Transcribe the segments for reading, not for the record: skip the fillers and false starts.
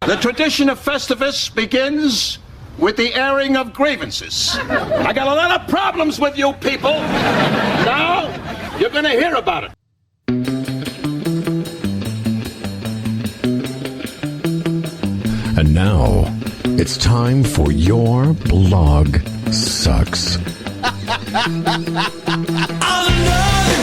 The tradition of Festivus begins with the airing of grievances. I got a lot of problems with you people. Now, you're gonna hear about it. And now, it's time for Your Blog Sucks. Another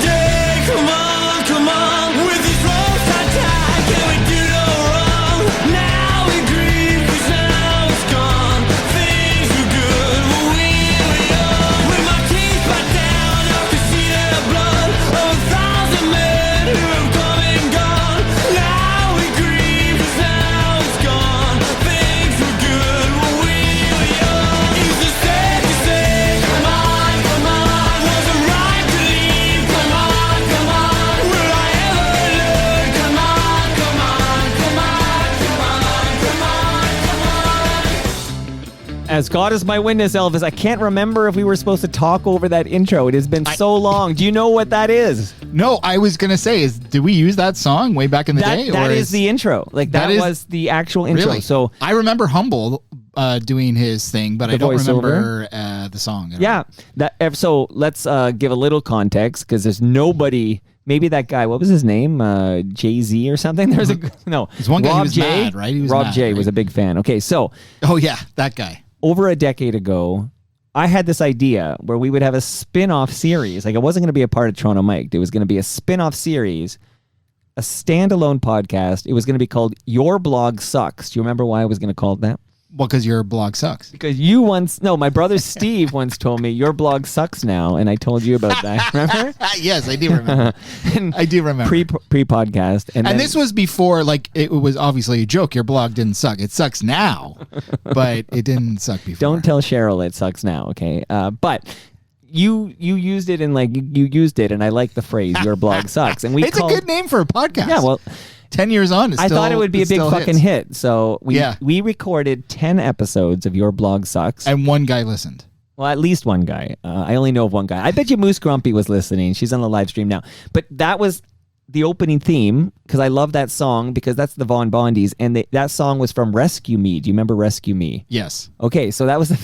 day, come on, with these ropes I tie, can we do no wrong? Now we grieve, 'cause now it's gone. Things were good when we were young. With my teeth bite down, I can see the blood of 1,000 men who have come and gone. Now we grieve, 'cause now it's gone. Things were good when we were young. Used to say, come on. Wasn't right to leave. Come on. Will I ever learn? Come on. As God is my witness, Elvis, I can't remember if we were supposed to talk over that intro. It has been so long. Do you know what that is? No, I was going to say, did we use that song way back in the day? That is the intro. Like, that was the actual intro. Really? So I remember Humble doing his thing, but I don't remember the song. Yeah. So let's give a little context, because there's nobody. Maybe that guy. What was his name? Jay-Z or something. There's There's one guy who was mad, right? He was Rob mad, J right? was a big fan. Okay, so. Oh yeah, that guy. Over a decade ago, I had this idea where we would have a spin-off series. Like, it wasn't going to be a part of Toronto Mic'd. It was going to be a spin-off series, a standalone podcast. It was going to be called Your Blog Sucks. Do you remember why I was going to call it that? Well, because your blog sucks. Because my brother Steve once told me, your blog sucks now, and I told you about that. Remember? Yes, I do remember. I do remember. Pre-podcast. And this was before, like, it was obviously a joke. Your blog didn't suck. It sucks now, but it didn't suck before. Don't tell Cheryl it sucks now, okay? But you used it, and like you used it, and I like the phrase "your blog sucks." And it's a good name for a podcast. Yeah, well. 10 years on, I thought it would be a big fucking hit. So we recorded 10 episodes of Your Blog Sucks. And one guy listened. Well, at least one guy. I only know of one guy. I bet you Moose Grumpy was listening. She's on the live stream now. But that was the opening theme, because I love that song, because that's the Von Bondies. And that song was from Rescue Me. Do you remember Rescue Me? Yes. Okay, so that was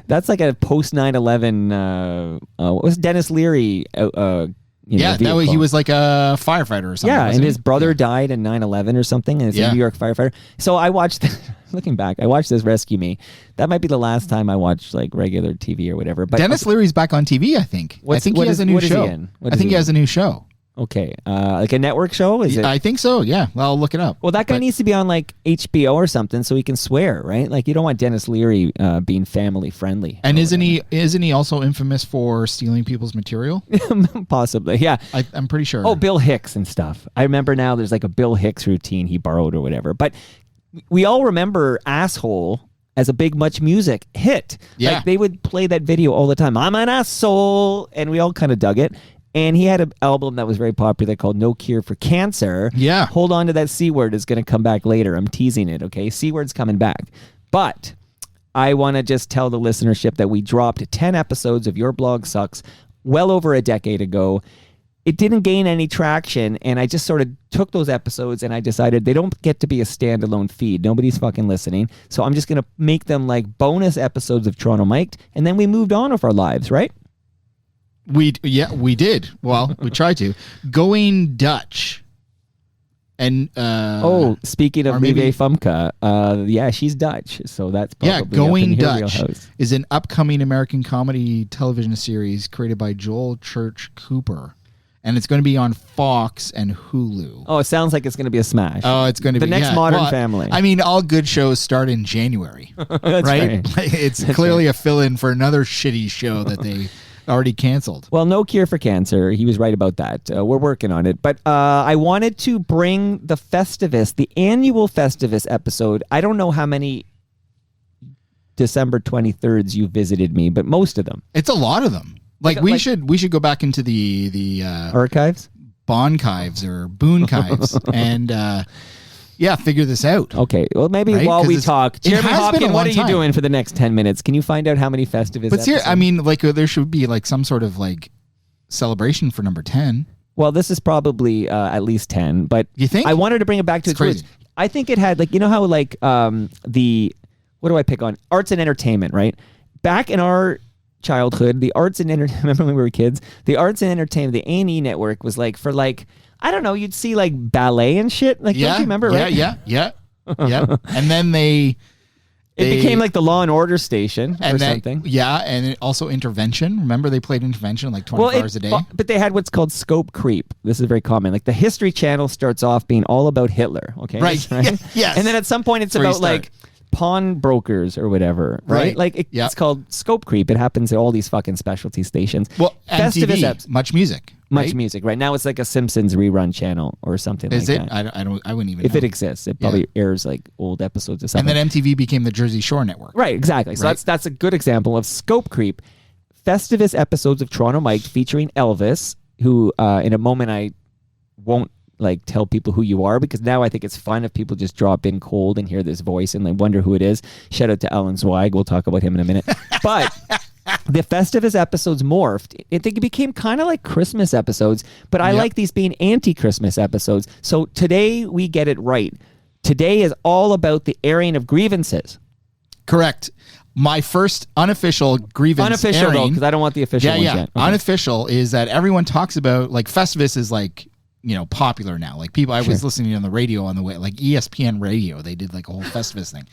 that's like a post 9/11. What was Dennis Leary? That way he was like a firefighter or something. Yeah, and his brother died in 9/11 or something, and it's a New York firefighter. So I watched, looking back, I watched this Rescue Me. That might be the last time I watched like regular TV or whatever. But Dennis Leary's back on TV, I think. I think he has a new show. I think he has a new show. Okay, like a network show? Is it? I think so, yeah. Well, I'll look it up. Well, that guy needs to be on like HBO or something so he can swear, right? Like, you don't want Dennis Leary being family friendly. And isn't he also infamous for stealing people's material? Possibly, yeah. I'm pretty sure. Oh, Bill Hicks and stuff. I remember now there's like a Bill Hicks routine he borrowed or whatever. But we all remember Asshole as a big Much Music hit. Yeah. Like, they would play that video all the time. I'm an asshole. And we all kind of dug it. And he had an album that was very popular called No Cure for Cancer. Yeah. Hold on to that C word. It's going to come back later. I'm teasing it, okay? C word's coming back. But I want to just tell the listenership that we dropped 10 episodes of Your Blog Sucks well over a decade ago. It didn't gain any traction, and I just sort of took those episodes and I decided they don't get to be a standalone feed. Nobody's fucking listening. So I'm just going to make them like bonus episodes of Toronto Mic'd, and then we moved on with our lives, right? We did. Well, we tried to. Going Dutch. And speaking of Lieve Fumka, she's Dutch, so that's probably Going Dutch is an upcoming American comedy television series created by Joel Church Cooper, and it's going to be on Fox and Hulu. Oh, it sounds like it's going to be a smash. Oh, it's going to be the next Modern Family. I mean, all good shows start in January, That's right? It's clearly a fill-in for another shitty show that they already canceled. Well, No Cure for Cancer. He was right about that. We're working on it. But I wanted to bring the Festivus, the annual Festivus episode. I don't know how many December 23rds you visited me, but most of them. It's a lot of them. We should go back into the archives, Bonchives or Boonchives, and figure this out. Okay. Well, maybe while we talk, Jeremy Hopkins, what are you doing for the next 10 minutes? Can you find out how many Festivus? But here, I mean, there should be like some sort of like celebration for number 10. Well, this is probably at least 10, but you think? I wanted to bring it back to its roots. I think it had like, you know how like the, what do I pick on? Arts and entertainment, right? Back in our childhood, the arts and remember when we were kids? The arts and entertainment, the A&E network was like for like, I don't know, you'd see like ballet and shit. Like, don't you remember, right? Yeah. And then it became like the Law and Order station or something. Yeah, and also Intervention. Remember they played Intervention like 24 hours a day? But they had what's called scope creep. This is very common. Like the History Channel starts off being all about Hitler, okay? Right. Yes. And then at some point it's about like pawnbrokers or whatever, right? Like it's called scope creep. It happens at all these fucking specialty stations. Well, Festivus MTV, Much Music. Much music. Right now it's like a Simpsons rerun channel or something Is like it? that. I wouldn't even If know. it exists, it probably airs like old episodes or something. And then MTV became the Jersey Shore network. Right, exactly. So that's a good example of scope creep. Festivus episodes of Toronto Mike featuring Elvis, who in a moment I won't like tell people who you are because now I think it's fun if people just drop in cold and hear this voice and they wonder who it is. Shout out to Alan Zweig. We'll talk about him in a minute. But the Festivus episodes morphed. I think it became kind of like Christmas episodes, but I like these being anti-Christmas episodes. So today we get it right. Today is all about the airing of grievances. Correct. My first unofficial grievance Unofficial, though, airing, because I don't want the official ones yet. Okay. Unofficial is that everyone talks about, like, Festivus is like, you know, popular now. Like people, I was listening on the radio on the way, like ESPN radio, they did like a whole Festivus thing.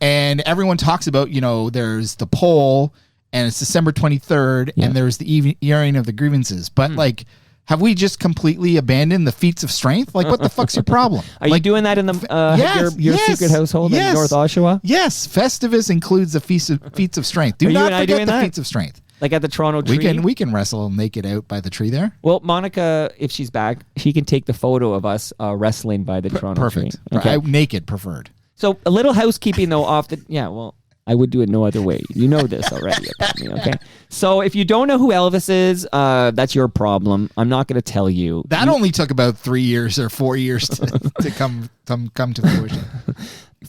And everyone talks about, you know, there's the poll and it's December 23rd and there's the airing of the grievances. But like, have we just completely abandoned the feats of strength? Like, what the fuck's your problem? Are you doing that in the your secret household in North Oshawa? Yes. Festivus includes the feats of strength. Do not forget the feats of strength. Like at the Toronto tree? We can wrestle naked out by the tree there. Well, Monica, if she's back, she can take the photo of us wrestling by the Toronto tree. Okay. Naked preferred. So a little housekeeping though off the... Yeah, well, I would do it no other way. You know this already about me, okay? So if you don't know who Elvis is, that's your problem. I'm not going to tell you. That only took about 3 years or 4 years to come to fruition.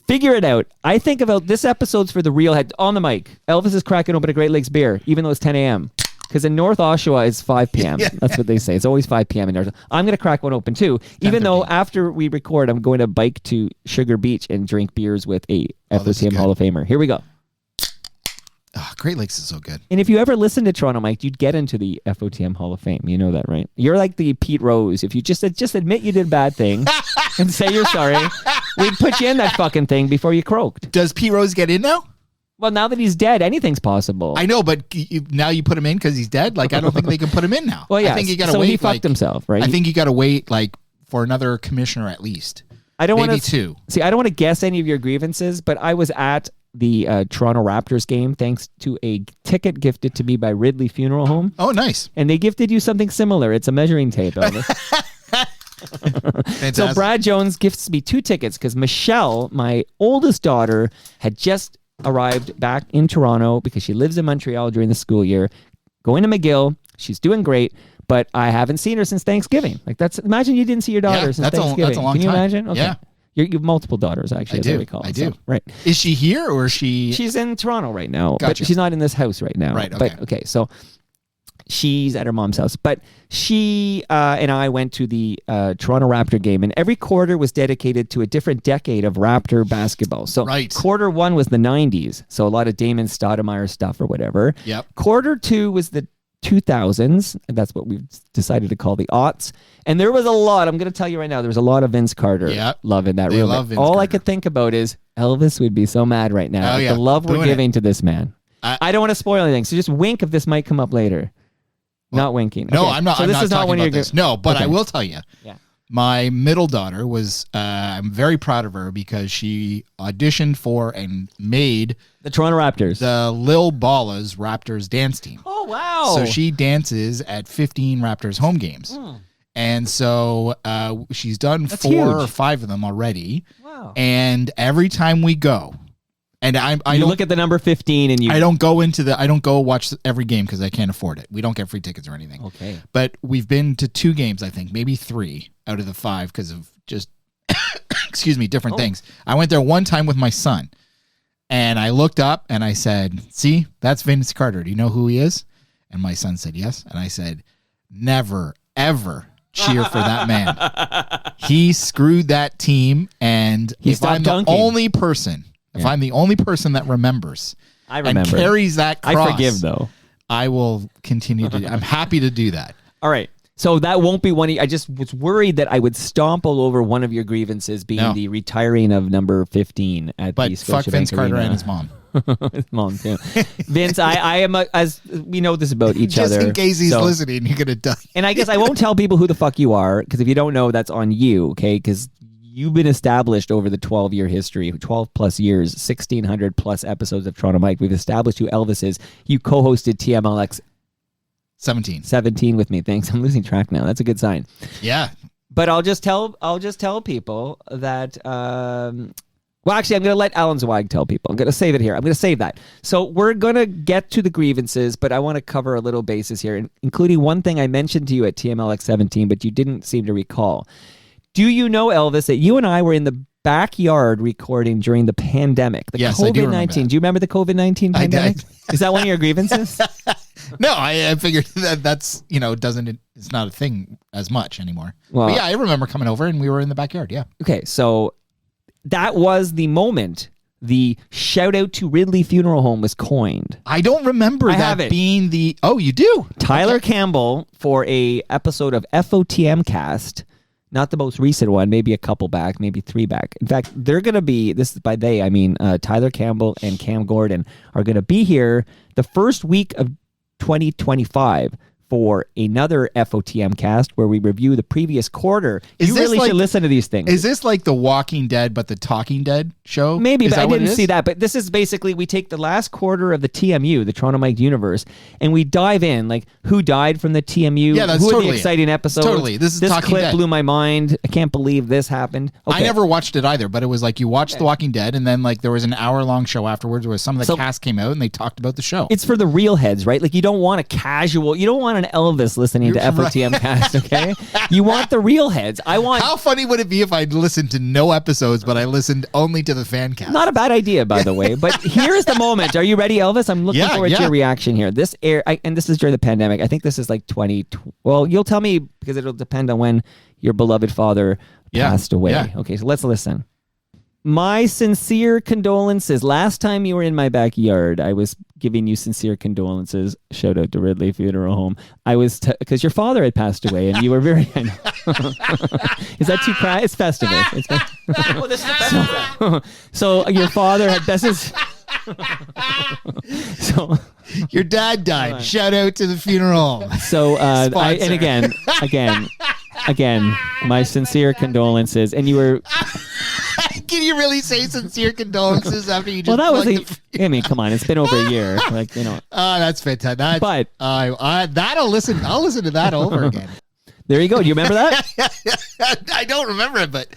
Figure it out. I think about this episode's for the real head. On the mic, Elvis is cracking open a Great Lakes beer, even though it's 10 a.m. Because in North Oshawa, it's 5 p.m. That's what they say. It's always 5 p.m. in North. I'm going to crack one open too, even though after we record, I'm going to bike to Sugar Beach and drink beers with a FOTM Hall of Famer. Here we go. Oh, Great Lakes is so good. And if you ever listen to Toronto Mike, you'd get into the FOTM Hall of Fame. You know that, right? You're like the Pete Rose. If you just admit you did a bad thing and say you're sorry, we'd put you in that fucking thing before you croaked. Does Pete Rose get in now? Well, now that he's dead, anything's possible. I know, but now you put him in because he's dead? Like, I don't think they can put him in now. Well, yeah. I think you got to so wait. He fucked himself, right? I think you got to wait, like, for another commissioner at least. I don't Maybe want to two. See, I don't want to guess any of your grievances, but I was at the Toronto Raptors game thanks to a ticket gifted to me by Ridley Funeral Home. Oh, nice. And they gifted you something similar. It's a measuring tape, Elvis. So Brad Jones gifts me 2 tickets because Michelle, my oldest daughter, had just arrived back in Toronto because she lives in Montreal during the school year, going to McGill. She's doing great, but I haven't seen her since Thanksgiving. Like imagine you didn't see your daughter since Thanksgiving. That's a long Can you time. imagine? Okay. Yeah. You have multiple daughters, actually, as I recall. I do. So, right. Is she here or is she... She's in Toronto right now, Gotcha. but she's not in this house right now. Right, okay. But, okay, so she's at her mom's house. But she and I went to the Toronto Raptor game, and every quarter was dedicated to a different decade of Raptor basketball. So quarter 1 was the 90s, so a lot of Damon Stoudemire stuff or whatever. Yep. Quarter 2 was the 2000s, and that's what we've decided to call the aughts. And there was a lot, I'm going to tell you right now, there was a lot of Vince Carter love in that room. All I could think about is Elvis would be so mad right now at the love we're giving to this man. I don't want to spoil anything, so just wink if this might come up later. Well, not winking. No, Okay. I'm not. So I'm this not is not talking one about of your. this. No, but Okay. I will tell you. Yeah. My middle daughter was. I'm very proud of her because she auditioned for and made The Toronto Raptors. the Lil Balla's Raptors dance team. Oh, wow. So she dances at 15 Raptors home games. And so she's done That's 4 huge. or 5 of them already. Wow. And every time we go, and I You don't look at the number 15 and you. I don't go watch every game because I can't afford it. We don't get free tickets or anything. Okay. But we've been to 2 games, I think, maybe 3 out of the 5 because of just, excuse me, different things. I went there one time with my son, and I looked up and I said, "See, that's Vince Carter. Do you know who he is?" And my son said, "Yes." And I said, "Never, ever cheer for that man. He screwed that team, and He if stopped I'm the dunking. only person, if I'm the only person that remembers, I remember. and carries that cross, I forgive, though. I will continue to. I'm happy to do that. All right. So that won't be one. I just was worried that I would stomp all over one of your grievances being the retiring of number 15 at But the fuck Scotiabank Vince Carter Arena. and his mom. His mom too. Vince, I am as we know this about each Just other. in case he's so- listening, you're gonna die. And I guess I won't tell people who the fuck you are, because if you don't know, that's on you, okay? Because you've been established over the 12-year history, 12 plus years, 1,600 plus episodes of Toronto Mike. We've established who Elvis is. You co-hosted TMLX 17 with me. Thanks. I'm losing track now. That's a good sign. Yeah. But I'll just tell people that. Well, actually, I'm going to let Alan Zweig tell people. I'm going to save it here. I'm going to save that. So we're going to get to the grievances, but I want to cover a little basis here, including one thing I mentioned to you at TMLX 17, but you didn't seem to recall. Do you know, Elvis, that you and I were in the backyard recording during the pandemic? The Yes, I do remember COVID-19. that. Do you remember the COVID-19 pandemic? Is that one of your grievances? No, I figured that's it's not a thing as much anymore. Well- But yeah, I remember coming over and we were in the backyard. Yeah. Okay, so that was the moment the shout out to Ridley Funeral Home was coined. I don't remember I have that it. being the. Oh, you do? Tyler Campbell for a episode of FOTM Cast, not the most recent one, maybe a couple back, maybe 3 back. In fact, they're going to be, this is by they, I mean Tyler Campbell and Cam Gordon are going to be here the first week of 2025 for another FOTM Cast where we review the previous quarter. Is You this really like- should listen to these things. Is this like the Walking Dead, but the Talking Dead show? Maybe, Is but that I what it didn't is? see that. But this is basically, we take the last quarter of the TMU, the Toronto Mike universe, and we dive in, like who died from the TMU, Yeah, that's who are totally the it. exciting episodes. Totally. This is Talking clip Dead. blew my mind. I can't believe this happened. Okay. I never watched it either, but it was like you watched The Walking Dead, and then like there was an hour-long show afterwards where some of the cast came out and they talked about the show. It's for the real heads, right? Like you don't want a casual, you don't want an Elvis listening to You're right. FOTM Cast, okay? You want the real heads. I want... How funny would it be if I listened to no episodes, but I listened only to the fan cast? Not a bad idea, by the way. But here's the moment. Are you ready, Elvis? I'm looking Yeah, forward to yeah. your reaction here. This and this is during the pandemic. I think this is like 20. Well, you'll tell me because it'll depend on when your beloved father passed away. yeah. Okay, so let's listen. My sincere condolences. Last time you were in my backyard, I was giving you sincere condolences. Shout out to Ridley Funeral Home. I was because your father had passed away, and you were very. I know. Is that too cry? It's Festivus. It's Well, this is the Festivus. so your father had. This is. So Your dad died. Shout out to the funeral. so and Sponsor. again, my sincere condolences. And you were. Can you really say sincere condolences after you just Well, that was. plugged I mean, come on. It's been over a year. Like you know. Oh, that's fantastic. That's, But- that'll listen. I'll listen to that over again. There you go. Do you remember that? I don't remember it, but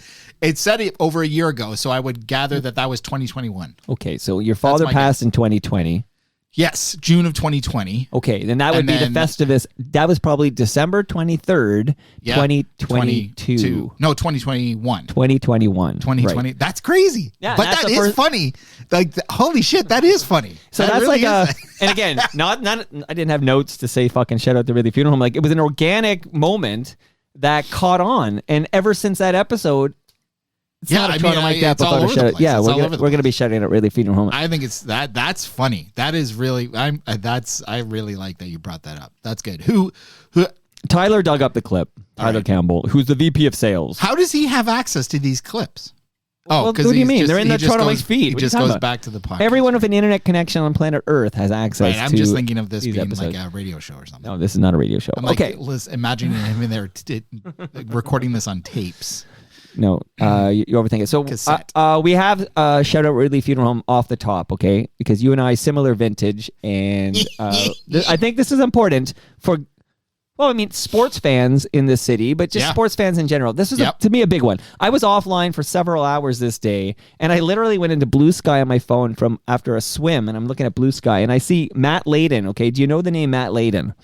it said it over a year ago, so I would gather that was 2021. Okay, so your father my passed in 2020. Yes, June of 2020. Okay, then that would And be then- the Festivus. That was probably December 23rd, Yeah, 2022. No, 2021. 2021. 2020. Right. That's crazy. Yeah, but that's that the is first- funny. Like, holy shit, that is funny. So That that's really like is. and again, not I didn't have notes to say fucking shout out to Ridley Funeral Home. Like it was an organic moment that caught on, and ever since that episode, it's Yeah, not a I mean, Toronto Mike it's all episode. over the place. Yeah, It's we're all over the gonna be shouting out Ridley Funeral Home. I think it's that's funny. That is really I really like that you brought that up. That's good. Who Tyler dug up the clip. Tyler right. Campbell, who's the VP of Sales. how does he have access to these clips? Well, because what do you mean? They're in the Toronto Mike's feed. He What are you just talking goes about? back to the podcast. Everyone with an internet connection on planet Earth has access Right, I'm to just thinking of this these being episodes. like a radio show or something. No, this is not a radio show. I'm like, okay. imagining him in there recording this on tapes. No, you overthink it. So Cassette. we have shout out Ridley Funeral Home off the top, okay? Because you and I similar vintage, and I think this is important for. Well, I mean, sports fans in this city, but just Yeah. sports fans in general. This is, Yep. to me, a big one. I was offline for several hours this day, and I literally went into Blue Sky on my phone from after a swim, and I'm looking at Blue Sky, and I see Matt Layden, okay? Do you know the name Matt Layden?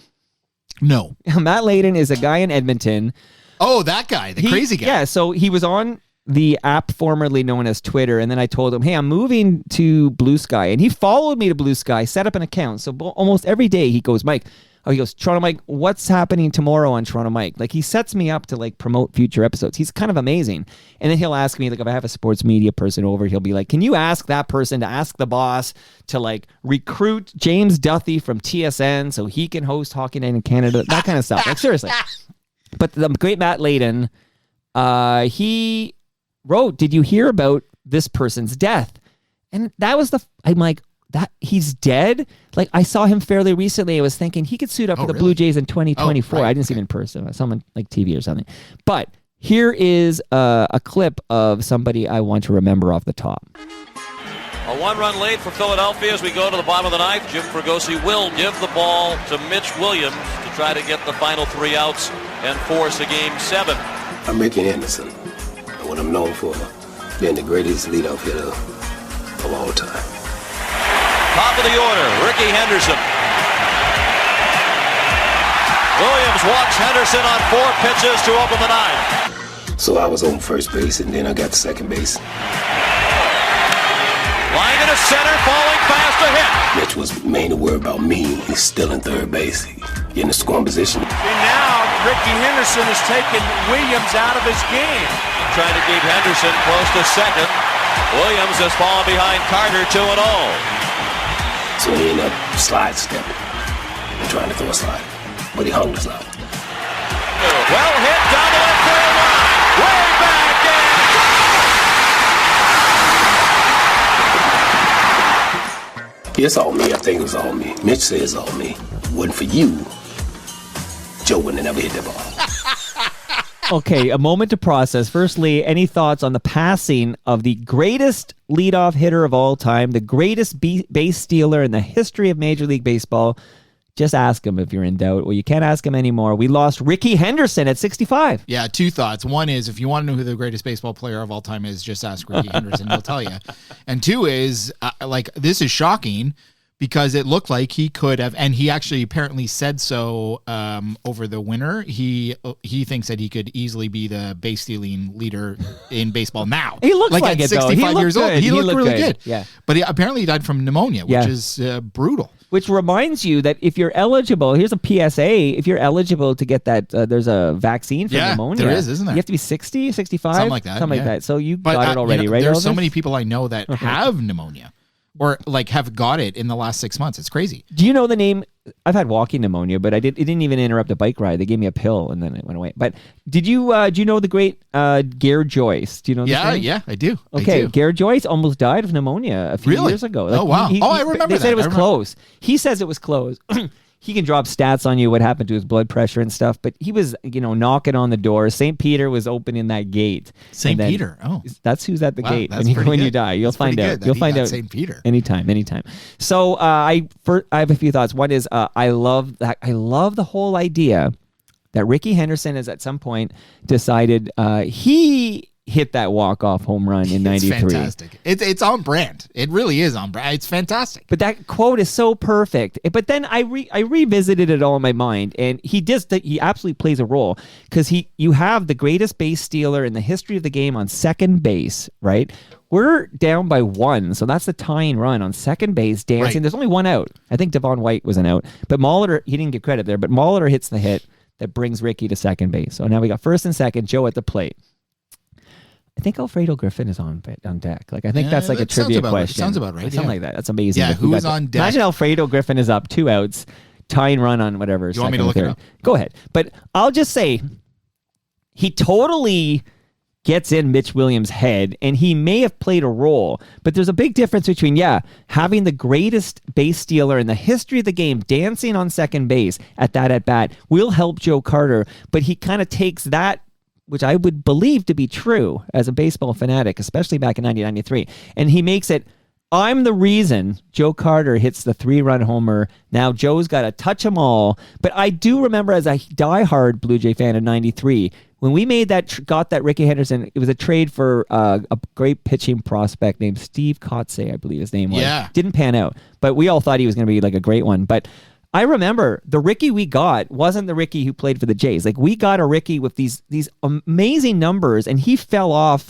No. Matt Layden is a guy in Edmonton. Oh, that guy, the crazy guy. Yeah, so he was on the app formerly known as Twitter, and then I told him, hey, I'm moving to Blue Sky, and he followed me to Blue Sky, set up an account. So almost every day he goes, Mike, Oh, he goes, Toronto Mike, what's happening tomorrow on Toronto Mike? Like, he sets me up to like promote future episodes. He's kind of amazing. And then he'll ask me, like, if I have a sports media person over, he'll be like, can you ask that person to ask the boss to like recruit James Duthie from TSN so he can host Hockey Night in Canada? That kind of stuff. Like, seriously. But the great Matt Layden, he wrote, did you hear about this person's death? And that was I'm like, that he's dead? Like, I saw him fairly recently. I was thinking he could suit up for the Blue Jays in 2024. Right. I didn't see him in person. I saw him on like TV or something. But here is a clip of somebody I want to remember off the top. A one-run lead for Philadelphia as we go to the bottom of the ninth. Jim Fregosi will give the ball to Mitch Williams to try to get the final 3 outs and force a Game 7. I'm Ricky Henderson, and what I'm known for, being the greatest leadoff hitter of all time. Top of the order, Ricky Henderson. Williams walks Henderson on 4 pitches to open the ninth. So I was on first base, and then I got to second base. Line into center, falling fast to hit. Mitch was mainly worried about me. He's still in third base, in the scoring position. And now Ricky Henderson has taken Williams out of his game. Trying to keep Henderson close to second. Williams has fallen behind Carter 2-0. So he ended up slide stepping and trying to throw a slide, but he hung the slide. Well hit down the left field line. Way back in. It's all me. I think it was all me. Mitch says it's all me. Wasn't for you, Joe wouldn't have never hit that ball. Okay, a moment to process. Firstly, any thoughts on the passing of the greatest leadoff hitter of all time, the greatest base stealer in the history of Major League Baseball? Just ask him if you're in doubt. Well, you can't ask him anymore. We lost Ricky Henderson at 65. Yeah, 2 thoughts. One is, if you want to know who the greatest baseball player of all time is, just ask Ricky Henderson. He'll tell you. And 2 is, this is shocking because it looked like he could have, and he actually apparently said so over the winter. He thinks that he could easily be the base stealing leader in baseball now. He looks like at it, though. 65 years old. He looked really good. Yeah. But apparently he died from pneumonia, which is brutal. Which reminds you that if you're eligible, here's a PSA, if you're eligible to get that, there's a vaccine for pneumonia. There is, isn't there? You have to be 60, 65? Something like that. Something like that. So you got it already, right? There's Elvis? so many people I know that have pneumonia or like have got it in the last 6 months. It's crazy. Do you know the name? I've had walking pneumonia, but it didn't even interrupt a bike ride. They gave me a pill and then it went away. But do you know the great Gare Joyce? Do you know this name? Yeah, I do. Okay, Gare Joyce almost died of pneumonia a few years ago. Oh, wow. I remember They that. said it was close. He says it was close. He can drop stats on you, what happened to his blood pressure and stuff, but he was, knocking on the door. St. Peter was opening that gate. St. Peter. Oh. That's who's at the gate that's when you good. die. You'll That's find pretty out. good You'll that he find got out. St. Peter. Anytime. So I have a few thoughts. One is I love the whole idea that Ricky Henderson has at some point decided he hit that walk-off home run in 93. It's fantastic. It's on brand. It really is on brand. It's fantastic. But that quote is so perfect. But then I revisited it all in my mind, and he absolutely plays a role because you have the greatest base stealer in the history of the game on second base, right? We're down by 1, so that's the tying run on second base, dancing. Right. There's only 1 out. I think Devon White was an out, but Molitor, he didn't get credit there, but Molitor hits the hit that brings Ricky to second base. So now we got first and second, Joe at the plate. I think Alfredo Griffin is on deck. Like, I think that's like a trivia question. Sounds about right. Something like that. That's amazing. Yeah, If we who's got on deck? Imagine Alfredo Griffin is up, 2 outs, tying run on whatever. You want me to look it up? Go ahead. But I'll just say he totally gets in Mitch Williams' head, and he may have played a role, but there's a big difference between, having the greatest base stealer in the history of the game dancing on second base at that at-bat will help Joe Carter, but he kind of takes that, which I would believe to be true as a baseball fanatic, especially back in 1993. And he makes it, I'm the reason Joe Carter hits the 3-run homer. Now Joe's got to touch them all. But I do remember as a diehard Blue Jay fan in 93, when we made got that Ricky Henderson, it was a trade for a great pitching prospect named Steve Kotze, I believe his name was. Yeah. Didn't pan out, but we all thought he was going to be like a great one. But I remember the Ricky we got wasn't the Ricky who played for the Jays. Like, we got a Ricky with these amazing numbers, and he fell off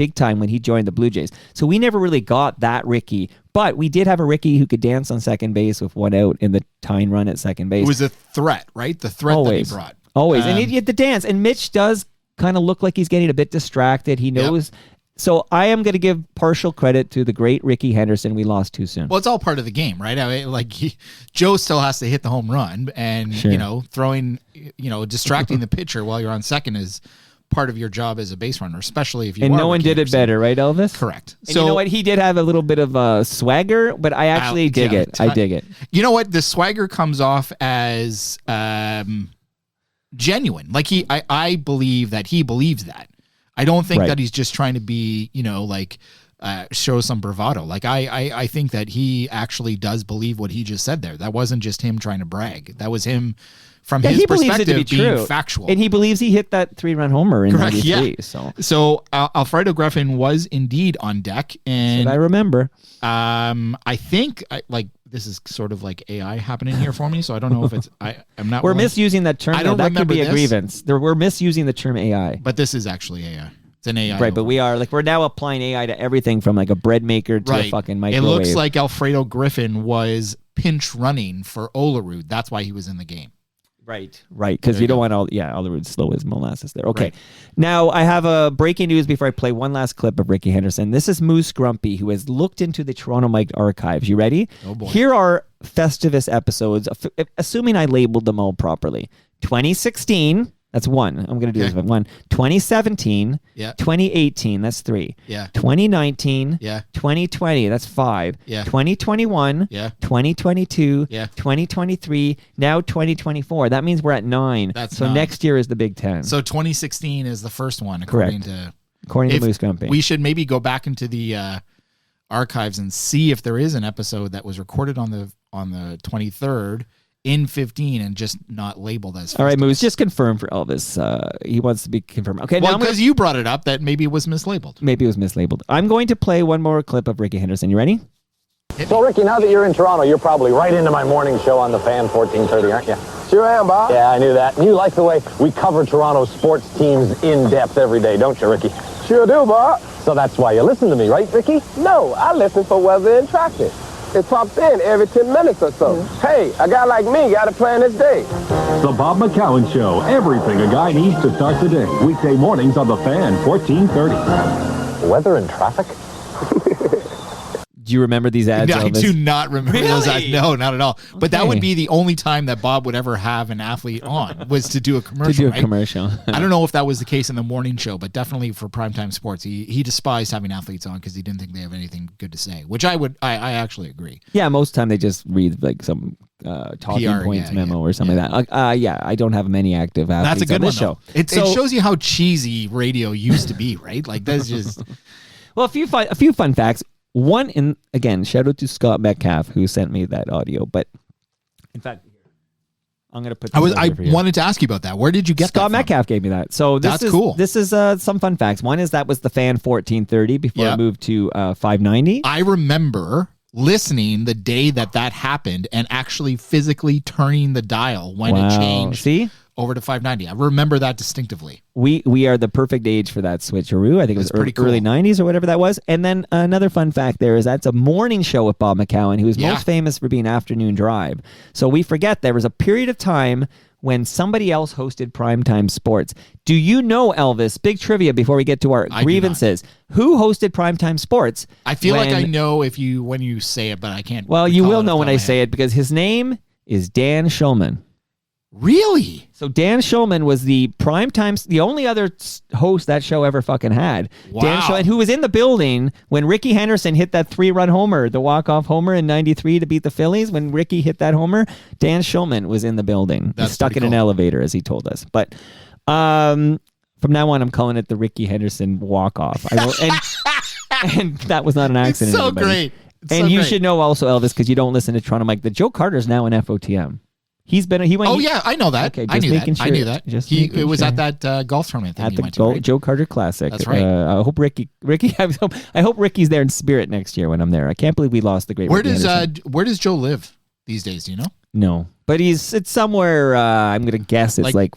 big time when he joined the Blue Jays. So we never really got that Ricky, but we did have a Ricky who could dance on second base with one out in the tying run at second base. It was a threat, right? The threat that he brought. Always. And he had the dance. And Mitch does kind of look like he's getting a bit distracted. He knows. Yep. So I am going to give partial credit to the great Ricky Henderson. We lost too soon. Well, it's all part of the game, right? I mean, Joe still has to hit the home run, and throwing, distracting the pitcher while you're on second is part of your job as a base runner, especially if you. And no one did it better, right, Elvis? Correct. And so you know what? He did have a little bit of swagger, but I actually dig it. I dig it. You know what? The swagger comes off as genuine. Like I believe that he believes that. I don't think that he's just trying to be, show some bravado. Like I think that he actually does believe what he just said there. That wasn't just him trying to brag. That was him from his perspective being factual. And he believes he hit that 3-run homer in 93. Yeah. So Alfredo Griffin was indeed on deck. And I remember. I think this is sort of like AI happening here for me, so I don't know if it's. I'm not. We're misusing that term. I don't that remember could be this. a grievance. We're misusing the term AI. But this is actually AI. It's an AI. Right, but we're now applying AI to everything from like a bread maker to a fucking microwave. It looks like Alfredo Griffin was pinch running for Olerud. That's why he was in the game. Right, because you don't want all the root slow as molasses there. Okay, now I have a breaking news before I play one last clip of Ricky Henderson. This is Moose Grumpy, who has looked into the Toronto Mike archives. You ready? Oh boy. Here are Festivus episodes, assuming I labeled them all properly. 2016, that's one. I'm going to do this one. 2017, 2018, that's 3. 2019, 2020, that's 5. 2021, 2022, 2023, now 2024. That means we're at 9. That's next year is the Big 10. So 2016 is the first one, according to Moose Grumpy. We should maybe go back into the archives and see if there is an episode that was recorded on the 23rd in 15 and just not labeled as Festivus. All right, Moose, just confirm for Elvis. He wants to be confirmed. Okay, well, because you brought it up that maybe it was mislabeled. Maybe it was mislabeled. I'm going to play one more clip of Ricky Henderson. You ready? So, Ricky, now that you're in Toronto, you're probably right into my morning show on the Fan 1430, aren't you? Sure am, Bob. Yeah, I knew that. And you like the way we cover Toronto sports teams in depth every day, don't you, Ricky? Sure do, Bob. So that's why you listen to me, right, Ricky? No, I listen for weather and traffic. It pops in every 10 minutes or so. Hey, a guy like me got to plan his day. The Bob McCowan Show. Everything a guy needs to start the day. Weekday mornings on the Fan, 1430. Weather and traffic? Do you remember these ads? I Elvis? do not remember those ads. No, not at all. But that would be the only time that Bob would ever have an athlete on, was to do a commercial. Commercial. I don't know if that was the case in the morning show, but definitely for primetime sports, he despised having athletes on because he didn't think they have anything good to say. Which I actually agree. Yeah, most of the time they just read like some talking PR, points memo or something like that. I don't have many active athletes. That's a good on this show. show. It shows you how cheesy radio used to be, right? Like that's just. Well, a few fun facts. One, again, shout out to Scott Metcalf who sent me that audio. But in fact, I'm going to put. I wanted to ask you about that. Where did you get Scott that from? Metcalf gave me that. So that's cool. This is some fun facts. One is that was the Fan 1430 before I moved to 590. I remember listening the day that happened and actually physically turning the dial when it changed. Over to 590. I remember that distinctively. We are the perfect age for that switcheroo. I think it was early 90s or whatever that was. And then another fun fact there is that's a morning show with Bob McCowan, who is most famous for being Afternoon Drive. So we forget there was a period of time when somebody else hosted primetime sports. Do you know, Elvis, big trivia before we get to our grievances, who hosted primetime sports? I feel like I know when you say it, but I can't. Well, you will know when I say it because his name is Dan Shulman. Really? So Dan Shulman was the only other host that show ever fucking had. Wow. Dan Shulman, who was in the building when Ricky Henderson hit that 3-run homer, the walk-off homer in 93 to beat the Phillies. When Ricky hit that homer, Dan Shulman was in the building. That's stuck in an elevator, as he told us. But from now on, I'm calling it the Ricky Henderson walk-off. And that was not an accident. It's so great. You should know also, Elvis, because you don't listen to Toronto Mike, that Joe Carter's now in FOTM. He went. I know that. Okay, I knew that. Sure. I knew that. It was at that golf tournament at the went to, right? Joe Carter Classic. That's right. I hope Ricky. I hope Ricky's there in spirit next year when I'm there. I can't believe we lost the great. Where does Joe live these days? Do you know? No, but it's somewhere. I'm gonna guess it's like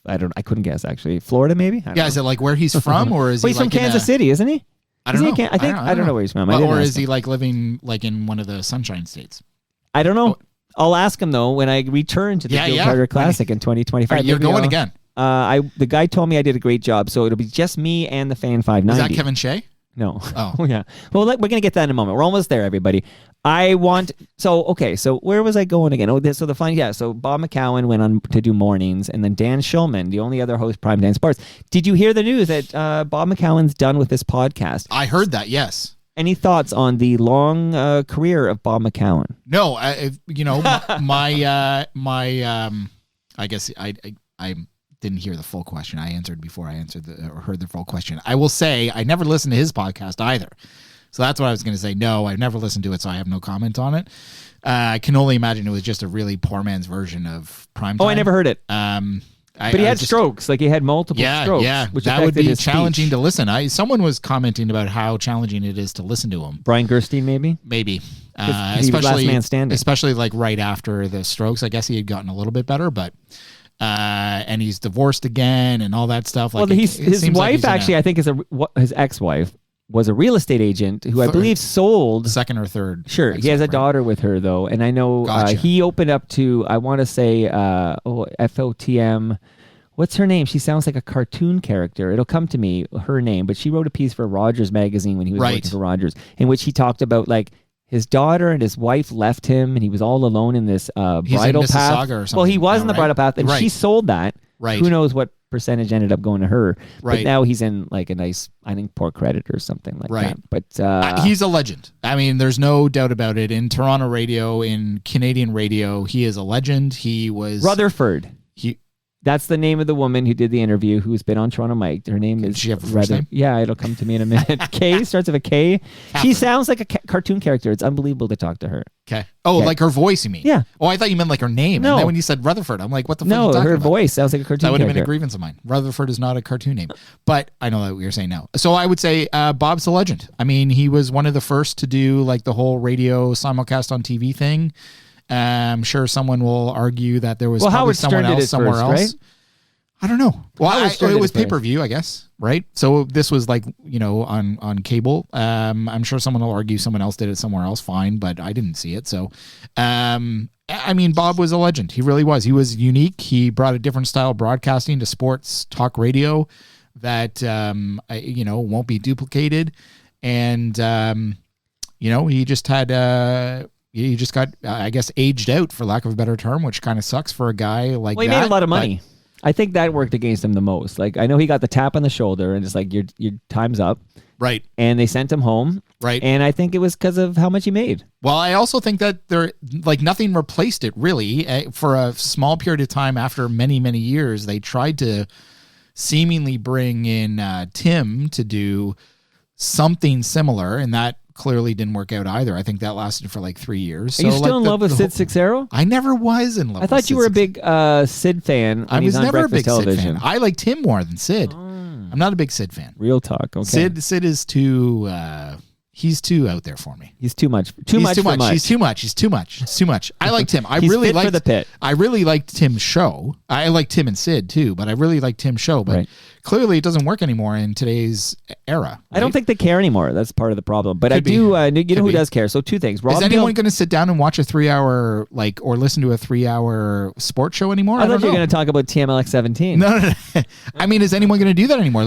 I couldn't guess actually. Florida, maybe. I don't Yeah, know. is it like where he's from, or is Well, he he's from like in Kansas a- City, isn't he? I don't know. I don't know where he's from. I Well, didn't or ask is him. he like living like in one of the Sunshine States? I don't know. I'll ask him though when I return to the Joe Carter Classic in 2025. You're Maybe going I'll- again. The guy told me I did a great job, so it'll be just me and the fan 590. Is that Kevin Shea? No. Oh. Yeah. Well, we're gonna get that in a moment. We're almost there, everybody. So where was I going again? So Bob McCowan went on to do mornings, and then Dan Schulman, the only other host, Primetime Sports. Did you hear the news that Bob McCowan's done with this podcast? I heard that. Yes. Any thoughts on the long career of Bob McCowan? No, I guess I didn't hear the full question. I answered before I heard the full question. I will say I never listened to his podcast either. So that's what I was going to say. No, I've never listened to it, so I have no comment on it. I can only imagine it was just a really poor man's version of Primetime. Oh, I never heard it. But he had strokes. Like he had multiple strokes. Yeah, which that would affected be his challenging speech. to listen. Someone was commenting about how challenging it is to listen to him. Brian Gerstein, maybe? Maybe. He was last man standing. Especially like right after the strokes. I guess he had gotten a little bit better, but and he's divorced again and all that stuff. Like Well, his wife actually, I think, his ex-wife was a real estate agent who I believe sold second or third. Sure, he has a daughter with her though, and I know he opened up to I want to say FOTM. What's her name? She sounds like a cartoon character. It'll come to me, her name, but she wrote a piece for Rogers magazine when he was working for Rogers, in which he talked about like his daughter and his wife left him, and he was all alone in this bridal path. Or something well, he was now, in the right? bridal path, and she sold that. Right. Who knows what percentage ended up going to her? Right. But now he's in like a nice, I think, poor credit or something like that. But he's a legend. I mean, there's no doubt about it. In Toronto radio, in Canadian radio, he is a legend. He was Rutherford. That's the name of the woman who did the interview, who's been on Toronto Mike. Her name is. Does she have a first name? Yeah, it'll come to me in a minute. K starts with a K. She sounds like a cartoon character. It's unbelievable to talk to her. Okay. Oh, like her voice, you mean? Yeah. Oh, I thought you meant like her name. No. And then when you said Rutherford, I'm like, what the fuck are you No, talking her about? voice sounds like a cartoon That would have been a character. grievance of mine. Rutherford is not a cartoon name. But I know that what you're saying now. So I would say Bob's a legend. I mean, he was one of the first to do like the whole radio simulcast on TV thing. I'm sure someone will argue that there was probably Howard someone Stern did else it somewhere first, else. right? I don't know. Well, Howard Stern it did was it first. pay-per-view, I guess, right? So this was like, on cable. I'm sure someone will argue someone else did it somewhere else. Fine, but I didn't see it. So, I mean, Bob was a legend. He really was. He was unique. He brought a different style of broadcasting to sports talk radio that, won't be duplicated. And, he just had... He just got, I guess, aged out, for lack of a better term, which kind of sucks for a guy like that. Well, he made a lot of money. I think that worked against him the most. Like, I know he got the tap on the shoulder and it's like, your time's up. Right. And they sent him home. Right. And I think it was because of how much he made. Well, I also think that nothing replaced it really. For a small period of time after many, many years, they tried to seemingly bring in Tim to do something similar, and that clearly didn't work out either. I think that lasted for like 3 years. Are you still in love with Sid Seixeiro? I never was in love. I thought you were a big Sid fan. When I he's was on never a Breakfast big television. Sid fan. I liked him more than Sid. I'm not a big Sid fan. Real talk. Okay. Sid is too. He's too out there for me. He's too much. He's too much. He's too much. He's too much. It's too much. I liked him. I He's really fit for liked the pit. I really liked Tim's show. I liked Tim and Sid too, but I really liked Tim's show. But clearly, it doesn't work anymore in today's era. I don't think they care anymore. That's part of the problem. But Could I do. be. You know who be. does care? So two things. Is anyone going to sit down and watch a 3-hour or listen to a 3-hour sports show anymore? I thought don't you were know. going to talk about TMLX 17. No. I mean, is anyone going to do that anymore?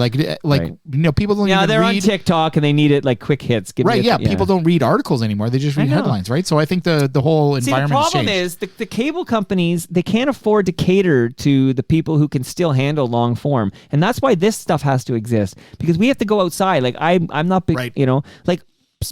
People don't. Yeah, even they're read, on TikTok and they need it like quick hits. Give me Right? a- Yeah, people don't read articles anymore. They just read know. headlines, right? So I think the whole See, the environment problem has changed. is the cable companies, they can't afford to cater to the people who can still handle long form. And that's why this stuff has to exist, because we have to go outside. Like I'm not big, like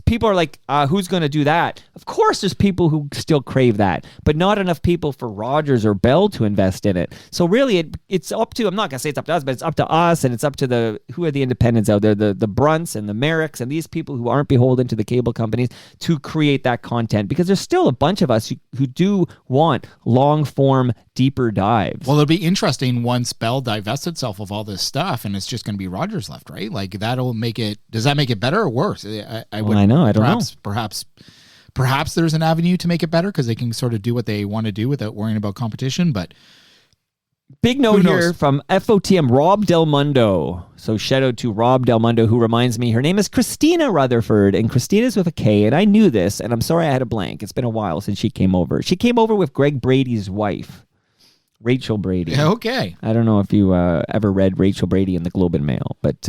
people are like, who's going to do that? Of course, there's people who still crave that, but not enough people for Rogers or Bell to invest in it. So really, it's up to, I'm not going to say it's up to us, but it's up to us, and it's up to who are the independents out there, the Brunts and the Merricks and these people who aren't beholden to the cable companies to create that content, because there's still a bunch of us who do want long form, deeper dives. Well, it'll be interesting once Bell divests itself of all this stuff, and it's just going to be Rogers left, right? Like that'll make it. Does that make it better or worse? I know. I don't know. Perhaps there's an avenue to make it better because they can sort of do what they want to do without worrying about competition. But Big note Who knows? here from FOTM Rob Del Mundo. So shout out to Rob Del Mundo, who reminds me her name is Christina Rutherford, and Christina's with a K, and I knew this, and I'm sorry I had a blank. It's been a while since she came over. She came over with Greg Brady's wife, Rachel Brady. Okay. I don't know if you ever read Rachel Brady in the Globe and Mail, but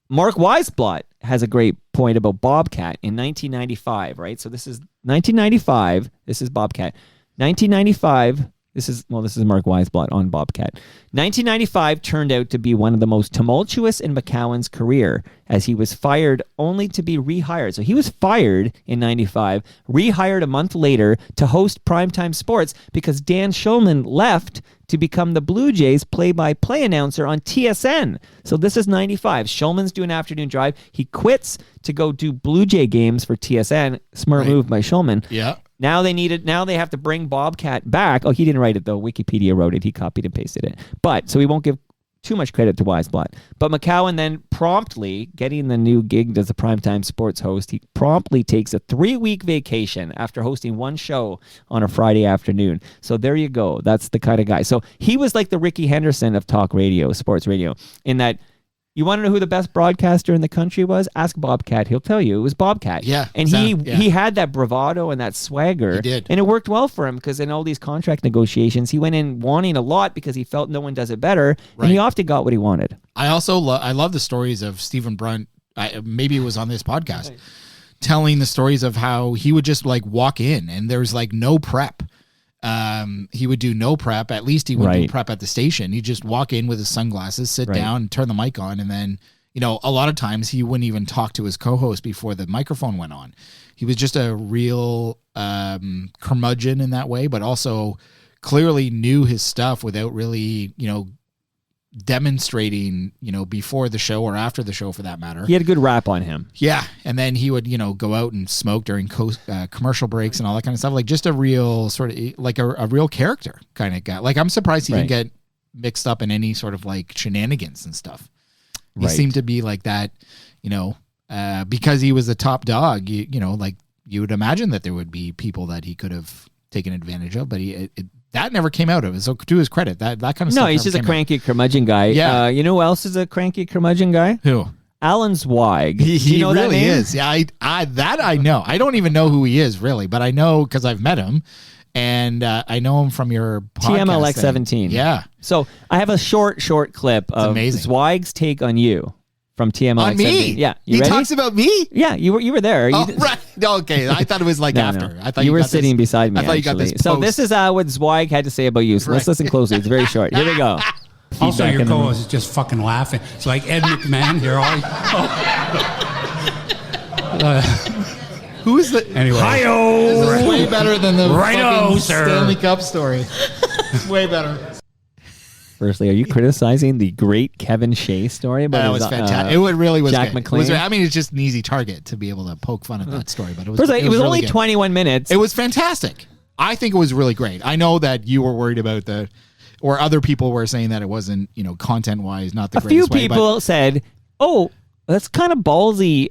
Mark Weisblot has a great point about Bobcat in 1995, right? So this is 1995. This is Bobcat. 1995. This is Mark Weisblot on Bobcat. 1995 turned out to be one of the most tumultuous in McCowan's career, as he was fired only to be rehired. So he was fired in 95, rehired a month later to host primetime sports because Dan Shulman left to become the Blue Jays play-by-play announcer on TSN. So this is 95. Shulman's doing afternoon drive. He quits to go do Blue Jay games for TSN. Smart move by Shulman. Yeah. Now they have to bring Bobcat back. Oh, he didn't write it though. Wikipedia wrote it. He copied and pasted it. But so we won't give too much credit to Weisblot. But McCowan then promptly, getting the new gig as a primetime sports host, he promptly takes a 3-week vacation after hosting one show on a Friday afternoon. So there you go. That's the kind of guy. So he was like the Ricky Henderson of talk radio, sports radio, in that you want to know who the best broadcaster in the country was? Ask Bobcat. He'll tell you. It was Bobcat. Yeah. And he had that bravado and that swagger. He did. And it worked well for him because in all these contract negotiations, he went in wanting a lot because he felt no one does it better. Right. And he often got what he wanted. I also I love the stories of Stephen Brunt. Maybe it was on this podcast, telling the stories of how he would just like walk in and there's like no prep. He would do no prep. At least he would do prep at the station. He'd just walk in with his sunglasses, sit down, turn the mic on, and then, a lot of times he wouldn't even talk to his co-host before the microphone went on. He was just a real curmudgeon in that way, but also clearly knew his stuff without really, demonstrating, before the show or after the show for that matter. He had a good rap on him. Yeah. And then he would, go out and smoke during commercial breaks and all that kind of stuff. Like just a real sort of like a real character kind of guy. Like I'm surprised he didn't get mixed up in any sort of like shenanigans and stuff. He seemed to be like that, because he was the top dog, like you would imagine that there would be people that he could have taken advantage of, but that never came out of it. So to his credit, that kind of stuff. No, he's just a cranky curmudgeon guy. Yeah. You know who else is a cranky curmudgeon guy? Who? Alan Zweig. He you know really that name? is. Yeah, I know. I don't even know who he is really, but I know because I've met him, and I know him from your podcast TMLX thing. 17. Yeah. So I have a short clip of Zweig's take on you from TMLX on me. 17. Yeah, you he ready? talks about me. Yeah, you were there. Oh, right. Okay, I thought it was like after. No. I thought you were got sitting this, beside me. I thought you got actually. this. So post. this is what Zweig had to say about you. So let's listen closely. It's very short. Here we go. Also, Feedback your in the- co-host is just fucking laughing. It's like Ed McMahon here. Who is the Anyway. Hi-oh. This is way better than the Righto, fucking sir. Stanley Cup story. It's way better. Firstly, are you criticizing the great Kevin Shea story about That was fantastic. It really was Jack good. McLean? It's just an easy target to be able to poke fun at that story, but it was. First, it was really only good. 21 minutes. It was fantastic. I think it was really great. I know that you were worried about or other people were saying that it wasn't, content wise, not the A greatest few way, people said, "Oh, that's kind of ballsy,"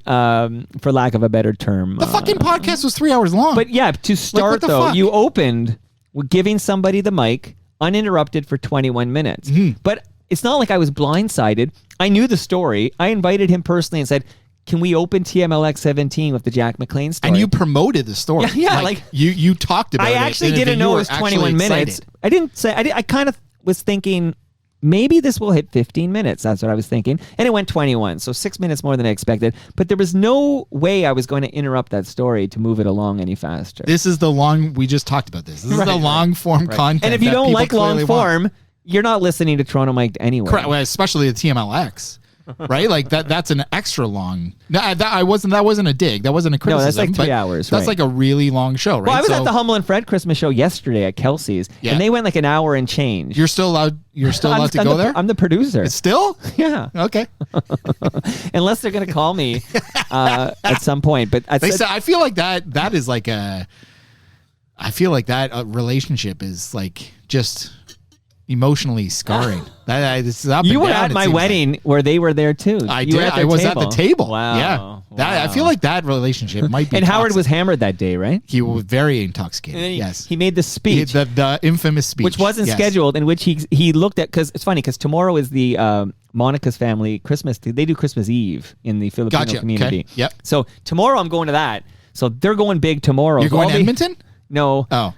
for lack of a better term. The fucking podcast was 3 hours long. But yeah, to start what the though, fuck? you opened with giving somebody the mic uninterrupted for 21 minutes. Mm-hmm. But it's not like I was blindsided. I knew the story. I invited him personally and said, "Can we open TMLX 17 with the Jack McLean story?" And you promoted the story. Yeah, like you talked about it. I actually and didn't you know it were was actually 21 minutes. excited. I didn't say. I kind of was thinking maybe this will hit 15 minutes. That's what I was thinking, and it went 21, so 6 minutes more than I expected. But there was no way I was going to interrupt that story to move it along any faster. This is the long. We just talked about this. This is the long form content. And if you that don't people like long clearly form, want. you're not listening to Toronto Mike anyway. Correct. Well, especially the TMLX. Right, like that's an extra long. That wasn't a dig. That wasn't a criticism. No, that's like 3 but hours. That's right. like a really long show, right? Well, I was So at the Humble and Fred Christmas show yesterday at Kelsey's, Yeah. and they went like an hour and change. You're still allowed. You're still allowed to I'm go the- there. I'm the producer. It's still Yeah. okay. Unless they're going to call me at some point. But I They said, I feel like that is like a. I feel like that relationship is like just emotionally scarring. This is up You and were down, at it my seems wedding where they were there too. I You were did. at their I was table. at the table. Wow. Yeah. I feel like that relationship might be. And Howard toxic. was hammered that day, right? He was very intoxicated. And then yes. He made the speech. The infamous speech. Which wasn't Yes. scheduled, in which he looked at, because it's funny, because tomorrow is the Monica's family Christmas. They do Christmas Eve in the Filipino Gotcha. community. Okay. Yep. So tomorrow I'm going to that. So they're going big tomorrow. You're So going I'll to be- Edmonton? No. Oh.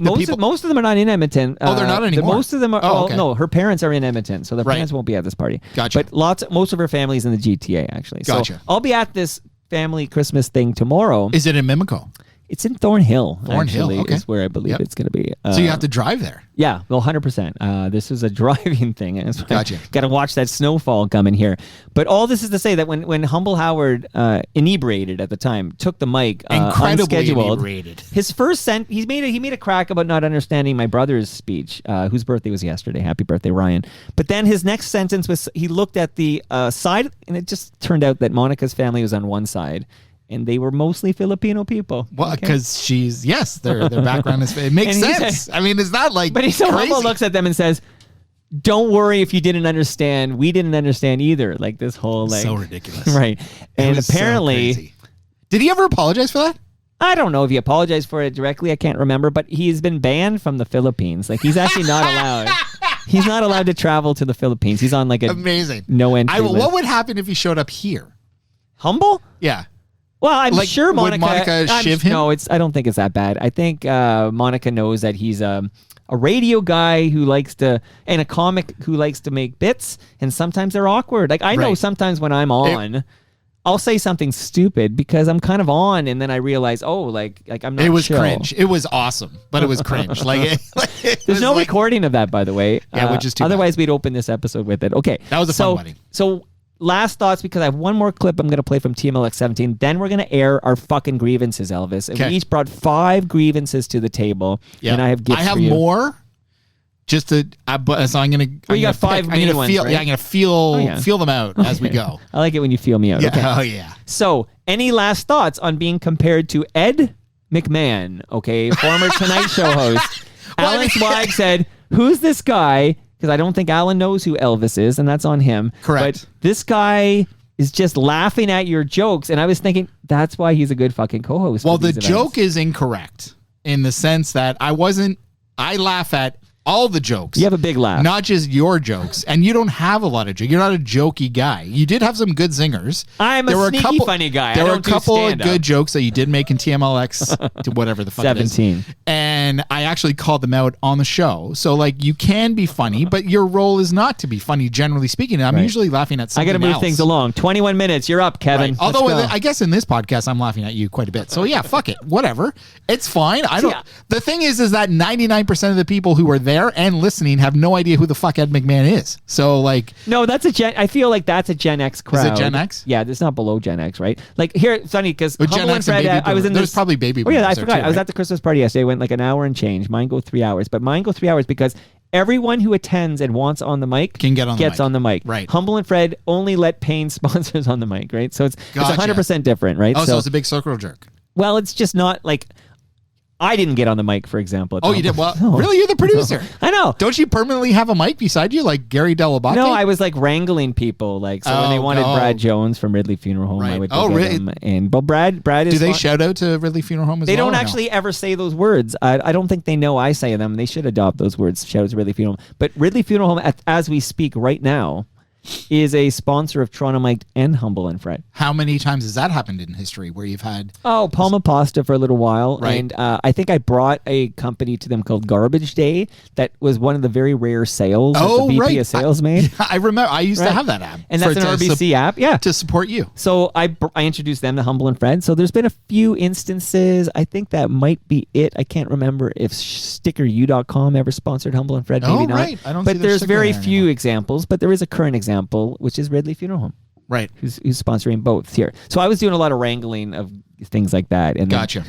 Most of them are not in Edmonton. Oh, they're not anymore? Most of them are. Oh, well, okay. no, her parents are in Edmonton, so the Right. parents won't be at this party. Gotcha. But most of her family's in the GTA actually. Gotcha. So I'll be at this family Christmas thing tomorrow. Is it in Mimico? It's in Thornhill. Thornhill, actually, okay. is where I believe Yep. it's going to be. So you have to drive there. Yeah, well, 100%. This is a driving thing. Gotcha. Got to watch that snowfall coming here. But all this is to say that when Humble Howard, inebriated at the time, took the mic, Incredibly unscheduled, inebriated. his first he made a crack about not understanding my brother's speech, whose birthday was yesterday. Happy birthday, Ryan. But then his next sentence was he looked at the side, and it just turned out that Monica's family was on one side. And they were mostly Filipino people. Well, because their background is. It makes And he sense. said- I mean, it's not like. But he's so crazy. humble, looks at them and says, "Don't worry if you didn't understand. We didn't understand either." Like this whole So ridiculous. right? And was so apparently, crazy. Did he ever apologize for that? I don't know if he apologized for it directly. I can't remember, but he's been banned from the Philippines. Like he's actually not allowed. He's not allowed to travel to the Philippines. He's on like a Amazing. no entry list. What would happen if he showed up here? Humble? Yeah. Well, I'm Like, sure would Monica shiv him? No, I don't think it's that bad. I think Monica knows that he's a radio guy who likes to, and a comic who likes to make bits, and sometimes they're awkward. Like I know Right. sometimes when I'm on, I'll say something stupid because I'm kind of on, and then I realize, oh, like I'm not. It was chill. cringe. It was awesome, but it was cringe. There's no recording of that, by the way. Yeah, which is too otherwise we'd open this episode with it. Okay, That was a fun wedding. So last thoughts, because I have one more clip I'm going to play from TMLX 17. Then we're going to air our fucking grievances, Elvis. And Okay. we each brought 5 grievances to the table, Yeah. and I have gifts I have for you. more. Just to, so I'm gonna. Well, you got 5 I'm gonna main ones, feel. right? Yeah, I'm gonna feel Oh, yeah. feel them out as we go. I like it when you feel me out. Yeah. Okay. Oh yeah. So, any last thoughts on being compared to Ed McMahon, okay, former Tonight Show host? Well, I Alan mean- Swag said, "Who's this guy?" Because I don't think Alan knows who Elvis is, and that's on him. Correct. But this guy is just laughing at your jokes, and I was thinking that's why he's a good fucking co-host. Well, for the these events. joke is incorrect in the sense that I laugh at all the jokes. You have a big laugh. Not just your jokes. And you don't have a lot of jokes. You're not a jokey guy. You did have some good zingers. I'm a sneaky funny guy. There I were a don't do couple of stand-up. good jokes that you did make in TMLX to whatever the fuck it is. 17. And I actually called them out on the show. So, like, you can be funny, but your role is not to be funny, generally speaking. I'm Right. usually laughing at I something got to move else. things along. 21 minutes. You're up, Kevin. Right. Although Let's go. I guess in this podcast I'm laughing at you quite a bit. So yeah, fuck it. Whatever. It's fine. I don't Yeah. The thing is that 99% of the people who are there and listening have no idea who the fuck Ed McMahon is. So like No, that's a Gen. I feel like that's a Gen X crowd. Gen X? Yeah, it's not below Gen X, right? Like here, it's funny because But Gen X and baby I was in there's this. probably baby Oh yeah, I boomers there forgot. too, I was right? at the Christmas party yesterday. I went like an hour and change. Mine go 3 hours, but mine go 3 hours because everyone who attends and wants on the mic Can get on the gets mic. on the mic. Right. Humble and Fred only let paying sponsors on the mic, right? So it's Gotcha. 100% different, right? Oh, so it's a big circle jerk. well, it's just not like I didn't get on the mic, for example. at Oh, the you did? Well, No. really? You're the producer. I know. Don't you permanently have a mic beside you like Gary Delabate? No, I was like wrangling people. Like, so when they wanted Brad Jones from Ridley Funeral Home, I Right. would Oh, go get really? him. And but Brad is. Do they fun- shout out to Ridley Funeral Home as They well? don't or no? actually ever say those words. I don't think they know I say them. They should adopt those words. Shout out to Ridley Funeral Home. But Ridley Funeral Home, as we speak right now, is a sponsor of Toronto Mike and Humble and Fred. How many times has that happened in history where you've had Oh, Palma Pasta for a little while. Right. And I think I brought a company to them called Garbage Day that was one of the very rare sales that the VP of Sales made. I remember I used to Right. have that app. And that's an RBC app, yeah. To support you. So I introduced them to Humble and Fred. So there's been a few instances. I think that might be it. I can't remember if stickeru.com ever sponsored Humble and Fred. Maybe Oh, not. right. I don't see but their there's sticker very there few examples. But there is a current example, which is Ridley Funeral Home. Right. Who's sponsoring both here. So I was doing a lot of wrangling of things like that. And then, Gotcha.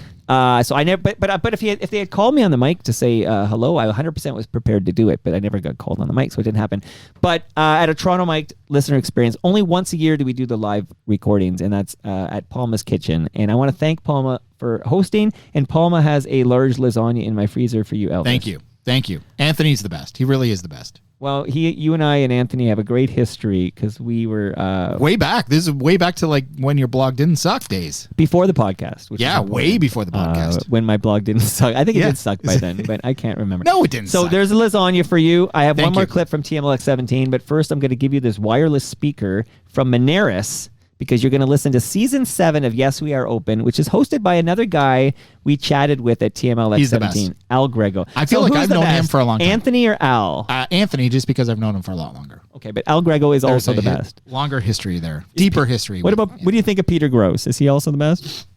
so I never, but if they had called me on the mic to say hello, I 100% was prepared to do it, but I never got called on the mic, so it didn't happen. But at a Toronto Mic listener experience, only once a year do we do the live recordings, and that's at Palma's Kitchen. And I want to thank Palma for hosting, and Palma has a large lasagna in my freezer for you, Elvis. Thank you. Thank you. Anthony's the best. He really is the best. Well, you and I and Anthony have a great history because we were way back. This is way back to like when your blog didn't suck days. Before the podcast. Which yeah, way before the podcast. When my blog didn't suck. I think it did suck by then, but I can't remember. No, it didn't So suck. there's a lasagna for you. I have Thank one more you. clip from TMLX 17, but first I'm going to give you this wireless speaker from Moneris, because you're going to listen to Season 7 of Yes, We Are Open, which is hosted by another guy we chatted with at TMLX He's the 17, best. Al Grego. I feel like who's I've the known him best? for a long time. Anthony or Al? Anthony, just because I've known him for a lot longer. Okay, but Al Grego is There's also a the best. Longer history there. Deeper history. What do you think of Peter Gross? Is he also the best?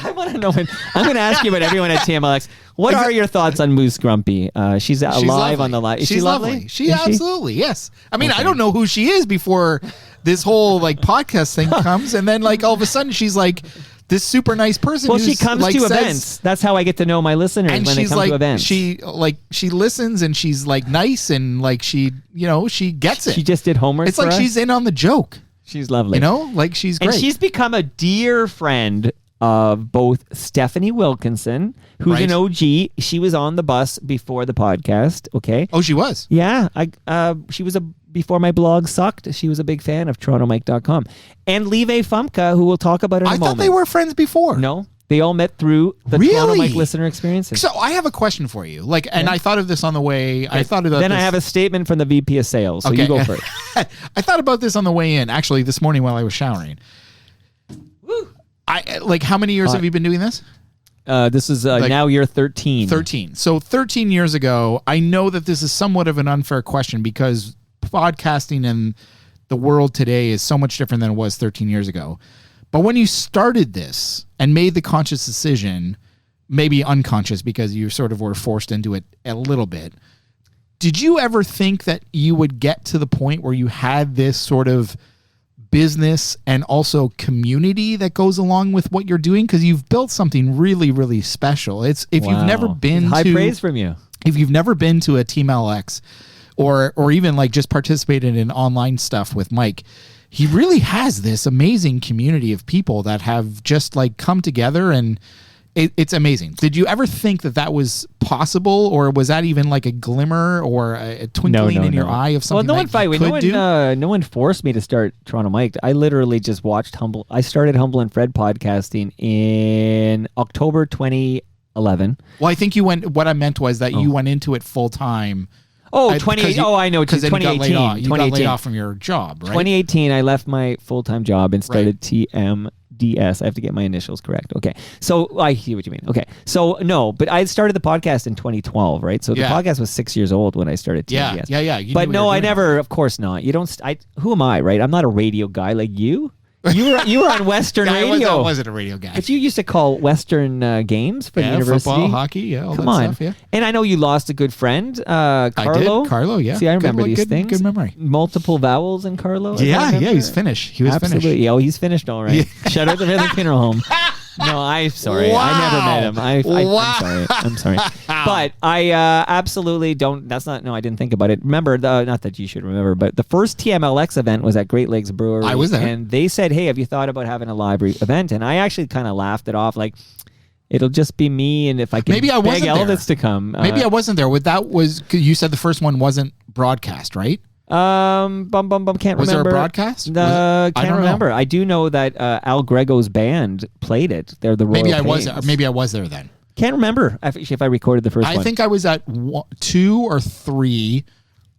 I want to know. I'm going to ask you about everyone at TMLX. What are your thoughts on Moose Grumpy? She's live lovely. on the live. Is She's she lovely? She Is absolutely, yes. I mean, I don't know who she is before this whole like podcast thing comes, and then like all of a sudden she's like this super nice person. Well, who's, she comes like, to says- events. That's how I get to know my listeners and when they she's come like to events. she listens and she's like nice and like she gets it. She just did homework. It's for like us. she's in on the joke. She's lovely. You know, like she's great. And she's become a dear friend of both Stephanie Wilkinson, who's Right. an OG. She was on the bus before the podcast. Okay. Oh, she was. Yeah. She was before my blog sucked. She was a big fan of TorontoMike.com. And Lieve Fumka, who we'll talk about in a I moment. thought they were friends before. No. They all met through the Toronto Mike listener experiences. So I have a question for you. Like, and I thought of this on the way. I thought about Then this. I have a statement from the VP of sales. So you go first. I thought about this on the way in, actually, this morning while I was showering. How many years have you been doing this? This is now year 13. 13. So 13 years ago, I know that this is somewhat of an unfair question because podcasting in the world today is so much different than it was 13 years ago. But when you started this and made the conscious decision, maybe unconscious because you sort of were forced into it a little bit, did you ever think that you would get to the point where you had this sort of business and also community that goes along with what you're doing? Because you've built something really, really special. It's if you've never been High to praise from you. If you've never been to a Team LX or even like just participated in online stuff with Mike, he really has this amazing community of people that have just like come together, and it's amazing. Did you ever think that that was possible, or was that even like a glimmer or a twinkling in your eye of something? Well, no one forced me to start Toronto Mike. I literally just watched Humble. I started Humble and Fred podcasting in October 2011. Well, I think you went. What I meant was that you went into it full time. Oh, I know. Because then 2018. you got laid off. You got laid 2018. off from your job, right? 2018, I left my full-time job and started TMDS. I have to get my initials correct. Okay. So I see what you mean. Okay. So no, but I started the podcast in 2012, right? So the podcast was 6 years old when I started TMDS. Yeah. You But knew what no, you were I doing. never, of course not. You don't, who am I, right? I'm not a radio guy like you. You were on Western radio. I wasn't a radio guy. But you used to call Western games for the university. Football, hockey, all Come that on. stuff, yeah. And I know you lost a good friend, Carlo. I did. Carlo, yeah. See, I remember Good- these good- things. good memory. Multiple vowels in Carlo. as I Yeah, remember. he's finished. He was Absolutely. finished. Oh, he's finished all right. Shout out to the funeral home. No, I'm sorry. Wow. I never met him. Wow. I'm sorry. But I absolutely don't. I didn't think about it. Remember, not that you should remember, but the first TMLX event was at Great Lakes Brewery. I was there. And they said, hey, have you thought about having a live event? And I actually kind of laughed it off like, it'll just be me, and if I can Maybe I beg wasn't there. Elvis to come. Maybe I wasn't there. You said the first one wasn't broadcast, right? Can't remember. Was there a broadcast? Can't I don't remember. know. I do know that Al Grego's band played it. They're the Royal Maybe I was. Pains. Maybe I was there then. Can't remember if I recorded the first one. I think I was at 2 or 3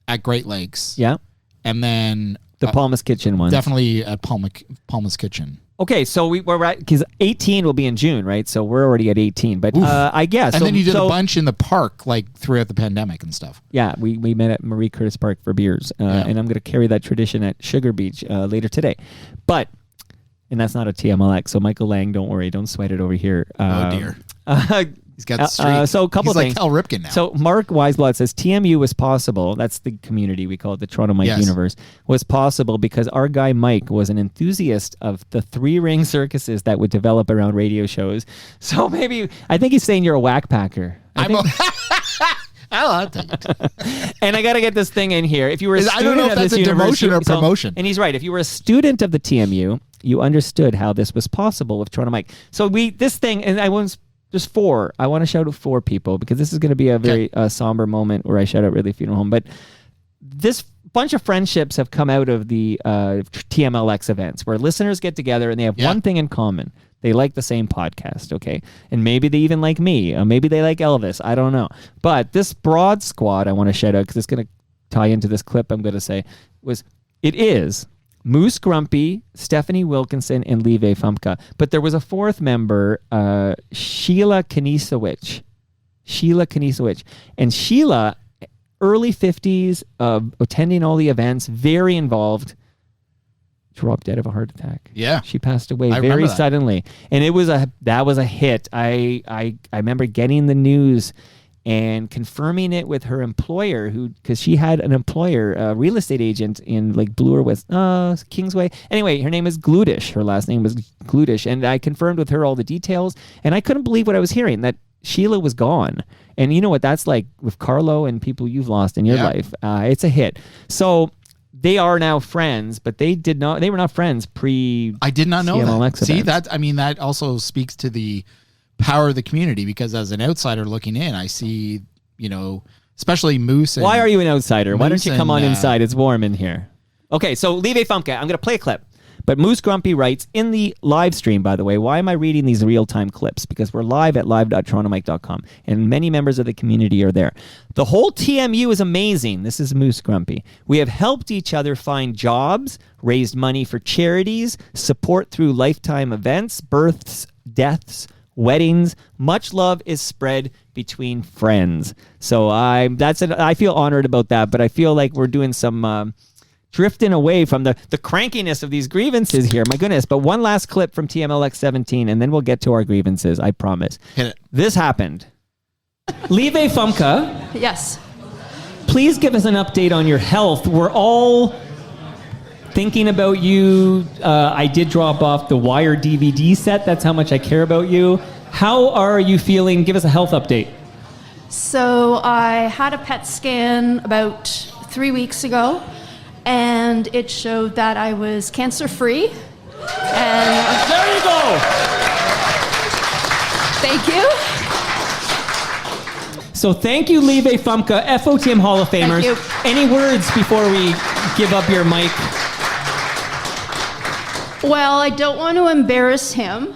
at Great Lakes. Yeah. And then the Palmas Kitchen one. Definitely at Palmas Kitchen. Okay, so we're right because 18 will be in June, right? So we're already at 18. But I guess. And then you did a bunch in the park, like throughout the pandemic and stuff. Yeah, we met at Marie Curtis Park for beers, and I'm going to carry that tradition at Sugar Beach later today. But, and that's not a TMLX, so Michael Lang, don't worry, don't sweat it over here. Oh dear. He's got the streak. So a couple He's of things. like Cal Ripken now. So Mark Weisblad says TMU was possible. That's the community we call it, the Toronto Mike universe. Was possible because our guy Mike was an enthusiast of the 3-ring circuses that would develop around radio shows. So maybe I think he's saying you're a whack packer. I'll take it. And I got to get this thing in here. If you were a student I don't know if of that's this a demotion university, or promotion. and he's right. If you were a student of the TMU, you understood how this was possible with Toronto Mike. So this thing, and I won't Just 4. I want to shout out 4 people because this is going to be a very somber moment where I shout out Ridley Funeral Home. But this bunch of friendships have come out of the TMLX events where listeners get together and they have one thing in common. They like the same podcast, okay? And maybe they even like me. Maybe they like Elvis. I don't know. But this broad squad I want to shout out because it's going to tie into this clip I'm going to say it is Moose Grumpy, Stephanie Wilkinson, and Live Fumka. But there was a 4th member, Sheila Kanisowicz. And Sheila, early 50s, attending all the events, very involved, dropped dead of a heart attack. Yeah. She passed away very suddenly. And that was a hit. I remember getting the news and confirming it with her employer, because she had an employer, a real estate agent in like Bloor West, Kingsway. Anyway, her name is Gludish. Her last name was Gludish. And I confirmed with her all the details. And I couldn't believe what I was hearing, that Sheila was gone. And you know what that's like with Carlo and people you've lost in your life. It's a hit. So they are now friends, but they were not friends pre. I did not know CMLX that. See, events. that also speaks to the power of the community, because as an outsider looking in, I see, especially Moose. Why are you an outsider? Why don't you come on inside? It's warm in here. Okay, so Live Fumka, I'm going to play a clip. But Moose Grumpy writes, in the live stream, by the way, why am I reading these real-time clips? Because we're live at live.torontomike.com, and many members of the community are there. The whole TMU is amazing. This is Moose Grumpy. We have helped each other find jobs, raised money for charities, support through lifetime events, births, deaths, weddings. Much love is spread between friends. So I feel honored about that, but I feel like we're doing some drifting away from the crankiness of these grievances here. My goodness. But one last clip from TMLX 17, and then we'll get to our grievances. I promise. Hit it. This happened. Live Fumka. Yes. Please give us an update on your health. We're all thinking about you. I did drop off the Wire DVD set. That's how much I care about you. How are you feeling? Give us a health update. So I had a PET scan about 3 weeks ago, and it showed that I was cancer-free. And there you go. Thank you. So thank you, Live Fumka, FOTM Hall of Famers. Thank you. Any words before we give up your mic? Well, I don't want to embarrass him,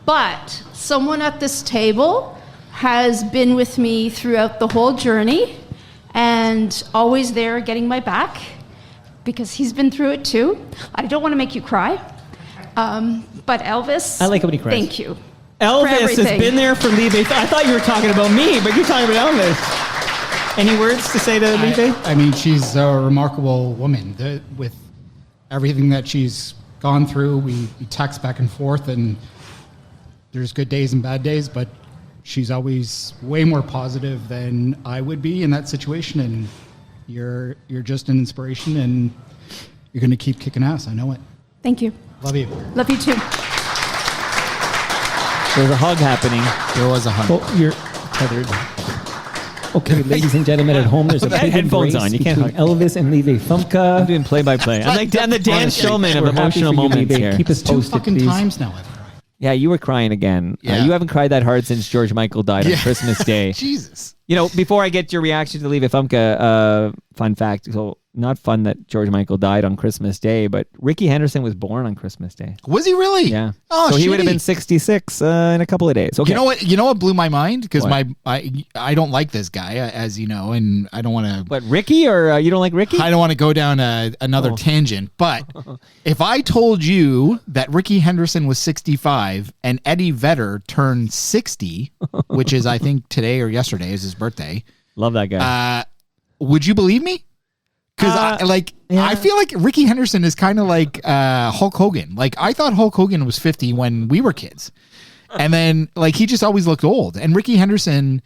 but someone at this table has been with me throughout the whole journey and always there getting my back, because he's been through it too. I don't want to make you cry, but Elvis, I like it when he cries. Thank you. Elvis has been there for Live. I thought you were talking about me, but you're talking about Elvis. Any words to say to Live? I mean, she's a remarkable woman. With everything that she's gone through, we text back and forth, and there's good days and bad days, but she's always way more positive than I would be in that situation, and you're just an inspiration, and you're going to keep kicking ass. I know it. Thank you. Love you. Love you too. There's a hug happening. There was a hug. Oh, you're tethered. Okay, ladies and gentlemen at home, there's a big headphones on. You can't hug. Elvis and Live Fumka. I'm doing play-by-play. I'm the Dan Shulman of emotional moments here. Keep us posted, 2 fucking please. times now. Yeah, you were crying again. Yeah. You haven't cried that hard since George Michael died on Christmas Day. Jesus. Before I get your reaction to Live Fumka, fun fact. So, not fun that George Michael died on Christmas Day, but Ricky Henderson was born on Christmas Day. Was he really? Yeah. Oh, so he would have been 66 in a couple of days. Okay. You know what blew my mind? Because I don't like this guy, as you know, and I don't want to. What, Ricky, or you don't like Ricky? I don't want to go down another tangent, but if I told you that Ricky Henderson was 65 and Eddie Vedder turned 60, which is I think today or yesterday is his birthday. Love that guy. Would you believe me? Because I feel like Ricky Henderson is kind of like Hulk Hogan. Like, I thought Hulk Hogan was 50 when we were kids. And then, he just always looked old. And Ricky Henderson,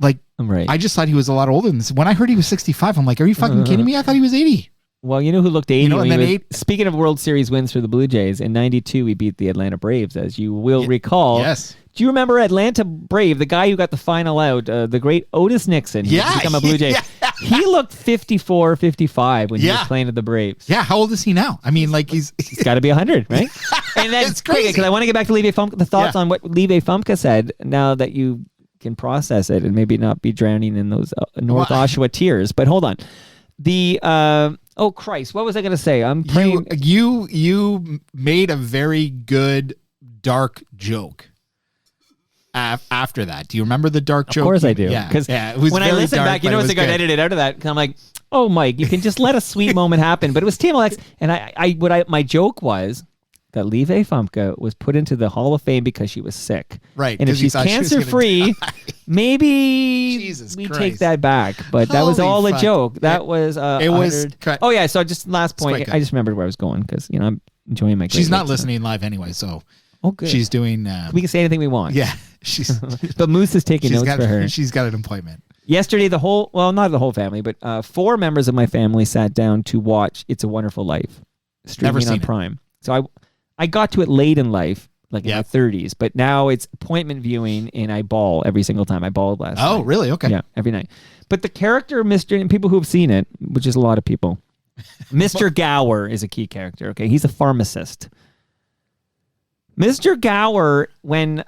I just thought he was a lot older than this. When I heard he was 65, I'm like, are you fucking kidding me? I thought he was 80. Well, you know who looked 80? Speaking of World Series wins for the Blue Jays, in 92 we beat the Atlanta Braves, as you will recall. Yes. Do you remember Atlanta Brave, the guy who got the final out, the great Otis Nixon? He's become a Blue Jay. He looked 54, 55 when he was Yeah. playing at the Braves. Yeah, how old is he now? I mean, like He's got to be 100, right? And that's It's crazy. because I want to get back to Levi Fumka. The thoughts on what Levi Fumka said. Now that you can process it and maybe not be drowning in those North Oshawa tears. But hold on, the oh Christ, what was I going to say? I'm praying. You made a very good dark joke. After that, do you remember the dark joke? Of course I do. Yeah, Because it was when I very listen dark, back, you but it notice was it got good. edited out of that. And I'm like, oh, Mike, you can just let a sweet moment happen. But it was TMLX, and my joke was that Levi Fumka was put into the Hall of Fame because she was sick. Right, And if 'cause he she's thought she was cancer gonna free, die. maybe Jesus we Christ. take that back. But that was Holy all a fuck. joke. That was it was 100. Oh yeah. So just last quite point. good. I just remembered where I was going because I'm enjoying my. She's Great not Lakes. listening live anyway, so Oh, good. she's doing. We can say anything we want. Yeah, she's. But Moose is taking notes for her. She's got an appointment. Yesterday, not the whole family, but 4 members of my family sat down to watch It's a Wonderful Life, streaming seen on it. Prime. So I got to it late in life, like in my 30s, but now it's appointment viewing, and I bawl every single time. I bawled last night. Oh, really? Okay. Yeah, every night. But the character, Mr. and people who have seen it, which is a lot of people, Mr. Gower is a key character, okay? He's a pharmacist. Mr. Gower, when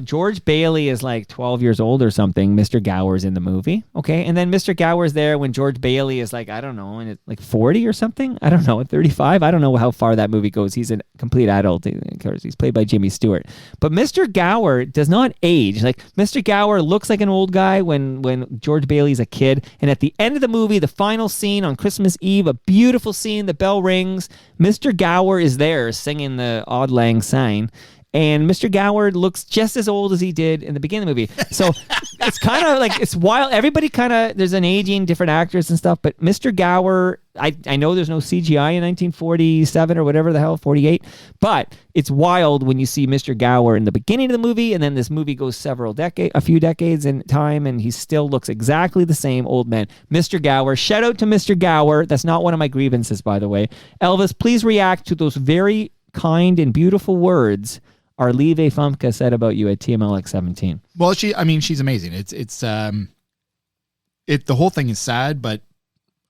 George Bailey is like 12 years old or something, Mr. Gower's in the movie, okay? And then Mr. Gower's there when George Bailey is like, I don't know, and it's like 40 or something? I don't know, 35? I don't know how far that movie goes. He's a complete adult. Of course, he's played by Jimmy Stewart. But Mr. Gower does not age. Like, Mr. Gower looks like an old guy when George Bailey's a kid. And at the end of the movie, the final scene on Christmas Eve, a beautiful scene, the bell rings. Mr. Gower is there singing the Auld Lang Syne. And Mr. Gower looks just as old as he did in the beginning of the movie. So it's kind of like, it's wild. Everybody kind of, there's an aging, different actors and stuff. But Mr. Gower, I know there's no CGI in 1947 or whatever the hell, 48. But it's wild when you see Mr. Gower in the beginning of the movie. And then this movie goes a few decades in time. And he still looks exactly the same old man. Mr. Gower, shout out to Mr. Gower. That's not one of my grievances, by the way. Elvis, please react to those very kind and beautiful words our Levi Fumka said about you at TMLX 17. Well, she's amazing. The whole thing is sad, but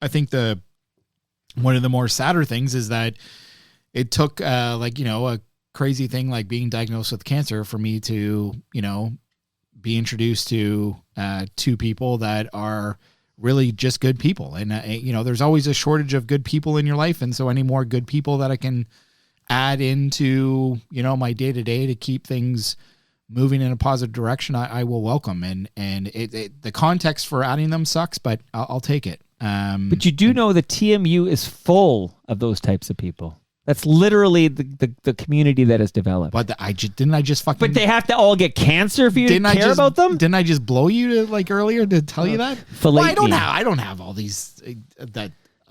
I think one of the more sadder things is that it took a crazy thing like being diagnosed with cancer for me to, be introduced to 2 people that are really just good people. And, there's always a shortage of good people in your life. And so any more good people that I can add into, my day-to-day to keep things moving in a positive direction, I will welcome. And the context for adding them sucks, but I'll take it. But you do know the TMU is full of those types of people. That's literally the community that has developed. But didn't I just fucking... But they have to all get cancer for you to care about them? Didn't I just blow you earlier to tell you that? Fillet Well, me. I don't have all these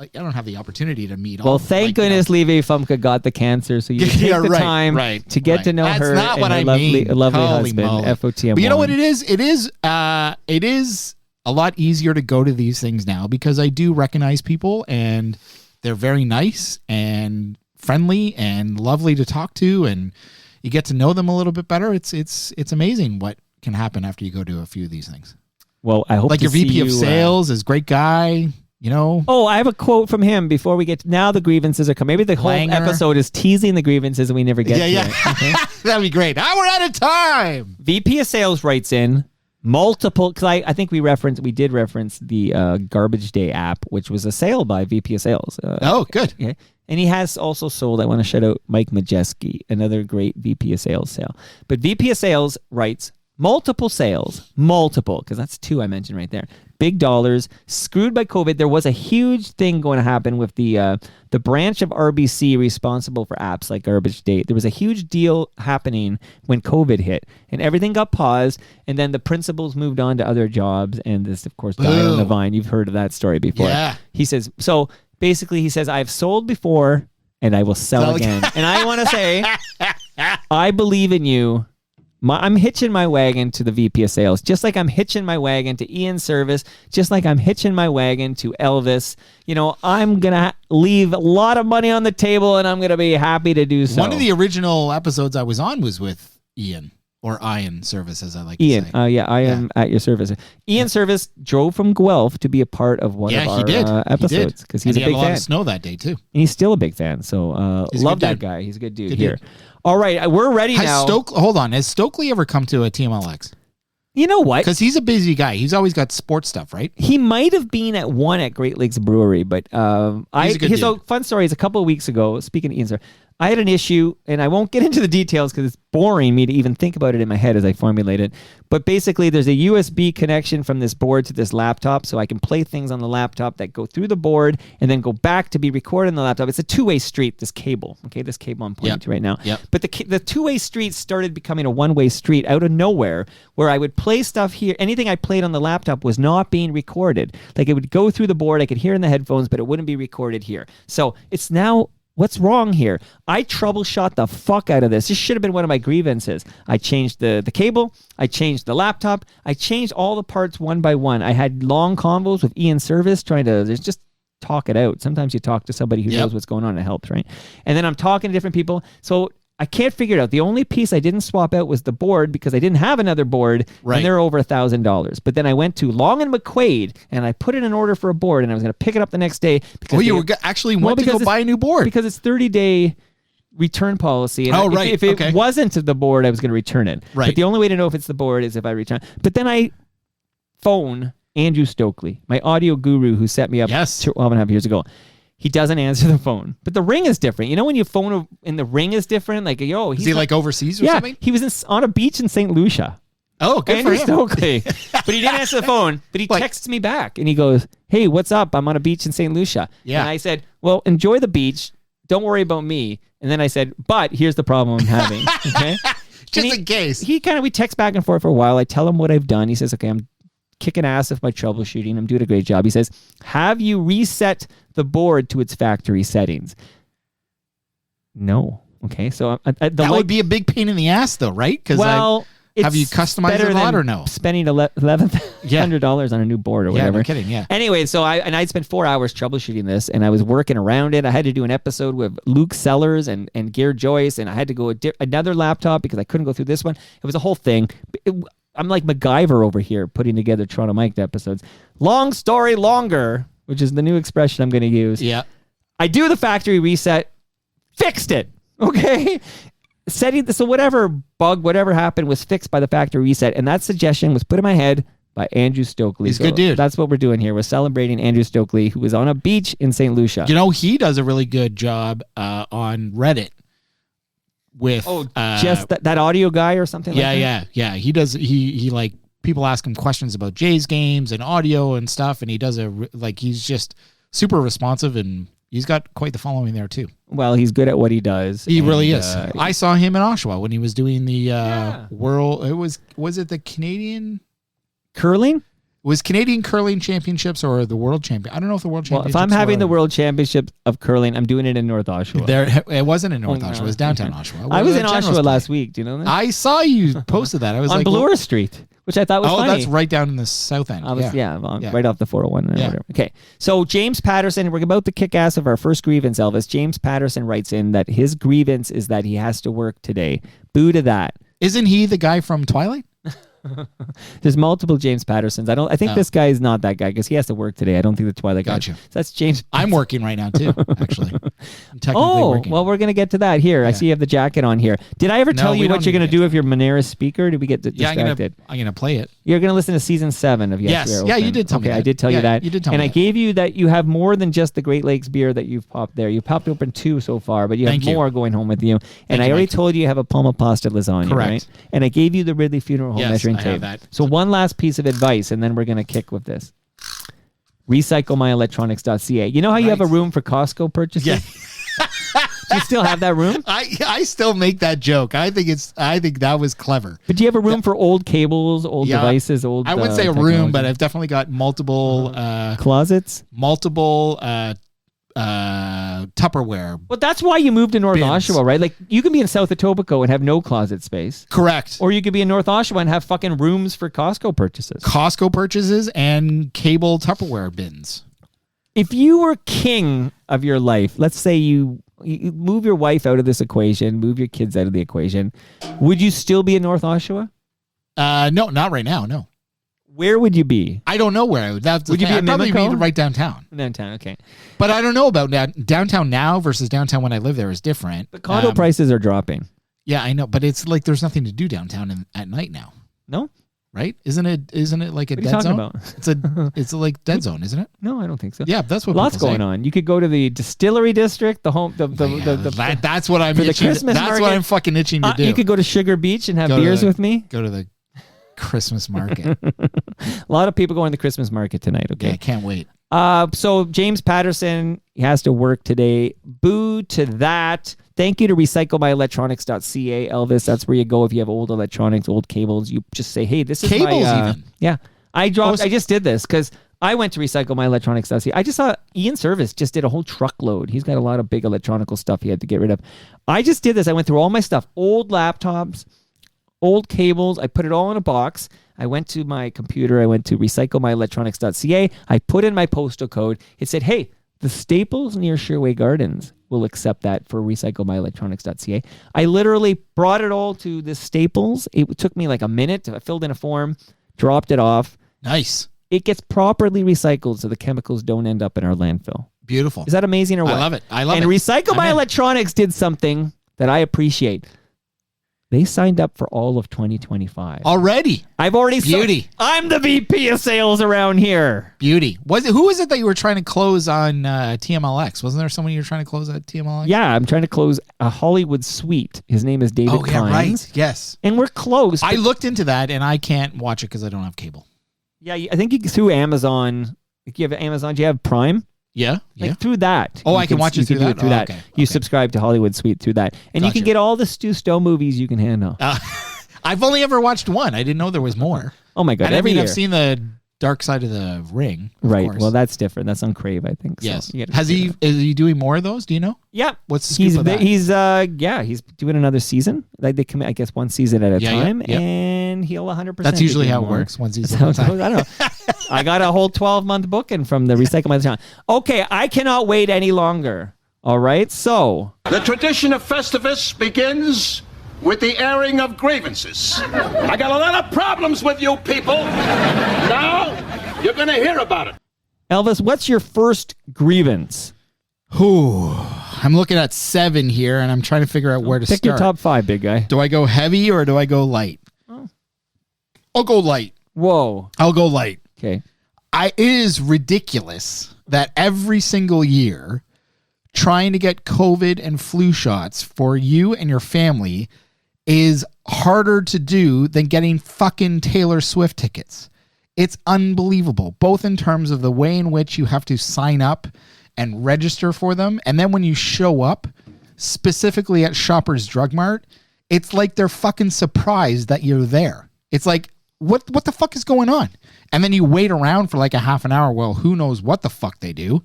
I don't have the opportunity to meet all. Well, thank goodness Levi Fumka got the cancer, so you take the time to get to know That's her not and what her I lovely, mean. lovely Holy husband, moly. FOTM. But you know what it is? It is a lot easier to go to these things now because I do recognize people and they're very nice and friendly and lovely to talk to, and you get to know them a little bit better. It's amazing what can happen after you go to a few of these things. Well, I hope like to your VP see of you, sales is a great guy. Oh, I have a quote from him before we get now the grievances are coming. Maybe the whole Langer. episode is teasing the grievances and we never get to it. Okay? That'd be great. We're out of time. VP of sales writes in multiple, because I think we did reference the Garbage Day app, which was a sale by VP of sales. Oh, good. Yeah. And he has also sold, I want to shout out Mike Majeski, another great VP of sales sale. But VP of sales writes multiple sales, because that's 2 I mentioned right there. Big dollars, screwed by COVID. There was a huge thing going to happen with the branch of RBC responsible for apps like Garbage Day. There was a huge deal happening when COVID hit, and everything got paused, and then the principals moved on to other jobs, and this, of course, died on the vine. You've heard of that story before. Yeah. He says, I've sold before, and I will sell again. And I want to say, I believe in you. I'm hitching my wagon to the VP of sales, just like I'm hitching my wagon to Ian Service, just like I'm hitching my wagon to Elvis. I'm going to leave a lot of money on the table, and I'm going to be happy to do so. One of the original episodes I was on was with Ian. Or Ian Service, as I like to Ian, say. I am at your service. Ian Service drove from Guelph to be a part of one of our episodes because he's and a he big had a lot fan. of snow that day too. And he's still a big fan. So He's a love good that dude. guy. He's a good dude Good here. dude. All right, we're ready now. Hold on. Has Stokely ever come to a TMLX? You know what? Because he's a busy guy. He's always got sports stuff, right? He might have been at one at Great Lakes Brewery, but so fun story is a couple of weeks ago, speaking of Ian, sir, I had an issue, and I won't get into the details because it's boring me to even think about it in my head as I formulate it. But basically, there's a USB connection from this board to this laptop, so I can play things on the laptop that go through the board and then go back to be recorded on the laptop. It's a two-way street, this cable. Okay, this cable I'm pointing to right now. Yep. But the two-way street started becoming a one-way street out of nowhere where I would play stuff here. Anything I played on the laptop was not being recorded. Like, it would go through the board, I could hear in the headphones, but it wouldn't be recorded here. So it's now... What's wrong here? I troubleshot the fuck out of this. This should have been one of my grievances. I changed the cable. I changed the laptop. I changed all the parts one by one. I had long convos with Ian Service trying to just talk it out. Sometimes you talk to somebody who knows what's going on. It helps, right? And then I'm talking to different people. So I can't figure it out. The only piece I didn't swap out was the board because I didn't have another board, and they're over $1,000. But then I went to Long and McQuaid, and I put in an order for a board, and I was going to pick it up the next day. Because you actually went to go buy a new board. Because it's 30-day return policy. And if it wasn't the board, I was going to return it. Right. But the only way to know if it's the board is if I return. But then I phone Andrew Stokely, my audio guru who set me up 12.5 years ago. He doesn't answer the phone, but the ring is different. You know when you phone and the ring is different? Like, yo, is he like overseas or something? He was on a beach in St. Lucia. Oh, good Andrew for him. Stokely. But he didn't answer the phone, but he texts me back and he goes, hey, what's up? I'm on a beach in St. Lucia. Yeah. And I said, well, enjoy the beach. Don't worry about me. And then I said, but here's the problem I'm having. Okay. Just in case. We text back and forth for a while. I tell him what I've done. He says, okay, I'm kicking ass with my troubleshooting. I'm doing a great job. He says, have you reset the board to its factory settings? No. Okay. So that would be a big pain in the ass though, right? Because have you customized it a lot or no? Spending $1,100 on a new board or whatever. Yeah, no kidding. Yeah. Anyway, so I'd spent 4 hours troubleshooting this, and I was working around it. I had to do an episode with Luke Sellers and Gear Joyce, and I had to go another laptop because I couldn't go through this one. It was a whole thing. I'm like MacGyver over here putting together Toronto Mic'd episodes. Long story longer, which is the new expression I'm going to use. Yeah. I do the factory reset, fixed it. Okay. So whatever bug, whatever happened was fixed by the factory reset. And that suggestion was put in my head by Andrew Stokely. He's a good dude. That's what we're doing here. We're celebrating Andrew Stokely, who was on a beach in St. Lucia. You know, he does a really good job on Reddit with just that audio guy or something like that? Yeah. He does. He like people ask him questions about Jays games and audio and stuff, and he does he's just super responsive, and he's got quite the following there too. Well, he's good at what he does. He really is. I saw him in Oshawa when he was doing the world. It was it the Canadian curling? Was Canadian Curling Championships or the World Champion? I don't know if the World Championships. Well, if I'm having the World Championship of curling, I'm doing it in North Oshawa. It wasn't in North Oshawa. It was downtown Oshawa. I was in Oshawa last week. Do you know that? I saw you posted that. I was on like, Bloor Street, which I thought was funny. Oh, that's right down in the south end. Right off the 401 or whatever. Okay, so James Patterson, we're about to kick ass of our first grievance, Elvis. James Patterson writes in that his grievance is that he has to work today. Boo to that. Isn't he the guy from Twilight? There's multiple James Pattersons. I think this guy is not that guy because he has to work today. I don't think the Twilight guy. Gotcha. So that's James. I'm working right now too, actually. I'm technically working. Well, we're gonna get to that here. I see you have the jacket on here. Did I ever tell you what you're gonna do with your Monera speaker? Did we get distracted? I'm gonna play it. You're gonna listen to season 7 of Yes. Yes. Yeah, you did tell me that. I did tell you that. You did tell me and that. I gave you that you have more than just the Great Lakes beer that you've popped there. You popped open 2 so far, but you have more going home with you. And I already told you have a Palma Pasta lasagna, Correct. right? And I gave you the Ridley Funeral Home measuring I tape. have that. So one last piece of advice, and then we're gonna kick with this. Recyclemyelectronics.ca. You know how you have a room for Costco purchases? Yeah. Do you still have that room? I still make that joke. I think that was clever. But do you have a room for old cables, old devices, old? I wouldn't say a room, but I've definitely got multiple closets, multiple Tupperware. Well, that's why you moved to North Oshawa, right? Like you can be in South Etobicoke and have no closet space. Correct. Or you could be in North Oshawa and have fucking rooms for Costco purchases. And cable Tupperware bins. If you were king of your life, let's say you you move your wife out of this equation, move your kids out of the equation, would you still be in North Oshawa? No, not right now. No. Where would you be? I don't know where I would. Would you be in probably Mimico? be right downtown. Downtown, okay. But I don't know about downtown now versus downtown when I live there is different. But condo prices are dropping. Yeah, I know, but it's like there's nothing to do downtown at night now. No? Right? Isn't it like a What are you dead talking zone? about? It's like dead zone, isn't it? No, I don't think so. Yeah, that's what lots people say. going on. You could go to the distillery district, the that's what I'm for the itching. Christmas That's market. what I'm fucking itching to do. You could go to Sugar Beach and have Go to beers the- with me. Go to the Christmas market. A lot of people going to the Christmas market tonight. Okay, Yeah, I can't wait. So James Patterson, he has to work today. Boo to that. Thank you to recyclemyelectronics.ca, Elvis. That's where you go if you have old electronics, old cables. You just say, hey, this is Cables my... even? Yeah. I just did this because I went to recyclemyelectronics.ca. I just saw Ian Service just did a whole truckload. He's got a lot of big electronical stuff he had to get rid of. I just did this. I went through all my stuff, old laptops, old cables. I put it all in a box. I went to my computer. I went to recyclemyelectronics.ca. I put in my postal code. It said, hey, the Staples near Sherway Gardens will accept that for recyclemyelectronics.ca. I literally brought it all to the Staples. It took me like a minute. I filled in a form, dropped it off. Nice. It gets properly recycled so the chemicals don't end up in our landfill. Beautiful. Is that amazing or what? I love it. I love it. And Recycle My I'm in. Electronics did something that I appreciate. They signed up for all of 2025. Already. I've already Beauty. I'm the VP of sales around here. Beauty. Who was it that you were trying to close on TMLX? Wasn't there someone you were trying to close at TMLX? Yeah, I'm trying to close a Hollywood suite. His name is David Oh, yeah, Kynes. right. Yes. And we're close. I looked into that and I can't watch it because I don't have cable. Yeah, I think you through Amazon. If you have Amazon, do you have Prime? Yeah. Like through that. Oh, You I can watch it through do that? Through Oh, that. okay. You subscribe to Hollywood Suite through that. And you can Gotcha. get all the Stu Stowe movies you can handle. I've only ever watched one. I didn't know there was more. Oh my God. And Every year. I've seen the Dark Side of the Ring. Of Right. course. Well, that's different. That's on Crave, I think. So Yes. you gotta Is do that. he doing more of those? Do you know? Yeah. What's the scoop of that? He's doing another season. Like they commit, I guess, one season at a Yeah, yeah, time, yeah. and he'll 100%. That's usually do how it more. works. One season That's at a how it goes. I don't know. I got a whole 12-month booking from the Recycle My Electronics. Okay, I cannot wait any longer. All right, so The tradition of Festivus begins with the airing of grievances. I got a lot of problems with you people. Now, you're going to hear about it. Elvis, what's your first grievance? Whew. I'm looking at 7 here, and I'm trying to figure out where to Pick start. your top 5, big guy. Do I go heavy or do I go light? I'll go light. Whoa. I'll go light. Okay. It is ridiculous that every single year, trying to get COVID and flu shots for you and your family is harder to do than getting fucking Taylor Swift tickets. It's unbelievable, both in terms of the way in which you have to sign up and register for them. And then when you show up, specifically at Shoppers Drug Mart, it's like they're fucking surprised that you're there. It's like, what the fuck is going on? And then you wait around for like a half an hour. Well, who knows what the fuck they do.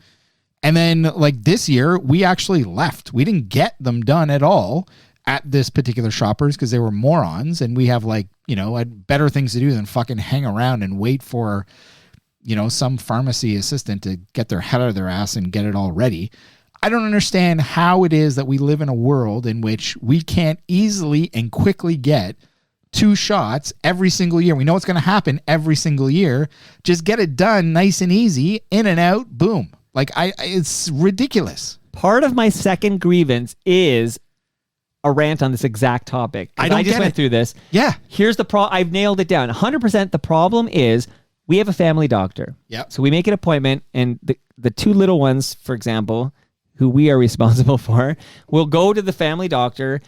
And then like this year, we actually left. We didn't get them done at all at this particular Shoppers because they were morons. And we have like, had better things to do than fucking hang around and wait for, some pharmacy assistant to get their head out of their ass and get it all ready. I don't understand how it is that we live in a world in which we can't easily and quickly get 2 shots every single year. We know it's going to happen every single year. Just get it done nice and easy, in and out, boom. Like it's ridiculous. Part of my second grievance is a rant on this exact topic. 'Cause I don't just get went it. through this. Yeah. Here's the problem. I've nailed it down. 100% the problem is we have a family doctor. Yep. So we make an appointment, and the 2 little ones, for example, who we are responsible for, will go to the family doctor,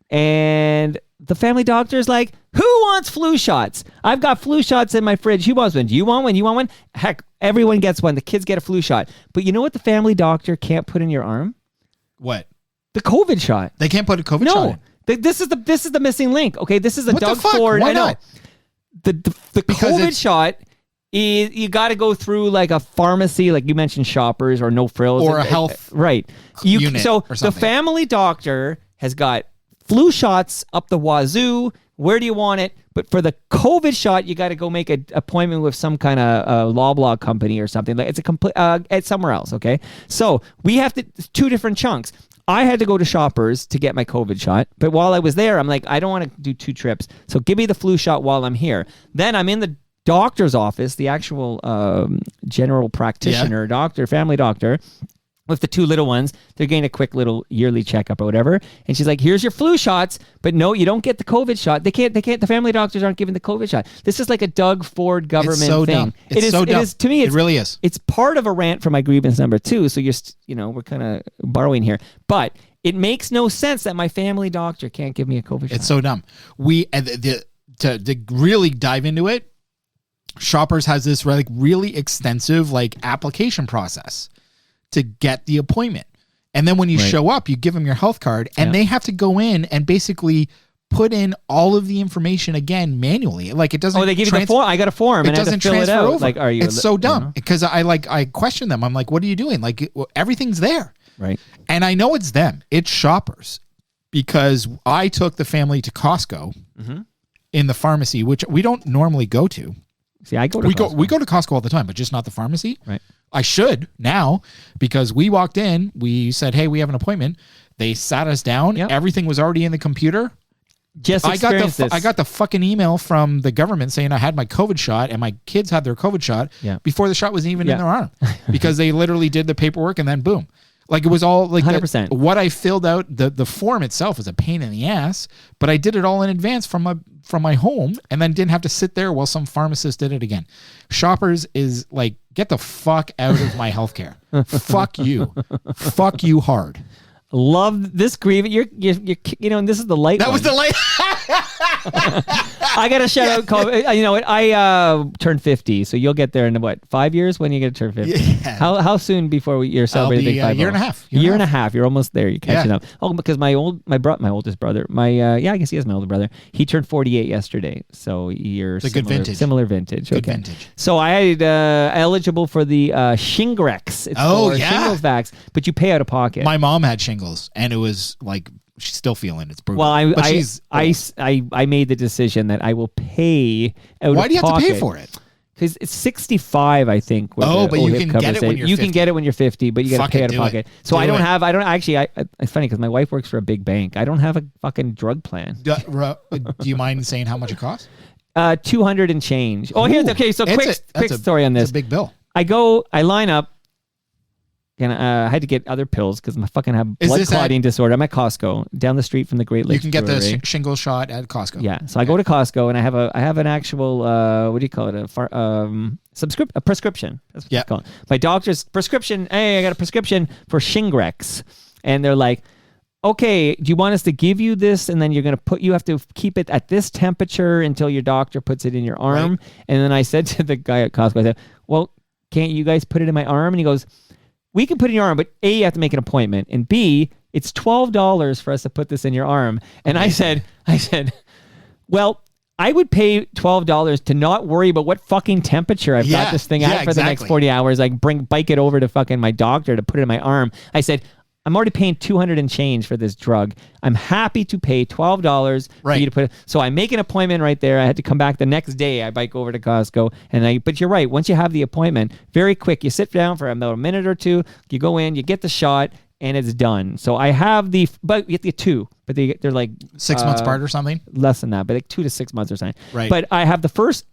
and the family doctor is like, who wants flu shots? I've got flu shots in my fridge. Who wants one? Do you want one? You want one? Heck, everyone gets one. The kids get a flu shot. But you know what the family doctor can't put in your arm? What? The COVID shot. They can't put a COVID shot in. No. This is the missing link. Okay, this is a What the Doug fuck? Ford. Why I know. not? The Because COVID it's- shot is you got to go through like a pharmacy, like you mentioned, Shoppers or No Frills, Or a health right. unit So or the something. family doctor has got flu shots up the wazoo. Where do you want it? But for the COVID shot, you got to go make an appointment with some kind of Loblaw company or something. Like it's a complete at somewhere else. Okay, so we have 2 different chunks. I had to go to Shoppers to get my COVID shot. But while I was there, I'm like, I don't want to do 2 trips. So give me the flu shot while I'm here. Then I'm in the doctor's office, the actual general practitioner, doctor, family doctor, with the 2 little ones. They're getting a quick little yearly checkup or whatever. And she's like, here's your flu shots, but no, you don't get the COVID shot. They can't, the family doctors aren't giving the COVID shot. This is like a Doug Ford government so thing. Dumb. It's so dumb. It is, to me, it really is. It's part of a rant for my grievance number 2. So we're kind of borrowing here, but it makes no sense that my family doctor can't give me a COVID shot. It's so dumb. To really dive into it, Shoppers has this really extensive application process to get the appointment. And then when you show up, you give them your health card and they have to go in and basically put in all of the information again manually. It doesn't. Oh, they give you the form. I got a form. It and doesn't I have to fill transfer it out. over. It's so dumb because know? I question them. I'm like, what are you doing? Everything's there. Right. And I know it's them. It's Shoppers, because I took the family to Costco in the pharmacy, which we don't normally go to. See, I go to Costco. We go to Costco all the time, but just not the pharmacy. Right. I should now, because we walked in, we said, hey, we have an appointment. They sat us down. Yep. Everything was already in the computer. I got the fucking email from the government saying I had my COVID shot and my kids had their COVID shot before the shot was even in their arm, because they literally did the paperwork and then boom. It was all 100%. What I filled out, the form itself was a pain in the ass, but I did it all in advance from my home and then didn't have to sit there while some pharmacist did it again. Shoppers is get the fuck out of my healthcare. Fuck you. Fuck you hard. Love this grievance. You're and this is the light. That was the light. I got to shout out COVID. You know what? I turned 50, so you'll get there in 5 years when you get to turn 50. Yeah. How soon before you're celebrating big 50? Year and a half. Year and a half. You're almost there. You're catching up. Oh, because my oldest brother, I guess he is my older brother. He turned 48 yesterday, so you're it's a good vintage. Similar vintage. Good vintage. So I had eligible for the Shingrix. It's for shingles vax, but you pay out of pocket. My mom had shingles, and it was she's still feeling it's brutal. Well, I made the decision that I will pay out of pocket. Why do you have to pay for it? Because it's 65, I think. But you can get it when you're 50. You can get it when you're 50, but you got to pay out of pocket. So I don't have. It's funny because my wife works for a big bank. I don't have a fucking drug plan. Do you mind saying how much it costs? 200 and change. Oh, here's okay. So quick story on this. It's a big bill. I line up. And I had to get other pills because I fucking have blood clotting disorder. I'm at Costco down the street from the Great Lakes. You can get Brewery. the shingle shot at Costco. Yeah, so I go to Costco and I have an actual what do you call it? A prescription. That's what you call it. My doctor's prescription. Hey, I got a prescription for Shingrix, and they're like, okay, do you want us to give you this? And then you have to keep it at this temperature until your doctor puts it in your arm. Right. And then I said to the guy at Costco, I said, well, can't you guys put it in my arm? And he goes, we can put it in your arm, but A, you have to make an appointment, and B, it's $12 for us to put this in your arm. And I said, well, I would pay $12 to not worry about what fucking temperature I've got this thing at for the next 40 hours. Bike it over to fucking my doctor to put it in my arm. I said, I'm already paying 200 and change for this drug. I'm happy to pay $12 for you to put it. So I make an appointment right there. I had to come back the next day. I bike over to Costco but you're right. Once you have the appointment, very quick, you sit down for about a minute or two, you go in, you get the shot, and it's done. So I have but you get 2, but they're 6 months apart or something? Less than that, but 2 to 6 months or something. Right. But I have the first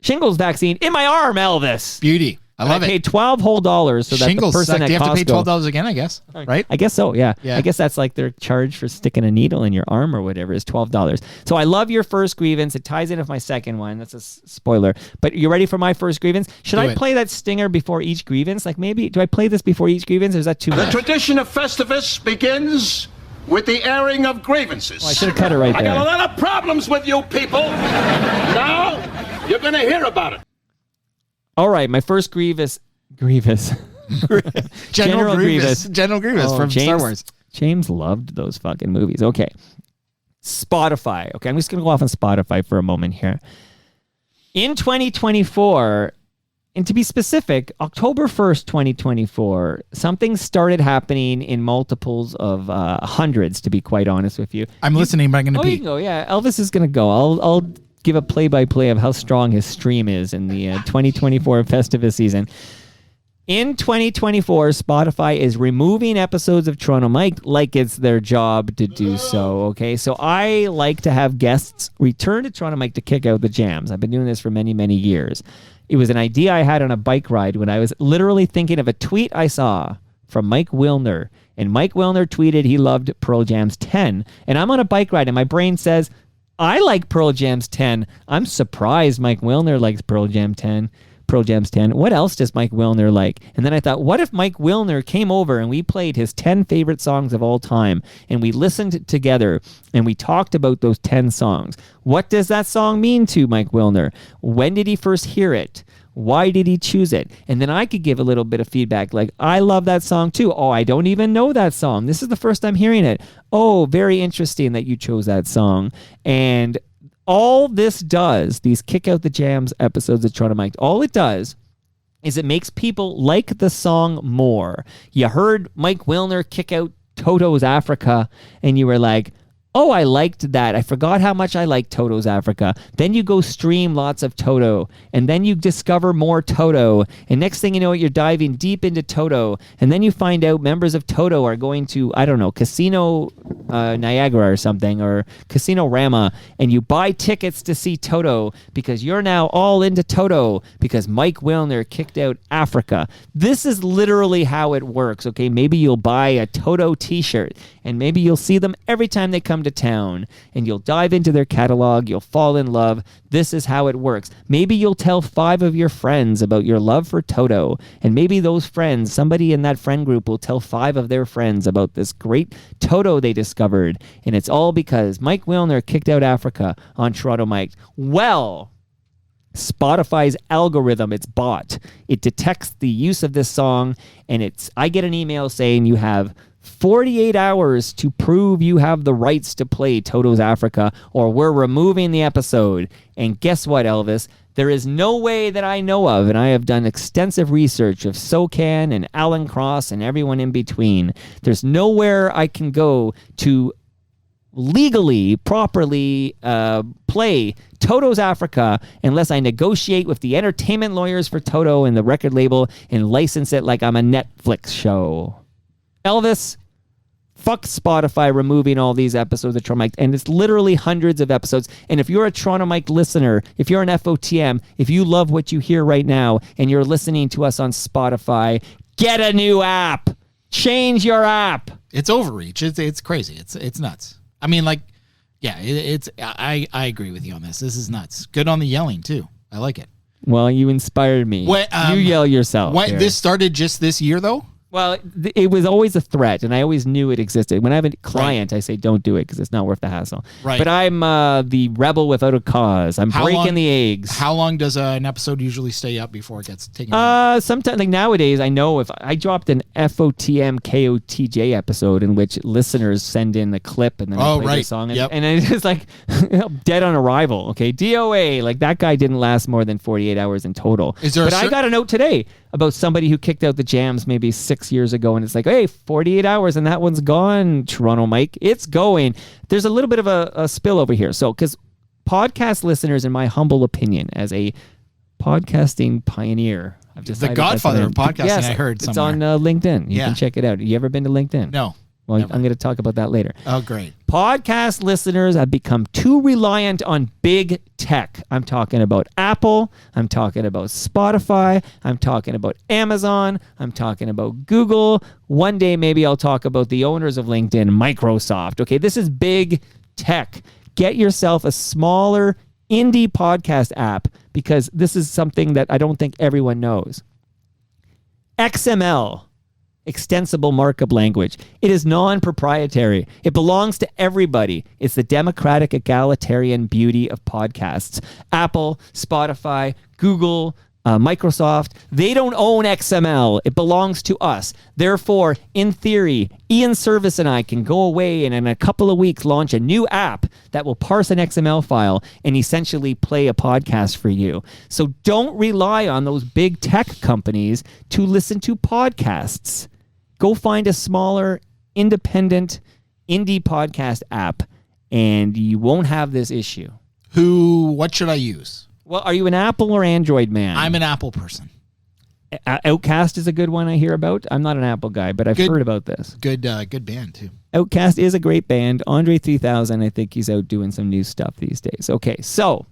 shingles vaccine in my arm, Elvis. Beauty. I love it. I paid $12 whole so shingles, that the person at you have Costco, to pay $12 again, I guess, right? I guess so, yeah. I guess that's their charge for sticking a needle in your arm or whatever is $12. So I love your first grievance. It ties in with my second one. That's a spoiler. But you ready for my first grievance? Should I play that stinger before each grievance? Do I play this before each grievance or is that too much? The tradition of Festivus begins with the airing of grievances. Oh, I should have cut it right there. I got a lot of problems with you people. Now you're going to hear about it. All right, my first Grievous. General Grievous from Star Wars. James loved those fucking movies. Okay. Spotify. Okay, I'm just going to go off on Spotify for a moment here. In 2024, and to be specific, October 1st, 2024, something started happening in multiples of hundreds, to be quite honest with you. I'm listening, but I'm going to you can go. Yeah, Elvis is going to go. I'll give a play-by-play of how strong his stream is in the 2024 Festivus season. In 2024, Spotify is removing episodes of Toronto Mike like it's their job to do so, okay? So I like to have guests return to Toronto Mike to kick out the jams. I've been doing this for many, many years. It was an idea I had on a bike ride when I was literally thinking of a tweet I saw from Mike Wilner. And Mike Wilner tweeted he loved Pearl Jam's 10. And I'm on a bike ride and my brain says, I like Pearl Jam's 10. I'm surprised Mike Wilner likes Pearl Jam's 10. What else does Mike Wilner like? And then I thought, what if Mike Wilner came over and we played his 10 favorite songs of all time and we listened together and we talked about those 10 songs? What does that song mean to Mike Wilner? When did he first hear it? Why did he choose it? And then I could give a little bit of feedback like, I love that song too. Oh, I don't even know that song. This is the first time hearing it. Oh, very interesting that you chose that song. And all this does, these Kick Out the Jams episodes of Toronto Mike, all it does is it makes people like the song more. You heard Mike Wilner kick out Toto's Africa, and you were like, oh, I liked that. I forgot how much I liked Toto's Africa. Then you go stream lots of Toto, and then you discover more Toto. And next thing you know, you're diving deep into Toto. And then you find out members of Toto are going to, I don't know, Casino Niagara or something, or Casino Rama, and you buy tickets to see Toto because you're now all into Toto because Mike Wilner kicked out Africa. This is literally how it works, okay? Maybe you'll buy a Toto t-shirt, and maybe you'll see them every time they come to town, and you'll dive into their catalog, you'll fall in love. This is how it works. Maybe you'll tell 5 of your friends about your love for Toto, and maybe those friends, somebody in that friend group will tell 5 of their friends about this great Toto they discovered, and it's all because Mike Wilner kicked out Africa on Toronto Mike. Well, Spotify's algorithm, it's bought. It detects the use of this song, and I get an email saying you have 48 hours to prove you have the rights to play Toto's Africa, or we're removing the episode. And guess what, Elvis? There is no way that I know of, and I have done extensive research of SoCan and Alan Cross and everyone in between. There's nowhere I can go to legally, properly play Toto's Africa unless I negotiate with the entertainment lawyers for Toto and the record label and license it like I'm a Netflix show. Elvis, fuck Spotify removing all these episodes of Toronto Mike. And it's literally hundreds of episodes. And if you're a Toronto Mike listener, if you're an FOTM, if you love what you hear right now and you're listening to us on Spotify, get a new app. Change your app. It's overreach. It's crazy. It's nuts. I mean, like, yeah, I agree with you on this. This is nuts. Good on the yelling, too. I like it. Well, you inspired me. You yell yourself. This started just this year, though? Well, it was always a threat, and I always knew it existed. When I have a client, I say, don't do it because it's not worth the hassle. Right. But I'm the rebel without a cause. I'm breaking the eggs. How long does an episode usually stay up before it gets taken down? Sometimes, like nowadays, I know if I dropped an FOTM KOTJ episode in which listeners send in a clip and then they play the song. And it's just like dead on arrival. Okay, DOA. Like that guy didn't last more than 48 hours in total. I got a note today about somebody who kicked out the jams maybe 6 years ago, and it's like, hey, 48 hours and that one's gone, Toronto Mike. It's going. There's a little bit of a spill over here. So, because podcast listeners, in my humble opinion, as a podcasting pioneer, I've decided the godfather of podcasting, yes, I heard somewhere. It's on LinkedIn. You can check it out. You ever been to LinkedIn? No. Well, never. I'm going to talk about that later. Oh, great. Podcast listeners have become too reliant on big tech. I'm talking about Apple. I'm talking about Spotify. I'm talking about Amazon. I'm talking about Google. One day, maybe I'll talk about the owners of LinkedIn, Microsoft. Okay, this is big tech. Get yourself a smaller indie podcast app because this is something that I don't think everyone knows. XML. Extensible markup language. It is non-proprietary. It belongs to everybody. It's the democratic, egalitarian beauty of podcasts. Apple, Spotify, Google, Microsoft, they don't own XML. It belongs to us. Therefore, in theory, Ian Service and I can go away and in a couple of weeks launch a new app that will parse an XML file and essentially play a podcast for you. So don't rely on those big tech companies to listen to podcasts. Go find a smaller, independent, indie podcast app, and you won't have this issue. What should I use? Well, are you an Apple or Android man? I'm an Apple person. Outcast is a good one I hear about. I'm not an Apple guy, but I've heard about this. Good band too. Outcast is a great band. Andre 3000, I think he's out doing some new stuff these days. Okay, so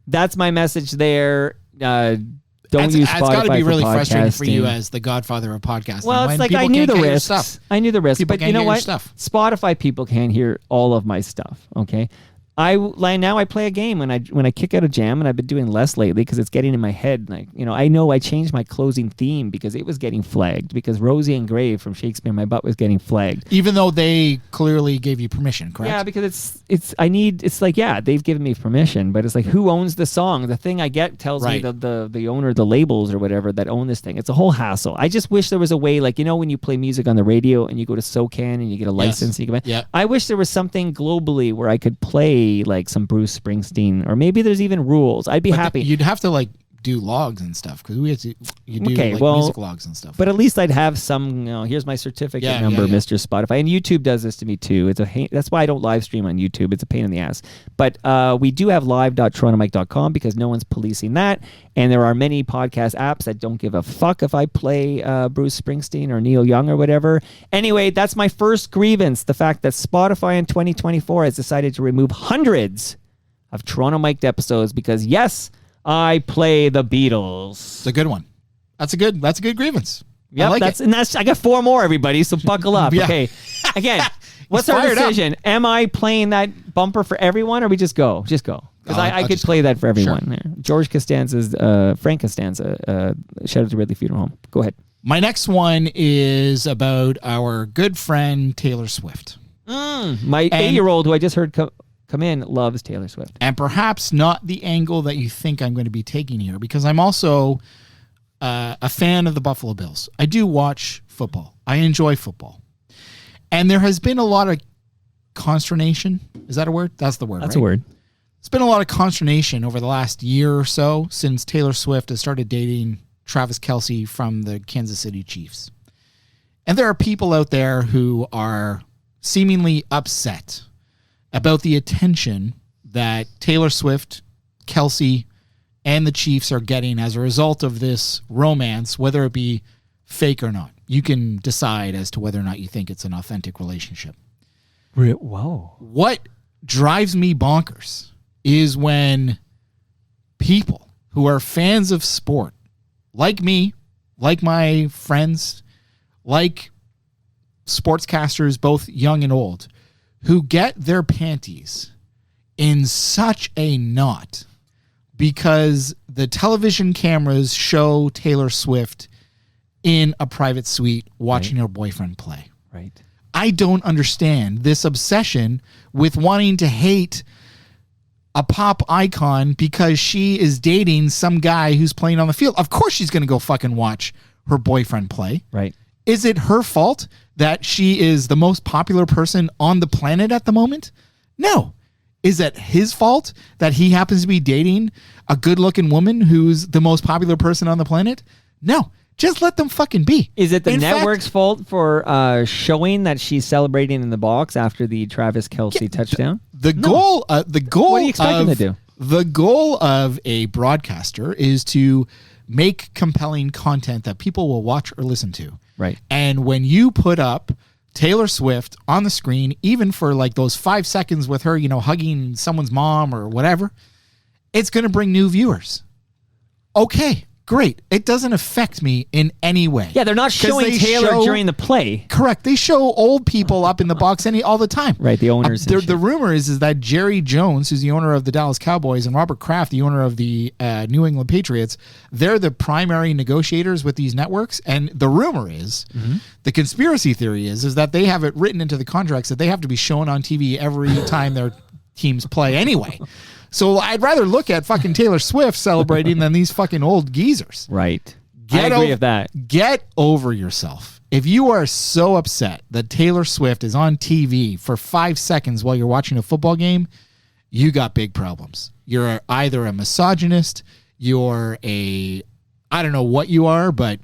that's my message there. Don't use Spotify. It's got to be really for frustrating for you podcasting. as the godfather of podcasting. Well, it's when like people I knew can't the get your risks. stuff. I knew the risks, People but can't you know get your what? stuff. Spotify people can't hear all of my stuff. Okay, now I play a game when I kick out a jam, and I've been doing less lately because it's getting in my head. Like, I know I changed my closing theme because it was getting flagged because Rosie and Grave from Shakespeare in My Butt was getting flagged. Even though they clearly gave you permission, correct? Yeah, because they've given me permission, but it's like, who owns the song? The thing I get tells me the owner, the labels or whatever that own this thing. It's a whole hassle. I just wish there was a way, like, when you play music on the radio and you go to SOCAN and you get a license, and you can, I wish there was something globally where I could play like some Bruce Springsteen, or maybe there's even rules. I'd be happy. You'd have to like do logs and stuff because you do music logs and stuff. But at least I'd have some. Here's my certificate number, Mr. Spotify, and YouTube does this to me too. That's why I don't live stream on YouTube. It's a pain in the ass. But we do have live.torontomike.com because no one's policing that, and there are many podcast apps that don't give a fuck if I play Bruce Springsteen or Neil Young or whatever. Anyway, that's my first grievance: the fact that Spotify in 2024 has decided to remove hundreds of Toronto Mic'd episodes because yes, I play the Beatles. It's a good one. That's a good grievance. Yeah, I got 4 more, everybody. So buckle up. Yeah. Okay. Again, what's our decision? Am I playing that bumper for everyone, or we just go? Just go. Because I could play that for everyone. Sure. There. George Costanza's Frank Costanza. Shout out to Ridley Funeral Home. Go ahead. My next one is about our good friend Taylor Swift. My 8-year-old, who I just heard come in, loves Taylor Swift. And perhaps not the angle that you think I'm going to be taking here, because I'm also a fan of the Buffalo Bills. I do watch football. I enjoy football. And there has been a lot of consternation. Is that a word? That's the word, That's a word. It's been a lot of consternation over the last year or so since Taylor Swift has started dating Travis Kelce from the Kansas City Chiefs. And there are people out there who are seemingly upset about the attention that Taylor Swift, Kelce, and the Chiefs are getting as a result of this romance, whether it be fake or not. You can decide as to whether or not you think it's an authentic relationship. Whoa. What drives me bonkers is when people who are fans of sport, like me, like my friends, like sportscasters, both young and old, who get their panties in such a knot because the television cameras show Taylor Swift in a private suite watching her boyfriend play. Right. I don't understand this obsession with wanting to hate a pop icon because she is dating some guy who's playing on the field. Of course she's going to go fucking watch her boyfriend play. Right. Is it her fault that she is the most popular person on the planet at the moment? No. Is it his fault that he happens to be dating a good-looking woman who's the most popular person on the planet? No. Just let them fucking be. Is it the network's fault for showing that she's celebrating in the box after the Travis Kelce touchdown? The goal. What do you expect them to do? The goal of a broadcaster is to make compelling content that people will watch or listen to. Right. And when you put up Taylor Swift on the screen, even for like those 5 seconds with her, hugging someone's mom or whatever, it's going to bring new viewers. Okay, great. It doesn't affect me in any way. Yeah, they're not showing Taylor during the play. Correct. They show old people up in the box all the time. Right, the owners. The rumor is that Jerry Jones, who's the owner of the Dallas Cowboys, and Robert Kraft, the owner of the New England Patriots, they're the primary negotiators with these networks. And the rumor is, the conspiracy theory is that they have it written into the contracts that they have to be shown on TV every time their teams play anyway. So I'd rather look at fucking Taylor Swift celebrating than these fucking old geezers. Right. I agree with that. Get over yourself. If you are so upset that Taylor Swift is on TV for 5 seconds while you're watching a football game, you got big problems. You're either a misogynist, you're I don't know what you are, but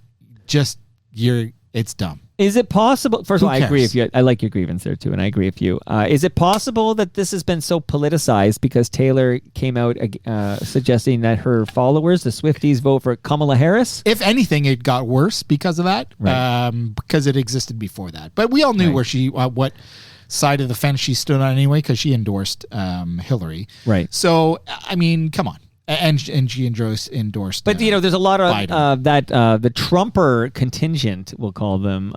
just you're It's dumb. Is it possible? First of all, I agree cares? with you. I like your grievance there too, and I agree with you. Is it possible that this has been so politicized because Taylor came out suggesting that her followers, the Swifties, vote for Kamala Harris? If anything, it got worse because of that, Right. because it existed before that. But we all knew Right. where she, what side of the fence she stood on anyway, because she endorsed Hillary. Right. So, I mean, come on. And she endorsed. But there's a lot of Biden. the Trumper contingent, we'll call them,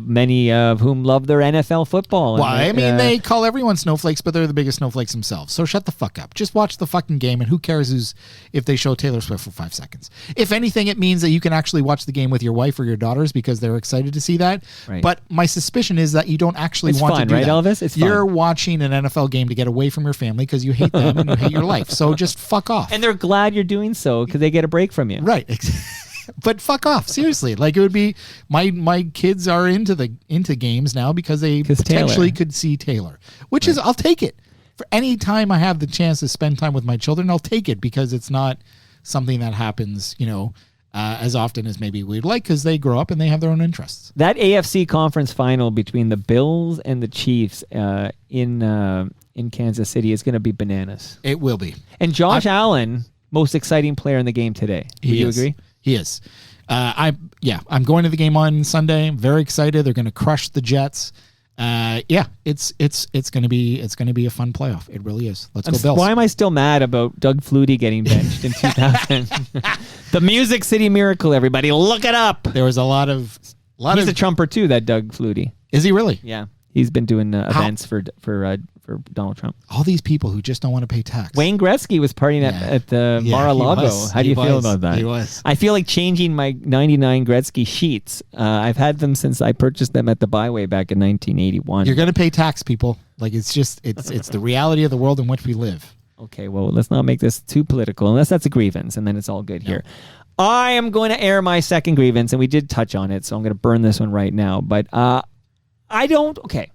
many of whom love their NFL football. Well, And, I mean, they call everyone snowflakes, but they're the biggest snowflakes themselves. So shut the fuck up. Just watch the fucking game, and who cares if they show Taylor Swift for 5 seconds. If anything, it means that you can actually watch the game with your wife or your daughters because they're excited to see that. Right. But my suspicion is that you don't actually It's want fun, to do right, that. Elvis? It's fun. You're watching an NFL game to get away from your family because you hate them and you hate your life. So just fuck off. And they're glad you're doing so because they get a break from you. Right. But fuck off, seriously. Like, it would be my kids are into games now because they potentially Taylor. could see Taylor, which is, I'll take it. For any time I have the chance to spend time with my children, I'll take it because it's not something that happens, as often as maybe we'd like because they grow up and they have their own interests. That AFC conference final between the Bills and the Chiefs in Kansas City is going to be bananas. It will be. And Josh Allen, most exciting player in the game today. Do you agree? He is. I'm going to the game on Sunday. I'm very excited. They're going to crush the Jets. It's going to be a fun playoff. It really is. Let's go Bills. Why am I still mad about Doug Flutie getting benched in 2000? The Music City Miracle, everybody. Look it up. There was a lot of He's a Trumper too, that Doug Flutie. Is he really? Yeah. He's been doing events for Donald Trump. All these people who just don't want to pay tax. Wayne Gretzky was partying at the Mar-a-Lago. How do you feel about that? He was. I feel like changing my 99 Gretzky sheets. I've had them since I purchased them at the Byway back in 1981. You're going to pay tax, people. Like, it's the reality of the world in which we live. Okay, well, let's not make this too political, unless that's a grievance, and then it's all good here. I am going to air my second grievance, and we did touch on it, so I'm going to burn this one right now. But I don't... Okay.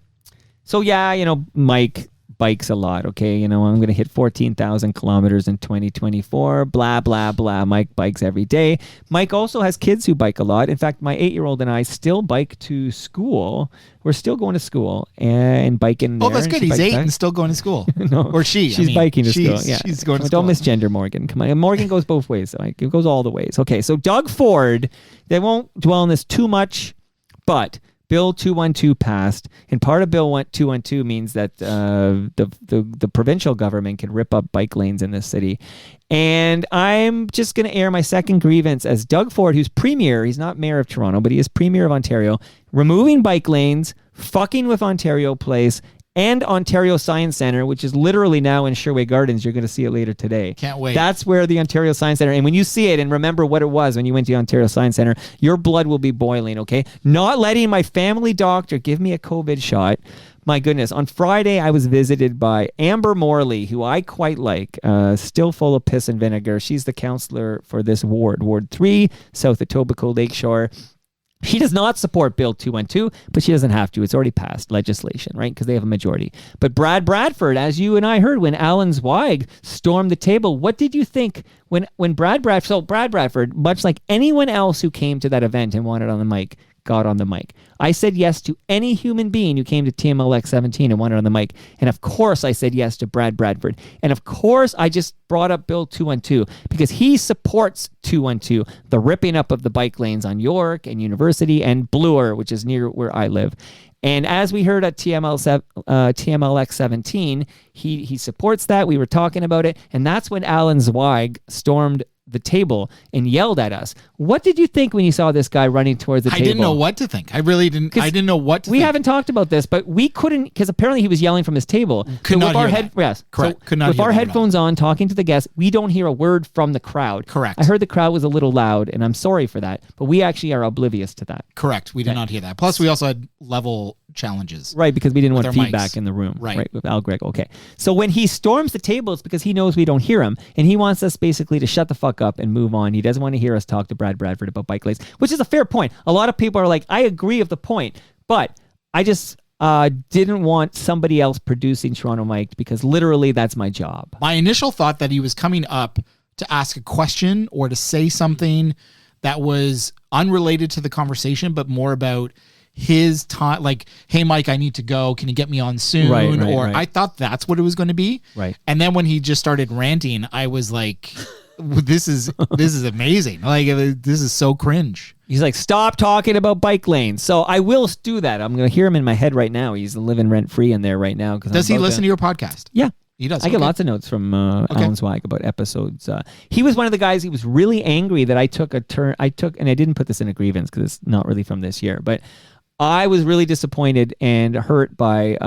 So, yeah, Mike bikes a lot, okay? I'm going to hit 14,000 kilometers in 2024, blah, blah, blah. Mike bikes every day. Mike also has kids who bike a lot. In fact, my 8-year-old and I still bike to school. We're still going to school and biking there. Oh, that's good. He's 8 and still going to school. No, or she. She's biking to school. Yeah. She's going to school. Don't misgender Morgan. Come on. Morgan goes both ways. So it goes all the ways. Okay, so Doug Ford, they won't dwell on this too much, but Bill 212 passed, and part of Bill 212 means that the provincial government can rip up bike lanes in this city. And I'm just going to air my second grievance as Doug Ford, who's premier. He's not mayor of Toronto, but he is premier of Ontario, removing bike lanes, fucking with Ontario Place, and Ontario Science Centre, which is literally now in Sherway Gardens. You're going to see it later today. Can't wait. That's where the Ontario Science Centre, and when you see it and remember what it was when you went to the Ontario Science Centre, your blood will be boiling, okay? Not letting my family doctor give me a COVID shot. My goodness. On Friday, I was visited by Amber Morley, who I quite like, still full of piss and vinegar. She's the counselor for this ward, Ward 3, South Etobicoke Lakeshore. She does not support Bill 212, but she doesn't have to. It's already passed legislation, right? Because they have a majority. But Brad Bradford, as you and I heard when Alan Zweig stormed the table, what did you think when Brad Bradford, so Brad Bradford, much like anyone else who came to that event and wanted on the mic, got on the mic. I said yes to any human being who came to TMLX 17 and wanted on the mic. And of course I said yes to Brad Bradford. And of course I just brought up Bill 212 because he supports 212, the ripping up of the bike lanes on York and University and Bloor, which is near where I live. And as we heard at TMLX 17, he supports that. We were talking about it. And that's when Alan Zweig stormed the table and yelled at us. What did you think when you saw this guy running towards the table? I didn't know what to think. I really didn't. I didn't know what to think. We haven't talked about this, but we couldn't, because apparently he was yelling from his table. Could not hear that. Yes. Correct. So Could not with hear our that at all. headphones on, talking to the guests, we don't hear a word from the crowd. Correct. I heard the crowd was a little loud, and I'm sorry for that, but we actually are oblivious to that. Correct. We did not hear that. Plus, we also had level challenges. Right, because we didn't with want our feedback mics. in the room. Right. With Al Greg. Okay. So when he storms the table, it's because he knows we don't hear him, and he wants us basically to shut the fuck up and move on. He doesn't want to hear us talk to Brad Bradford about bike lanes, which is a fair point. A lot of people are like, I agree with the point, but I just didn't want somebody else producing Toronto Mike because literally that's my job. My initial thought that he was coming up to ask a question or to say something that was unrelated to the conversation, but more about his time, like, hey, Mike, I need to go. Can you get me on soon? Or I thought that's what it was going to be. Right. And then when he just started ranting, I was like, this is amazing. Like, this is so cringe. He's like, stop talking about bike lanes. So I will do that. I'm going to hear him in my head right now. He's living rent free in there right now. Does he listen to your podcast? Yeah. He does. I get lots of notes from Alan Zweig about episodes. He was one of the guys, he was really angry that I took, and I didn't put this in a grievance because it's not really from this year, but I was really disappointed and hurt by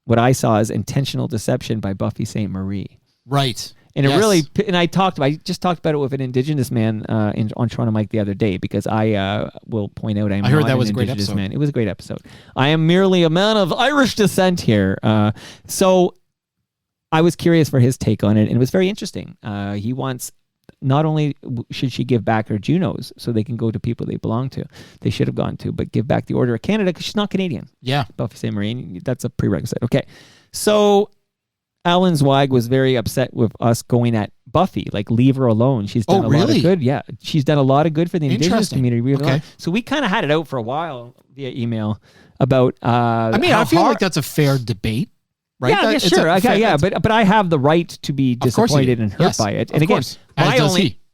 what I saw as intentional deception by Buffy St. Marie. Right. And it really, and I just talked about it with an Indigenous man on Toronto Mike the other day, because I will point out I heard that was an Indigenous man. It was a great episode. I am merely a man of Irish descent here. So I was curious for his take on it, and it was very interesting. He wants, not only should she give back her Junos so they can go to people they belong to, they should have gone to, but give back the Order of Canada because she's not Canadian. Yeah. Buffy St. Marie, that's a prerequisite. Okay. So Alan Zweig was very upset with us going at Buffy, like, leave her alone. She's done a lot of good. Yeah. She's done a lot of good for the Indigenous community. Okay. So we kind of had it out for a while via email about I feel like that's a fair debate. Right? Yeah, sure. But I have the right to be disappointed and hurt by it. And again,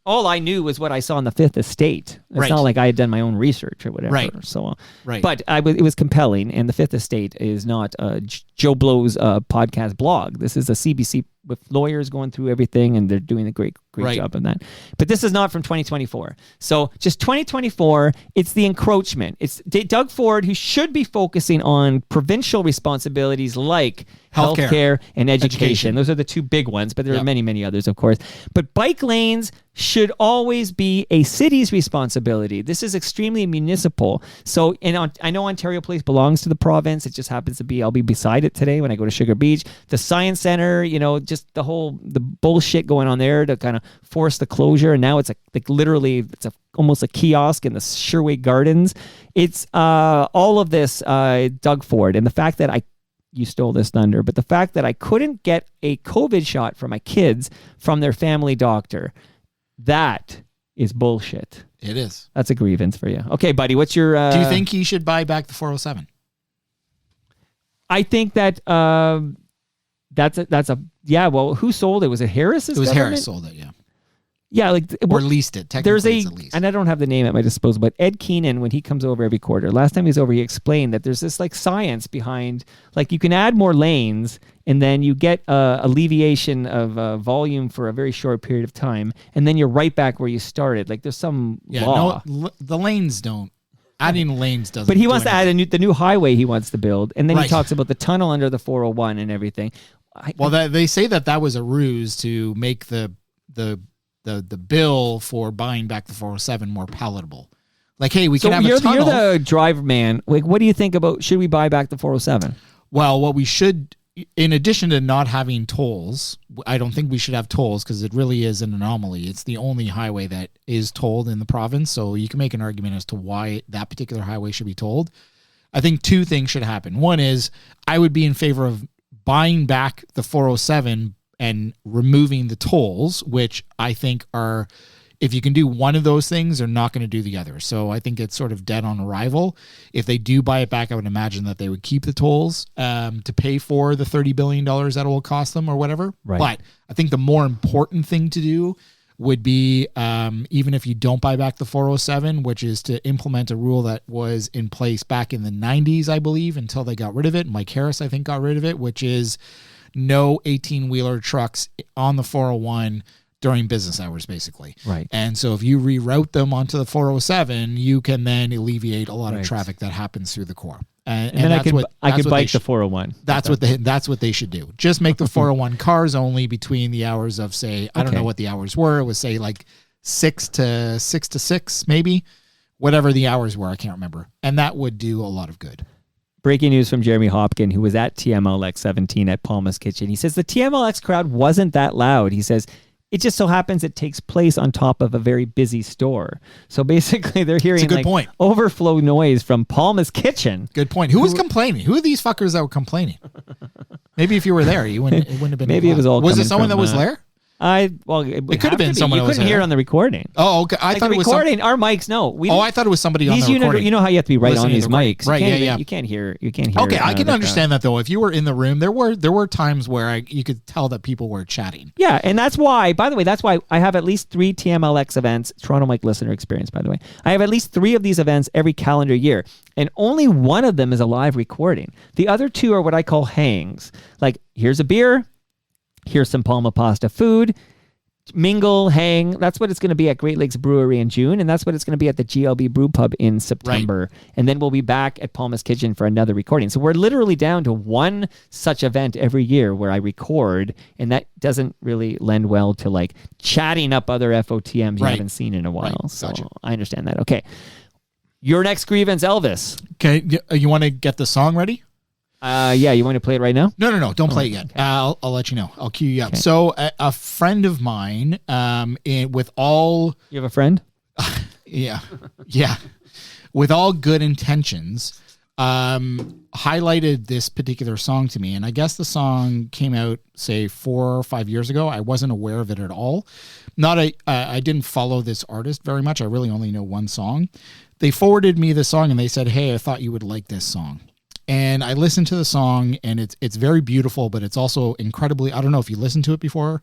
all I knew was what I saw on the Fifth Estate. It's not like I had done my own research or whatever. Right. So, right. But it was compelling, and the Fifth Estate is not Joe Blow's podcast blog. This is a CBC with lawyers going through everything, and they're doing a great job on that. But this is not from 2024. So just 2024, it's the encroachment. It's Doug Ford, who should be focusing on provincial responsibilities like healthcare and education. Those are the two big ones, but there are many, many others, of course. But bike lanes should always be a city's responsibility. This is extremely municipal. So I know Ontario Place belongs to the province. It just happens to be, I'll be beside it today when I go to Sugar Beach. The Science Center, just the bullshit going on there to kind of force the closure. And now it's almost a kiosk in the Sherway Gardens. It's all of this, Doug Ford. And the fact that you stole this thunder, but the fact that I couldn't get a COVID shot for my kids from their family doctor, that is bullshit. It is. That's a grievance for you. Okay, buddy, what's your... Do you think he should buy back the 407? I think that that's a... Yeah, well, who sold it? Was it Harris's? It was government? Harris sold it, yeah. Yeah, or leased it. Technically, it's a lease. And I don't have the name at my disposal, but Ed Keenan, when he comes over every quarter, last time he was over, he explained that there's this science behind, you can add more lanes and then you get alleviation of volume for a very short period of time, and then you're right back where you started. There's some law. No, the lanes don't. Adding lanes doesn't. But he wants to add the new highway he wants to build, and then he talks about the tunnel under the 401 and everything. They say that was a ruse to make the bill for buying back the 407 more palatable. Hey, we can have a tunnel. You're the driver man. What do you think about, should we buy back the 407? Well, what we should, in addition to not having tolls, I don't think we should have tolls because it really is an anomaly. It's the only highway that is tolled in the province, so you can make an argument as to why that particular highway should be tolled. I think two things should happen. One is I would be in favor of buying back the 407 and removing the tolls, which I think are, if you can do one of those things, they're not going to do the other. So I think it's sort of dead on arrival. If they do buy it back, I would imagine that they would keep the tolls to pay for the $30 billion that it will cost them or whatever. Right. But I think the more important thing to do would be, even if you don't buy back the 407, which is to implement a rule that was in place back in the 90s, I believe, until they got rid of it. Mike Harris, I think, got rid of it, which is no 18-wheeler trucks on the 401 during business hours, basically. Right. And so if you reroute them onto the 407, you can then alleviate a lot of traffic that happens through the core. And then I could bike the 401. That's what they should do. Just make the 401 cars only between the hours of, say, I don't know what the hours were. It was, say, 6 to 6, maybe. Whatever the hours were, I can't remember. And that would do a lot of good. Breaking news from Jeremy Hopkin, who was at TMLX 17 at Palma's Kitchen. He says the TMLX crowd wasn't that loud. He says it just so happens it takes place on top of a very busy store. So basically they're hearing point. Overflow noise from Palma's Kitchen. Good point. Who was complaining? Who are these fuckers that were complaining? Maybe if you were there, it wouldn't have been. Maybe it was all. Was it someone that was there? It could have been someone You else couldn't hear it on the recording. Oh, okay. I thought the it was recording. Our mics, no. I thought it was somebody on the recording. You know how you have to be right on Listening these to the mics. Right, yeah. You can't hear. You can't hear. Okay, I can the understand that though. If you were in the room, there were times where you could tell that people were chatting. Yeah, and that's why. By the way, that's why I have at least 3 TMLX events. Toronto Mike Listener Experience. By the way, I have at least 3 of these events every calendar year, and only one of them is a live recording. The other 2 are what I call hangs. Like, here's a beer, here's some Palma Pasta food. Mingle, hang. That's what it's going to be at Great Lakes Brewery in June, and that's what it's going to be at the GLB Brew Pub in September. Right. And then we'll be back at Palma's Kitchen for another recording. So we're literally down to one such event every year where I record, and that doesn't really lend well to like chatting up other FOTMs you haven't seen in a while. Right. So gotcha. I understand that. Okay. Your next grievance, Elvis. Okay. You want to get the song ready? Yeah, you want to play it right now? No. Don't play it yet. Okay. I'll let you know. I'll cue you up. Okay. So a friend of mine, with all... You have a friend? Yeah. With all good intentions, highlighted this particular song to me. And I guess the song came out, say, 4 or 5 years ago. I wasn't aware of it at all. I didn't follow this artist very much. I really only know one song. They forwarded me the song and they said, hey, I thought you would like this song. And I listened to the song, and it's very beautiful, but it's also incredibly. I don't know if you listened to it before,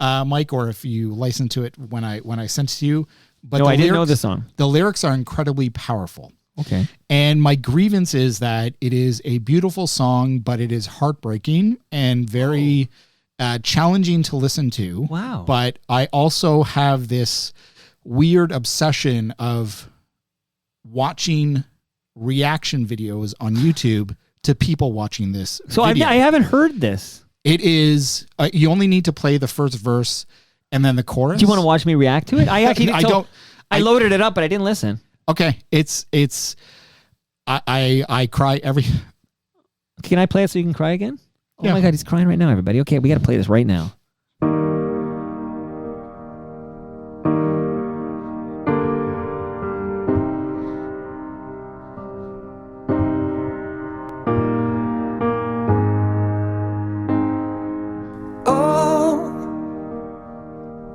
Mike, or if you listened to it when I sent it to you. But no, I didn't know the song. The lyrics are incredibly powerful. Okay. And my grievance is that it is a beautiful song, but it is heartbreaking and very challenging to listen to. Wow. But I also have this weird obsession of watching reaction videos on YouTube to people watching this video. I haven't heard this. It is you only need to play the first verse and then the chorus. Do you want to watch me react to it? I actually I loaded it up, but I didn't listen. Okay. I cry every... Can I play it so you can cry again? Oh yeah. My God, he's crying right now, everybody. Okay, we got to play this right now.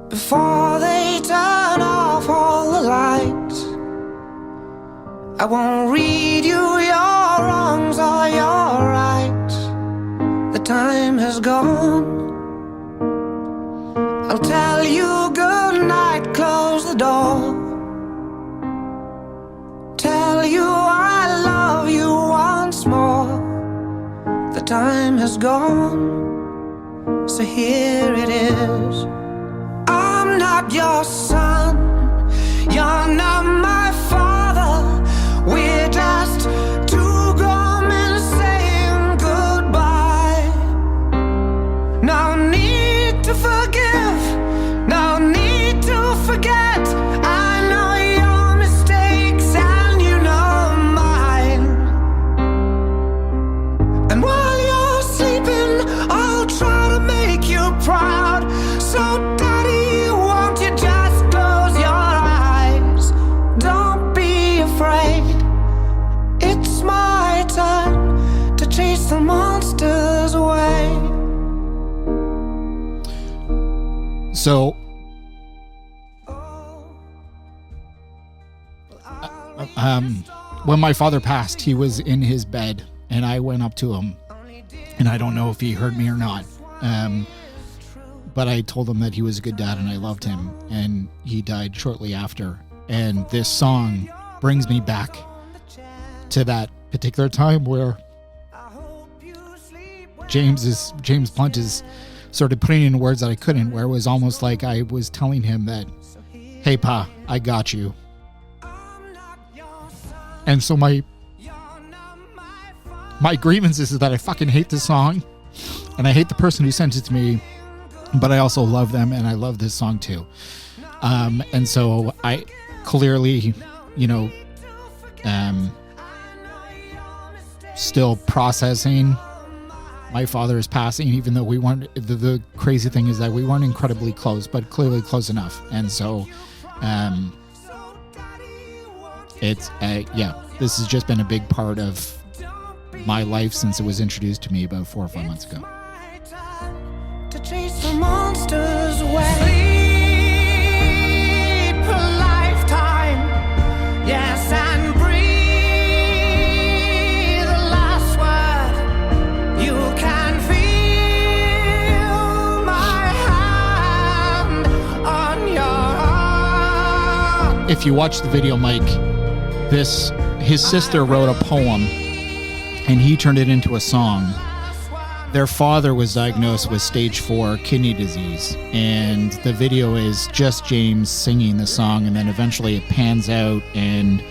Before they turn off all the lights, I won't read you your wrongs or your rights. The time has gone. I'll tell you good night, close the door. Tell you I love you once more. The time has gone, so here it is. I'm not your son, you're not my father. We're just two grown men saying goodbye. No need to forgive, no need to forget. I know your mistakes and you know mine. And while you're sleeping, I'll try to make you proud. So the monsters away. So when my father passed, he was in his bed and I went up to him, and I don't know if he heard me or not, but I told him that he was a good dad and I loved him, and he died shortly after. And this song brings me back to that particular time where James Blunt is sort of putting in words that I couldn't, where it was almost like I was telling him that, hey, Pa, I got you. And so my grievance is that I fucking hate this song, and I hate the person who sent it to me, but I also love them, and I love this song too. And so I clearly, still processing my father's passing, even though we weren't. The crazy thing is that we weren't incredibly close, but clearly close enough. And so, this has just been a big part of my life since it was introduced to me about 4 or 5 months ago. To chase the monsters if you watch the video, Mike, his sister wrote a poem and he turned it into a song. Their father was diagnosed with stage 4 kidney disease, and the video is just James singing the song, and then eventually it pans out and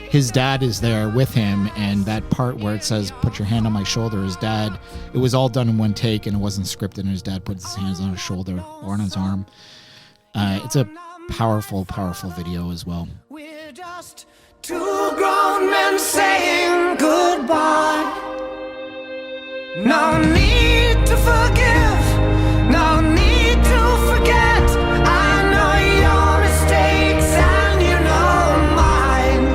his dad is there with him, and that part where it says, "Put your hand on my shoulder," his dad, it was all done in one take and it wasn't scripted, and his dad puts his hands on his shoulder or on his arm. It's a powerful, powerful video as well. We're just two grown men saying goodbye. No need to forgive, no need to forget. I know your mistakes and you know mine.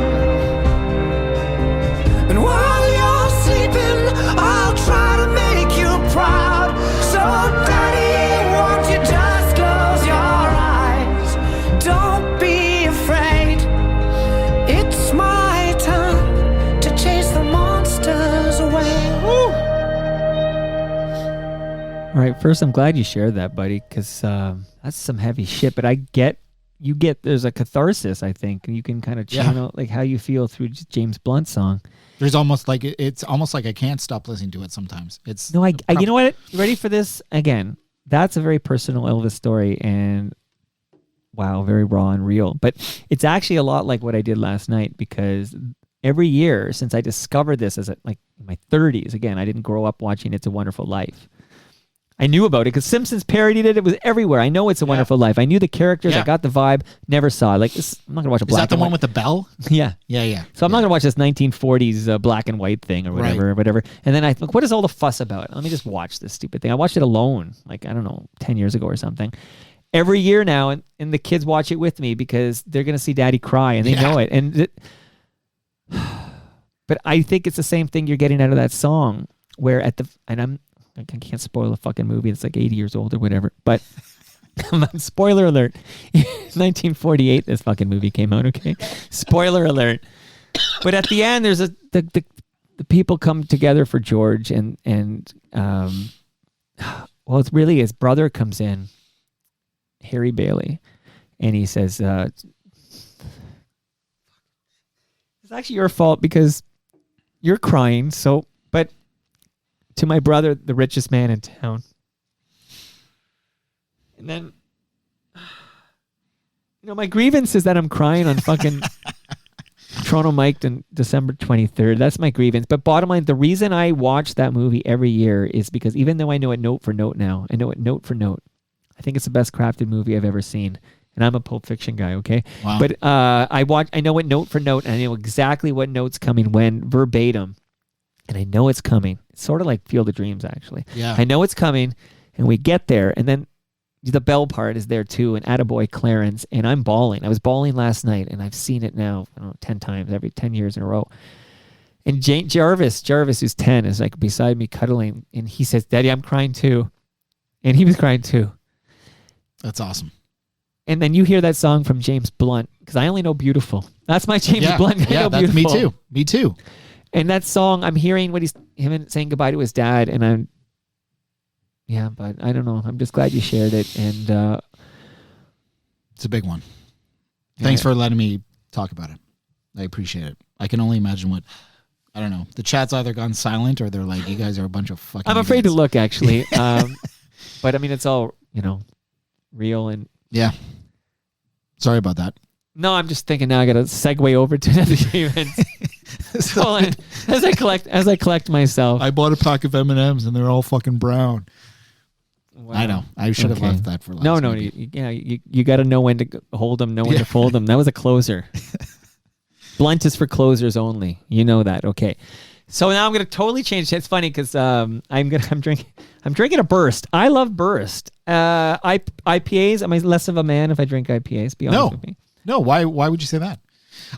And while you're sleeping, I'll try to make you proud. So daddy, won't you just close your eyes? Don't be afraid, it's my time to chase the monsters away. Woo! All right, first, I'm glad you shared that, buddy, because that's some heavy shit. But there's a catharsis, I think, and you can kind of channel like how you feel through James Blunt's song. There's almost like it's almost like I can't stop listening to it sometimes. It's no, you know what? You ready for this? Again, that's a very personal Elvis story, and wow, very raw and real. But it's actually a lot like what I did last night, because every year since I discovered this as like in my 30s, again, I didn't grow up watching It's a Wonderful Life. I knew about it because Simpsons parodied it. It was everywhere. I know It's a Wonderful Life. I knew the characters. I got the vibe. Never saw it. Like, I'm not going to watch a black and white. Is that the one with the bell? Yeah. Yeah. So I'm not going to watch this 1940s black and white thing or whatever. And then I think, what is all the fuss about? Let me just watch this stupid thing. I watched it alone, like, I don't know, 10 years ago or something. Every year now, and the kids watch it with me because they're going to see Daddy cry, and they know it. But I think it's the same thing you're getting out of that song, where I can't spoil a fucking movie. It's like 80 years old or whatever. But spoiler alert. 1948, this fucking movie came out, okay? Spoiler alert. But at the end, there's the people come together for George, and well, it's really his brother comes in, Harry Bailey, and he says, it's actually your fault because you're crying, but to my brother, the richest man in town. And then, my grievance is that I'm crying on fucking Toronto Mike on December 23rd. That's my grievance. But bottom line, the reason I watch that movie every year is because even though I know it note for note now, I know it note for note. I think it's the best crafted movie I've ever seen. And I'm a Pulp Fiction guy, okay? Wow. But I know it note for note, and I know exactly what note's coming when, verbatim. And I know it's coming. It's sort of like Field of Dreams, actually. Yeah. I know it's coming, and we get there, and then the bell part is there too, and attaboy Clarence, and I'm bawling. I was bawling last night, and I've seen it now, 10 times, every 10 years in a row. And Jarvis, who's 10, is like beside me cuddling, and he says, "Daddy, I'm crying too." And he was crying too. That's awesome. And then you hear that song from James Blunt, because I only know Beautiful. That's my James Blunt. I know that's Beautiful. Me too. And that song, I'm hearing him saying goodbye to his dad, and but I don't know. I'm just glad you shared it, and it's a big one. Thanks for letting me talk about it. I appreciate it. I can only imagine what, I don't know. The chat's either gone silent or they're like, you guys are a bunch of fucking I'm afraid idiots. to look, actually. But I mean, it's all, real and... Yeah. Sorry about that. No, I'm just thinking now I got to segue over to another event. So as I collect myself. I bought a pack of M&Ms and they're all fucking brown. Wow. I know. I should have left that for last. No. You got to know when to hold them, know when to fold them. That was a closer. Blunt is for closers only. You know that. Okay. So now I'm going to totally change. It's funny because I'm drinking a Burst. I love Burst. IPAs. Am I less of a man if I drink IPAs? Be honest with me. No. Why would you say that?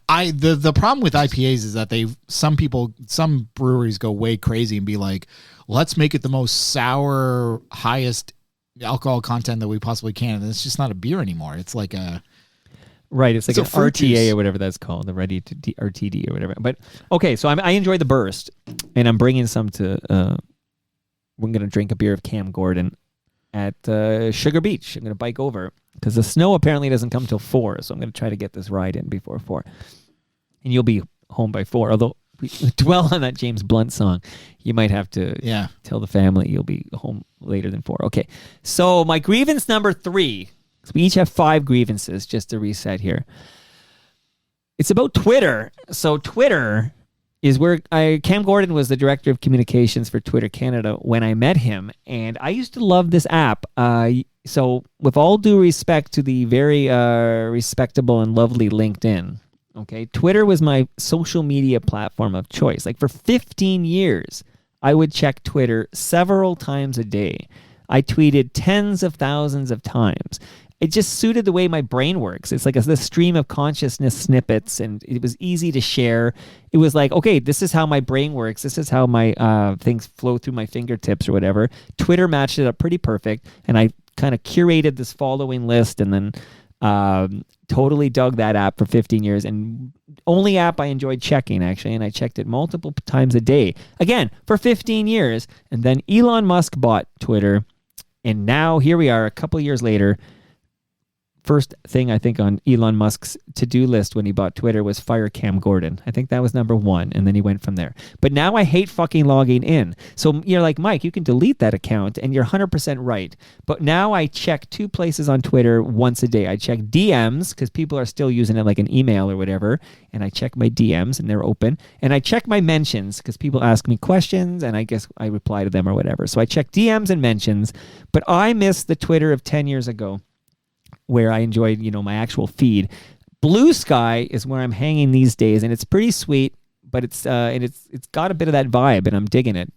The problem with IPAs is that some breweries go way crazy and be like, let's make it the most sour, highest alcohol content that we possibly can. And it's just not a beer anymore. It's like a... Right, it's like an RTA or whatever that's called, the ready to RTD or whatever. But okay, so I enjoy the Burst, and I'm bringing some to. We're gonna drink a beer of Cam Gordon. at Sugar Beach. I'm going to bike over because the snow apparently doesn't come till 4. So I'm going to try to get this ride in before 4. And you'll be home by 4. Although we dwell on that James Blunt song, you might have to tell the family you'll be home later than 4. Okay. So my grievance number 3. So we each have 5 grievances, just to reset here. It's about Twitter. So Twitter is where Cam Gordon was the director of communications for Twitter Canada when I met him. And I used to love this app. So with all due respect to the very respectable and lovely LinkedIn, okay, Twitter was my social media platform of choice. Like for 15 years, I would check Twitter several times a day. I tweeted tens of thousands of times. It just suited the way my brain works. It's like this stream of consciousness snippets, and it was easy to share. It was like, okay, this is how my brain works. This is how my things flow through my fingertips or whatever. Twitter matched it up pretty perfect, and I kind of curated this following list and then totally dug that app for 15 years. And only app I enjoyed checking, actually, and I checked it multiple times a day. Again, for 15 years. And then Elon Musk bought Twitter, and now here we are a couple years later. First thing I think on Elon Musk's to-do list when he bought Twitter was fire Cam Gordon. I think that was number 1, and then he went from there. But now I hate fucking logging in. So you're like, Mike, you can delete that account, and you're 100% right. But now I check 2 places on Twitter once a day. I check DMs, because people are still using it like an email or whatever, and I check my DMs, and they're open. And I check my mentions, because people ask me questions, and I guess I reply to them or whatever. So I check DMs and mentions, but I miss the Twitter of 10 years ago, where I enjoyed, my actual feed. Blue Sky is where I'm hanging these days, and it's pretty sweet, but it's got a bit of that vibe, and I'm digging it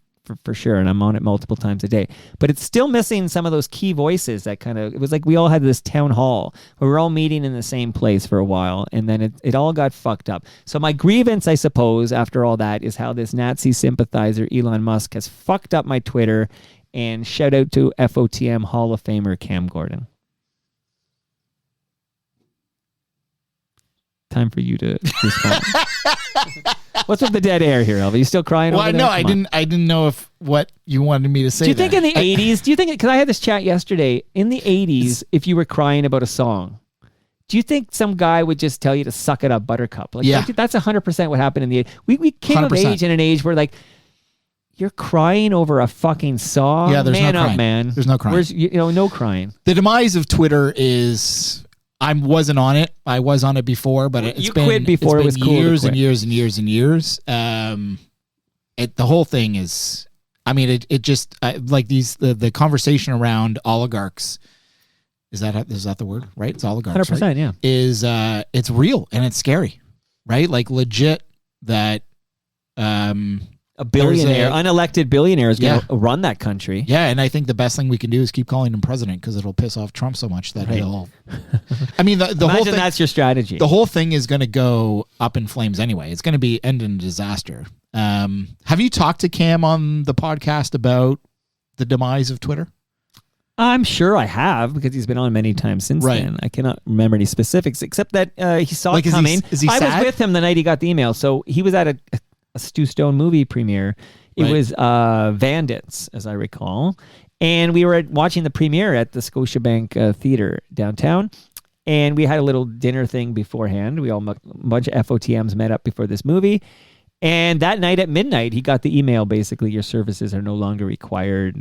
for sure, and I'm on it multiple times a day. But it's still missing some of those key voices that it was like we all had this town hall where we're all meeting in the same place for a while, and then it all got fucked up. So my grievance, I suppose, after all that, is how this Nazi sympathizer Elon Musk has fucked up my Twitter, and shout out to FOTM Hall of Famer Cam Gordon. Time for you to respond. What's with the dead air here, Elvis? You still crying? Well, over there? no, I didn't know what you wanted me to say. Do you think in the 80s? Do you think? Because I had this chat yesterday. In the 80s, if you were crying about a song, do you think some guy would just tell you to suck it up, Buttercup? Like, yeah, that's 100% what happened in the 80s. We came 100%. Of age in an age where you're crying over a fucking song. Yeah, there's man no up, crying. man. There's no crying. Where's no crying. The demise of Twitter is. I wasn't on it. I was on it before, but it's been quit before it was cool years and years and years and years. The whole thing is. I mean, it just like the conversation around oligarchs. Is that the word? Right? It's oligarchs. 100%. Right? Yeah. Is it's real and it's scary, right? Like legit that. A billionaire, unelected billionaire is going to run that country. Yeah, and I think the best thing we can do is keep calling him president because it'll piss off Trump so much that he'll... I mean, the whole thing... that's your strategy. The whole thing is going to go up in flames anyway. It's going to end in a disaster. Have you talked to Cam on the podcast about the demise of Twitter? I'm sure I have because he's been on many times since then. I cannot remember any specifics except that he saw it coming. Is he sad? I was with him the night he got the email. So he was at a Stu Stone movie premiere. It was Bandits, as I recall. And we were watching the premiere at the Scotiabank Theater downtown. And we had a little dinner thing beforehand. We all, a bunch of FOTMs met up before this movie. And that night at midnight, he got the email, basically, your services are no longer required.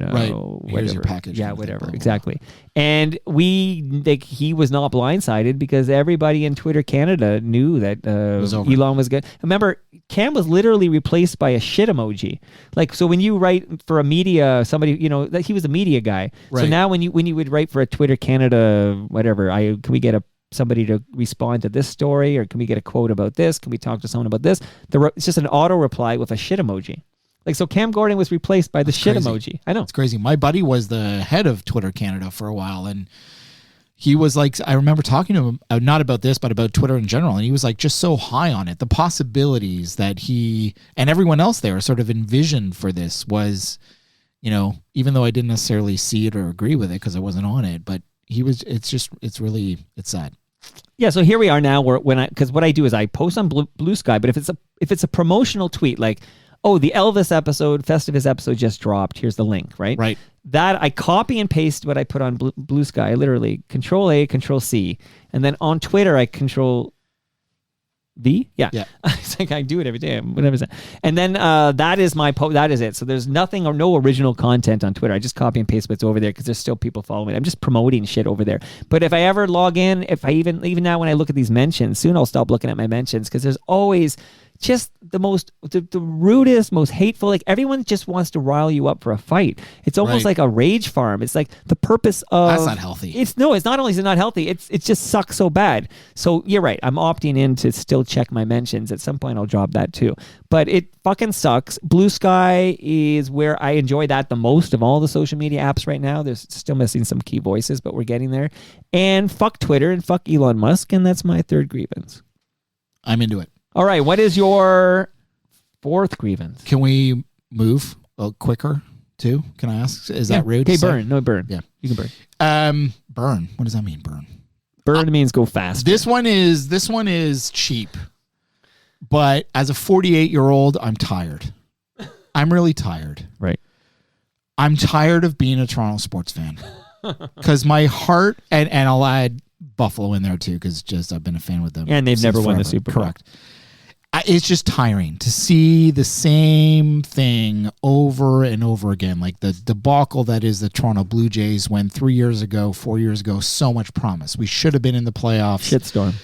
Here's your package. Yeah, whatever. Exactly. And he was not blindsided because everybody in Twitter Canada knew that Elon was good. Remember, Cam was literally replaced by a shit emoji. Like, so when you write for a media, somebody, he was a media guy. Right. So now when you would write for a Twitter Canada, whatever, can we get somebody to respond to this story, or can we get a quote about this? Can we talk to someone about this? It's just an auto reply with a shit emoji. Like, so Cam Gordon was replaced by the shit emoji. I know. It's crazy. My buddy was the head of Twitter Canada for a while, and he was like, I remember talking to him, not about this, but about Twitter in general, and he was like just so high on it. The possibilities that he and everyone else there sort of envisioned for this was, even though I didn't necessarily see it or agree with it because I wasn't on it, but it's sad. Yeah, so here we are now because what I do is I post on Blue Sky, but if it's a promotional tweet like, oh, the Elvis episode, Festivus episode just dropped. Here's the link, right? Right. That I copy and paste what I put on Blue Sky. I literally Control A, Control C, and then on Twitter I Control V. Yeah. It's like I do it every day. Whatever. And then that is my that is it. So there's nothing or no original content on Twitter. I just copy and paste what's over there because there's still people following it. I'm just promoting shit over there. But if I ever log in, if I even now when I look at these mentions, soon I'll stop looking at my mentions because there's always just the rudest, most hateful. Like everyone just wants to rile you up for a fight. It's almost like a rage farm. It's like the purpose of that's not healthy. It's not only is it not healthy. It just sucks so bad. So you're right. I'm opting in to still check my mentions. At some point I'll drop that too. But it fucking sucks. Blue Sky is where I enjoy that the most of all the social media apps right now. There's still missing some key voices, but we're getting there. And fuck Twitter and fuck Elon Musk, and that's my third grievance. I'm into it. All right, what is your fourth grievance? Can we move quicker too? Can I ask? Is that rude? Okay, burn. No, burn. Yeah, you can burn. Burn. What does that mean? Burn. Burn means go fast. This one is cheap. But as a 48-year-old, I'm tired. I'm really tired. Right. I'm tired of being a Toronto sports fan. Because my heart, and I'll add Buffalo in there too, because just I've been a fan with them. And they've never won the Super Bowl. Correct. It's just tiring to see the same thing over and over again. Like the debacle that is the Toronto Blue Jays when 4 years ago, so much promise. We should have been in the playoffs. Shitstorm.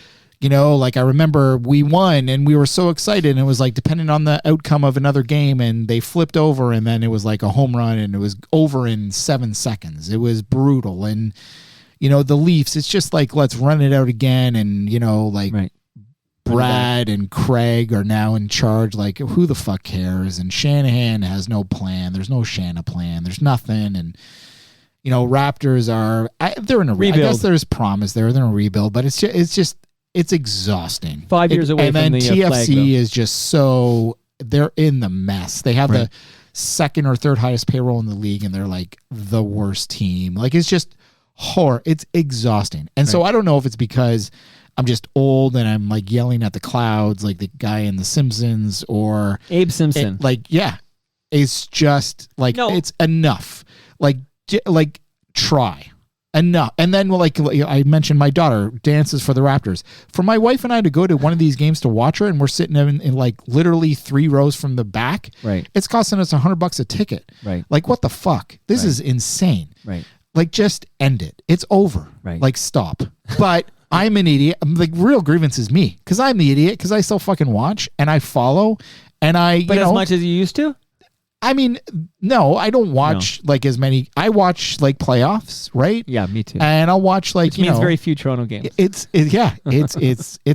You know, like I remember we won and we were so excited and it was like depending on the outcome of another game and they flipped over and then it was like a home run and it was over in 7 seconds. It was brutal. And, you know, the Leafs, it's just like, let's run it out again. And, you know, like Brad and Craig are now in charge. Like, who the fuck cares? And Shanahan has no plan. There's no Shanahan plan. There's nothing. And, you know, Raptors they're in a rebuild. I guess there's promise there. They're in a rebuild, but it's exhausting. 5 years away and from then the TFC flag, is just so they're in the mess. They have the second or third highest payroll in the league, and they're like the worst team. Like it's just horror. It's exhausting. And so I don't know if it's because I'm just old and I'm like yelling at the clouds, like the guy in The Simpsons or Abe Simpson. It's just like it's enough. Like try. Enough. And then like I mentioned, my daughter dances for the Raptors. For my wife and I to go to one of these games to watch her, and we're sitting in like literally 3 rows from the back. Right. It's costing us $100 a ticket. Right. Like what the fuck? This is insane. Right. Like just end it. It's over. Right. Like stop. But I'm an idiot. I'm like real grievance is me because I'm the idiot because I still fucking watch and I follow and But as much as you used to. I mean, no, I don't watch like as many. I watch like playoffs, right? Yeah, me too. And I'll watch like Which means very few Toronto games. It's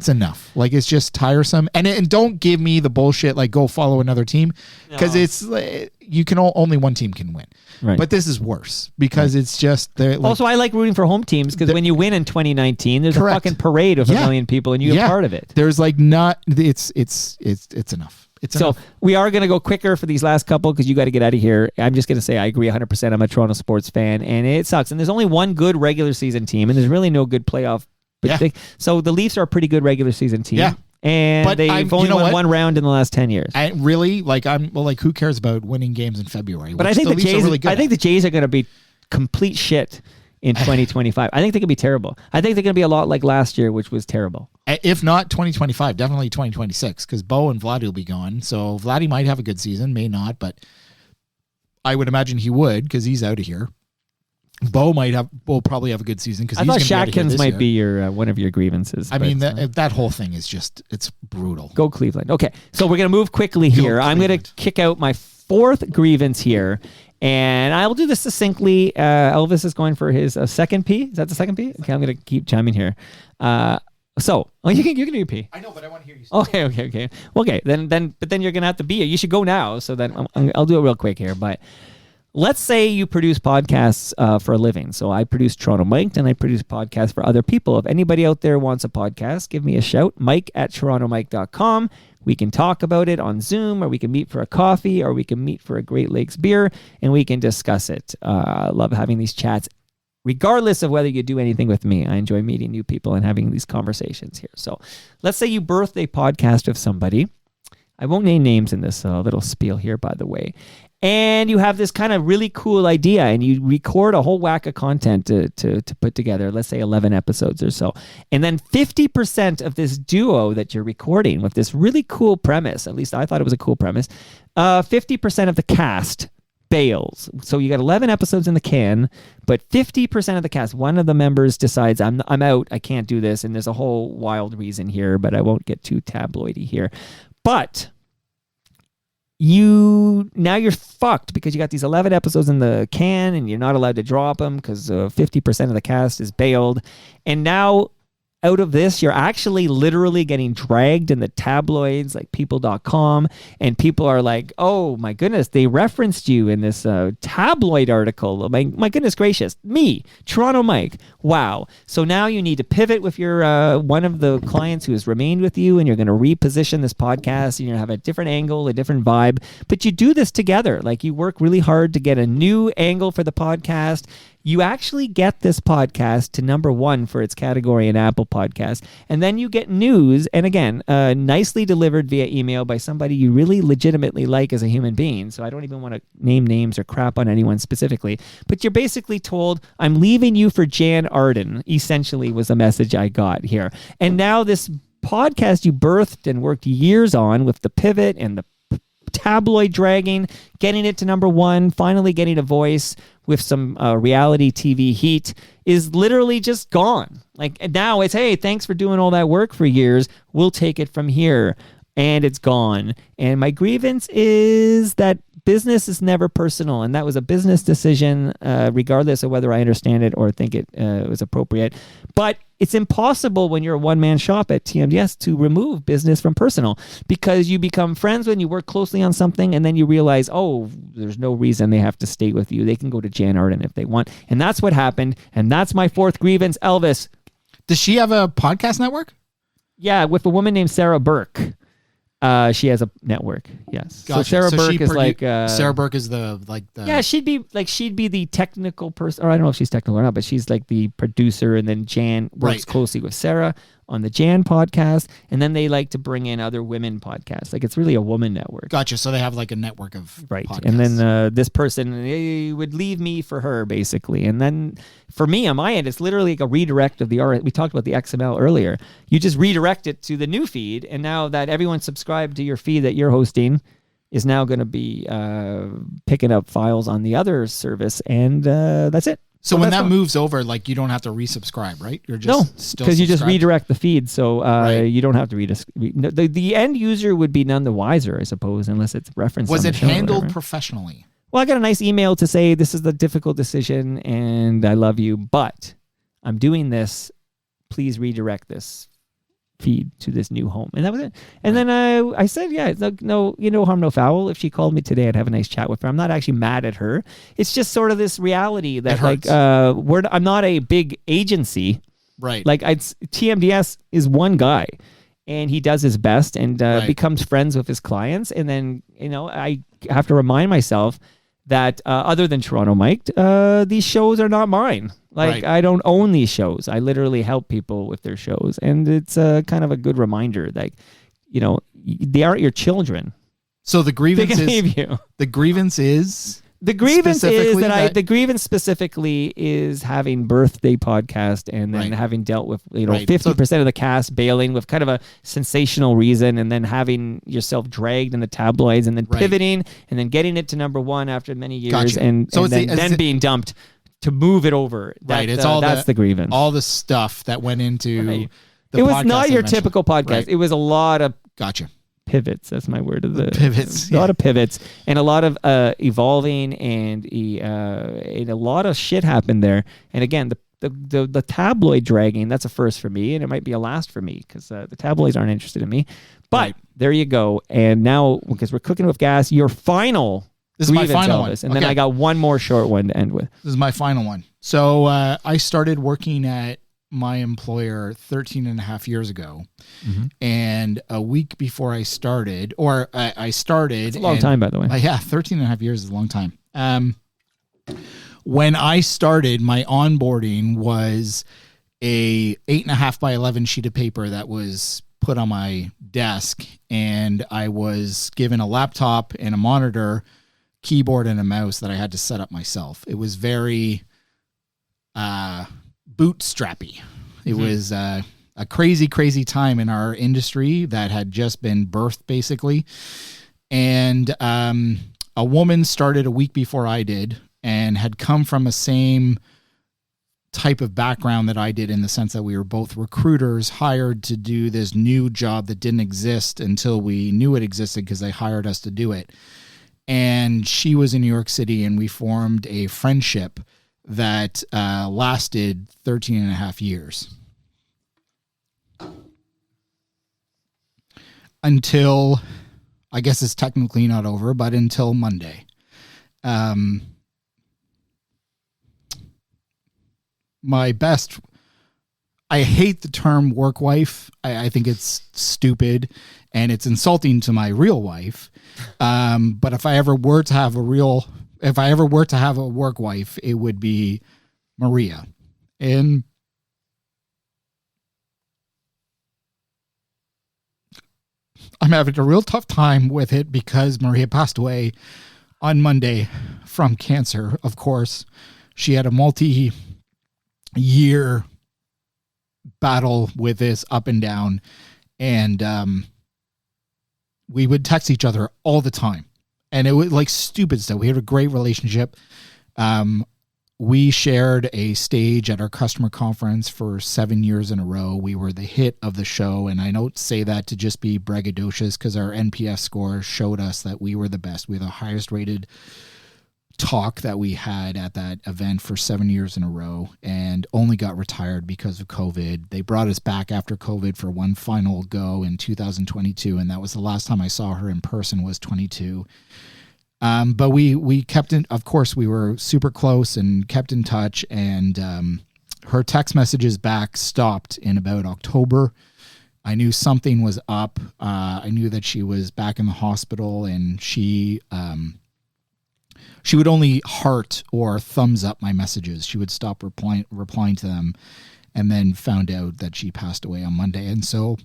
enough. Like it's just tiresome. And don't give me the bullshit like go follow another team because it's you can only one team can win. Right. But this is worse because it's just like, also I like rooting for home teams because when you win in 2019, there's a fucking parade of a million people and you're part of it. There's like not it's enough. So we are going to go quicker for these last couple because you got to get out of here. I'm just going to say I agree 100%. I'm a Toronto sports fan, and it sucks. And there's only one good regular season team, and there's really no good playoff. So the Leafs are a pretty good regular season team. Yeah. And they've only won one round in the last 10 years. I really who cares about winning games in February? But I think the Jays are really good. I think the Jays are going to be complete shit in 2025. I think they could be terrible. I think they're going to be a lot like last year, which was terrible. If not 2025, definitely 2026, because Bo and Vladdy will be gone. So Vladdy might have a good season, may not, but I would imagine he would because he's out of here. Bo will probably have a good season because I thought Shatkins might be your one of your grievances. I mean that whole thing is just it's brutal. Go Cleveland. Okay, so we're gonna move quickly here. I'm gonna kick out my fourth grievance here. And I will do this succinctly. Elvis is going for his second P. Is that the second P? Okay, I'm going to keep chiming here. You can do your P. I know, but I want to hear you. Okay. Then you're going to have to be here. You should go now. So then I'll do it real quick here. But let's say you produce podcasts for a living. So I produce Toronto Mic'd and I produce podcasts for other people. If anybody out there wants a podcast, give me a shout. Mike@torontomike.com. We can talk about it on Zoom, or we can meet for a coffee, or we can meet for a Great Lakes beer, and we can discuss it. I love having these chats, regardless of whether you do anything with me. I enjoy meeting new people and having these conversations here. So let's say you birth a podcast of somebody. I won't name names in this little spiel here, by the way. And you have this kind of really cool idea, and you record a whole whack of content to put together, let's say 11 episodes or so. And then 50% of this duo that you're recording with this really cool premise, at least I thought it was a cool premise, 50% of the cast bails. So you got 11 episodes in the can, but 50% of the cast, one of the members decides, I'm out, I can't do this, and there's a whole wild reason here, but I won't get too tabloidy here. But you're fucked because you got these 11 episodes in the can and you're not allowed to drop them because 50% of the cast is bailed. And now out of this, you're actually literally getting dragged in the tabloids like people.com, and people are like, oh my goodness, they referenced you in this tabloid article. My goodness gracious, me, Toronto Mike. Wow. So now you need to pivot with your one of the clients who has remained with you, and you're going to reposition this podcast, and you're going to have a different angle, a different vibe. But you do this together. Like, you work really hard to get a new angle for the podcast. You actually get this podcast to number 1 for its category in Apple Podcasts. And then you get news, and again, nicely delivered via email by somebody you really legitimately like as a human being. So I don't even want to name names or crap on anyone specifically. But you're basically told, I'm leaving you for Jan Arden, essentially was the message I got here. And now this podcast you birthed and worked years on with the pivot and the tabloid dragging, getting it to number 1, finally getting a voice with some reality TV heat, is literally just gone. Like, now it's, hey, thanks for doing all that work for years. We'll take it from here. And it's gone. And my grievance is that business is never personal. And that was a business decision, regardless of whether I understand it or think it was appropriate. But it's impossible when you're a one-man shop at TMDS to remove business from personal, because you become friends when you work closely on something, and then you realize, oh, there's no reason they have to stay with you. They can go to Jan Arden if they want. And that's what happened. And that's my 4th grievance, Elvis. Does she have a podcast network? Yeah, with a woman named Sarah Burke. She has a network. Yes. Gotcha. So Sarah Burke is like Sarah Burke is the yeah, she'd be the technical person, or I don't know if she's technical or not, but she's like the producer, and then Jan works closely with Sarah on the Jan podcast, and then they like to bring in other women podcasts. Like, it's really a woman network. Gotcha. So they have like a network of podcasts. And then this person would leave me for her, basically. And then for me on my end, it's literally like a redirect of the we talked about the XML earlier. You just redirect it to the new feed, and now that everyone subscribed to your feed that you're hosting is now going to be picking up files on the other service, and that's it. So when that moves over, like, you don't have to resubscribe, right? You're just still because you just subscribed? redirect the feed, so you don't have to the end user would be none the wiser, I suppose, unless it's referenced. Was on it the show handled professionally? Well, I got a nice email to say this is the difficult decision, and I love you, but I'm doing this. Please redirect this feed to this new home, and that was it. And then I said, yeah, no harm, no foul. If she called me today, I'd have a nice chat with her. I'm not actually mad at her. It's just sort of this reality that, like, I'm not a big agency, right? Like, TMDS is one guy, and he does his best and becomes friends with his clients, and then I have to remind myself that other than Toronto Mike, these shows are not mine. Like, I don't own these shows. I literally help people with their shows. And it's kind of a good reminder that, they aren't your children. So the grievance they can leave you. The grievance is The grievance is that the grievance specifically is having birthday podcast and then having dealt with 50% of the cast bailing with kind of a sensational reason, and then having yourself dragged in the tabloids, and then pivoting and then getting it to number one after many years, and then being dumped to move it over. It's all that's the grievance. All the stuff that went into it was not your typical podcast. It was a lot of pivots. That's my word of the pivots. A lot of pivots and a lot of evolving, and a lot of shit happened there. And again, the tabloid dragging, that's a first for me, and it might be a last for me because the tabloids aren't interested in me. But there you go. And now, because we're cooking with gas, your final. This is my final one. And then I got one more short one to end with. This is my final one. So I started working at my employer 13 and a half years ago. Mm-hmm. And a week before I started, I started. It's a long time, by the way. 13 and a half years is a long time. When I started, my onboarding was a 8.5 by 11 sheet of paper that was put on my desk, and I was given a laptop and a monitor, keyboard, and a mouse that I had to set up myself. It was very bootstrappy. It was a crazy, crazy time in our industry that had just been birthed, basically. And a woman started a week before I did and had come from a same type of background that I did, in the sense that we were both recruiters hired to do this new job that didn't exist until we knew it existed, because they hired us to do it. And she was in New York City, and we formed a friendship that lasted 13 and a half years. Until, I guess it's technically not over, but until Monday. My best, I hate the term work wife. I think it's stupid and it's insulting to my real wife. But if I ever were to have a work wife, it would be Maria. And I'm having a real tough time with it because Maria passed away on Monday from cancer. Of course, she had a multi-year battle with this, up and down, and we would text each other all the time, and it was like stupid stuff. We had a great relationship. We shared a stage at our customer conference for 7 years in a row. We were the hit of the show, and I don't say that to just be braggadocious, because our NPS score showed us that we were the best. We were the highest rated talk that we had at that event for 7 years in a row, and only got retired because of COVID. They brought us back after COVID for one final go in 2022, and that was the last time I saw her in person, was 22. But we kept in, of course, we were super close and kept in touch, and her text messages back stopped in about October. I knew something was up. I knew that she was back in the hospital, and she would only heart or thumbs up my messages. She would stop replying to them, and then found out that she passed away on Monday. And so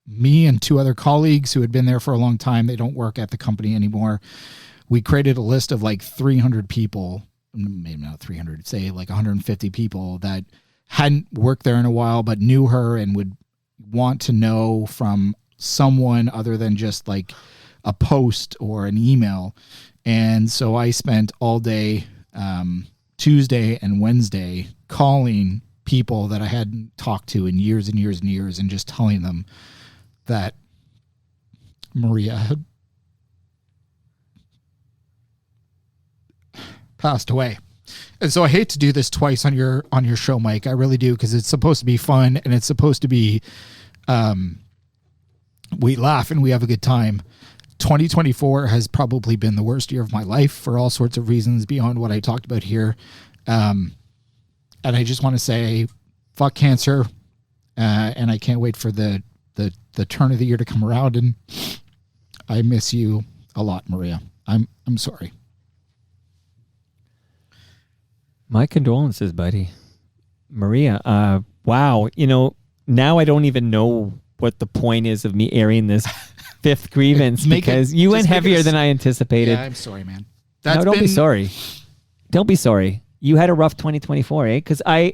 me and two other colleagues who had been there for a long time, they don't work at the company anymore, we created a list of like 300 people, maybe not 300, say like 150 people that hadn't worked there in a while but knew her and would want to know from someone other than just like a post or an email. And so I spent all day Tuesday and Wednesday calling people that I hadn't talked to in years and years and years, and just telling them that Maria had passed away. And so I hate to do this twice on your show, Mike. I really do, because it's supposed to be fun, and it's supposed to be we laugh and we have a good time. 2024 has probably been the worst year of my life for all sorts of reasons beyond what I talked about here. And I just want to say, fuck cancer. And I can't wait for the turn of the year to come around. And I miss you a lot, Maria. I'm sorry. My condolences, buddy. Maria, wow. You know, now I don't even know what the point is of me airing this fifth grievance, because you went heavier than I anticipated. Yeah, I'm sorry, man. Don't be sorry. Don't be sorry. You had a rough 2024, eh? Because I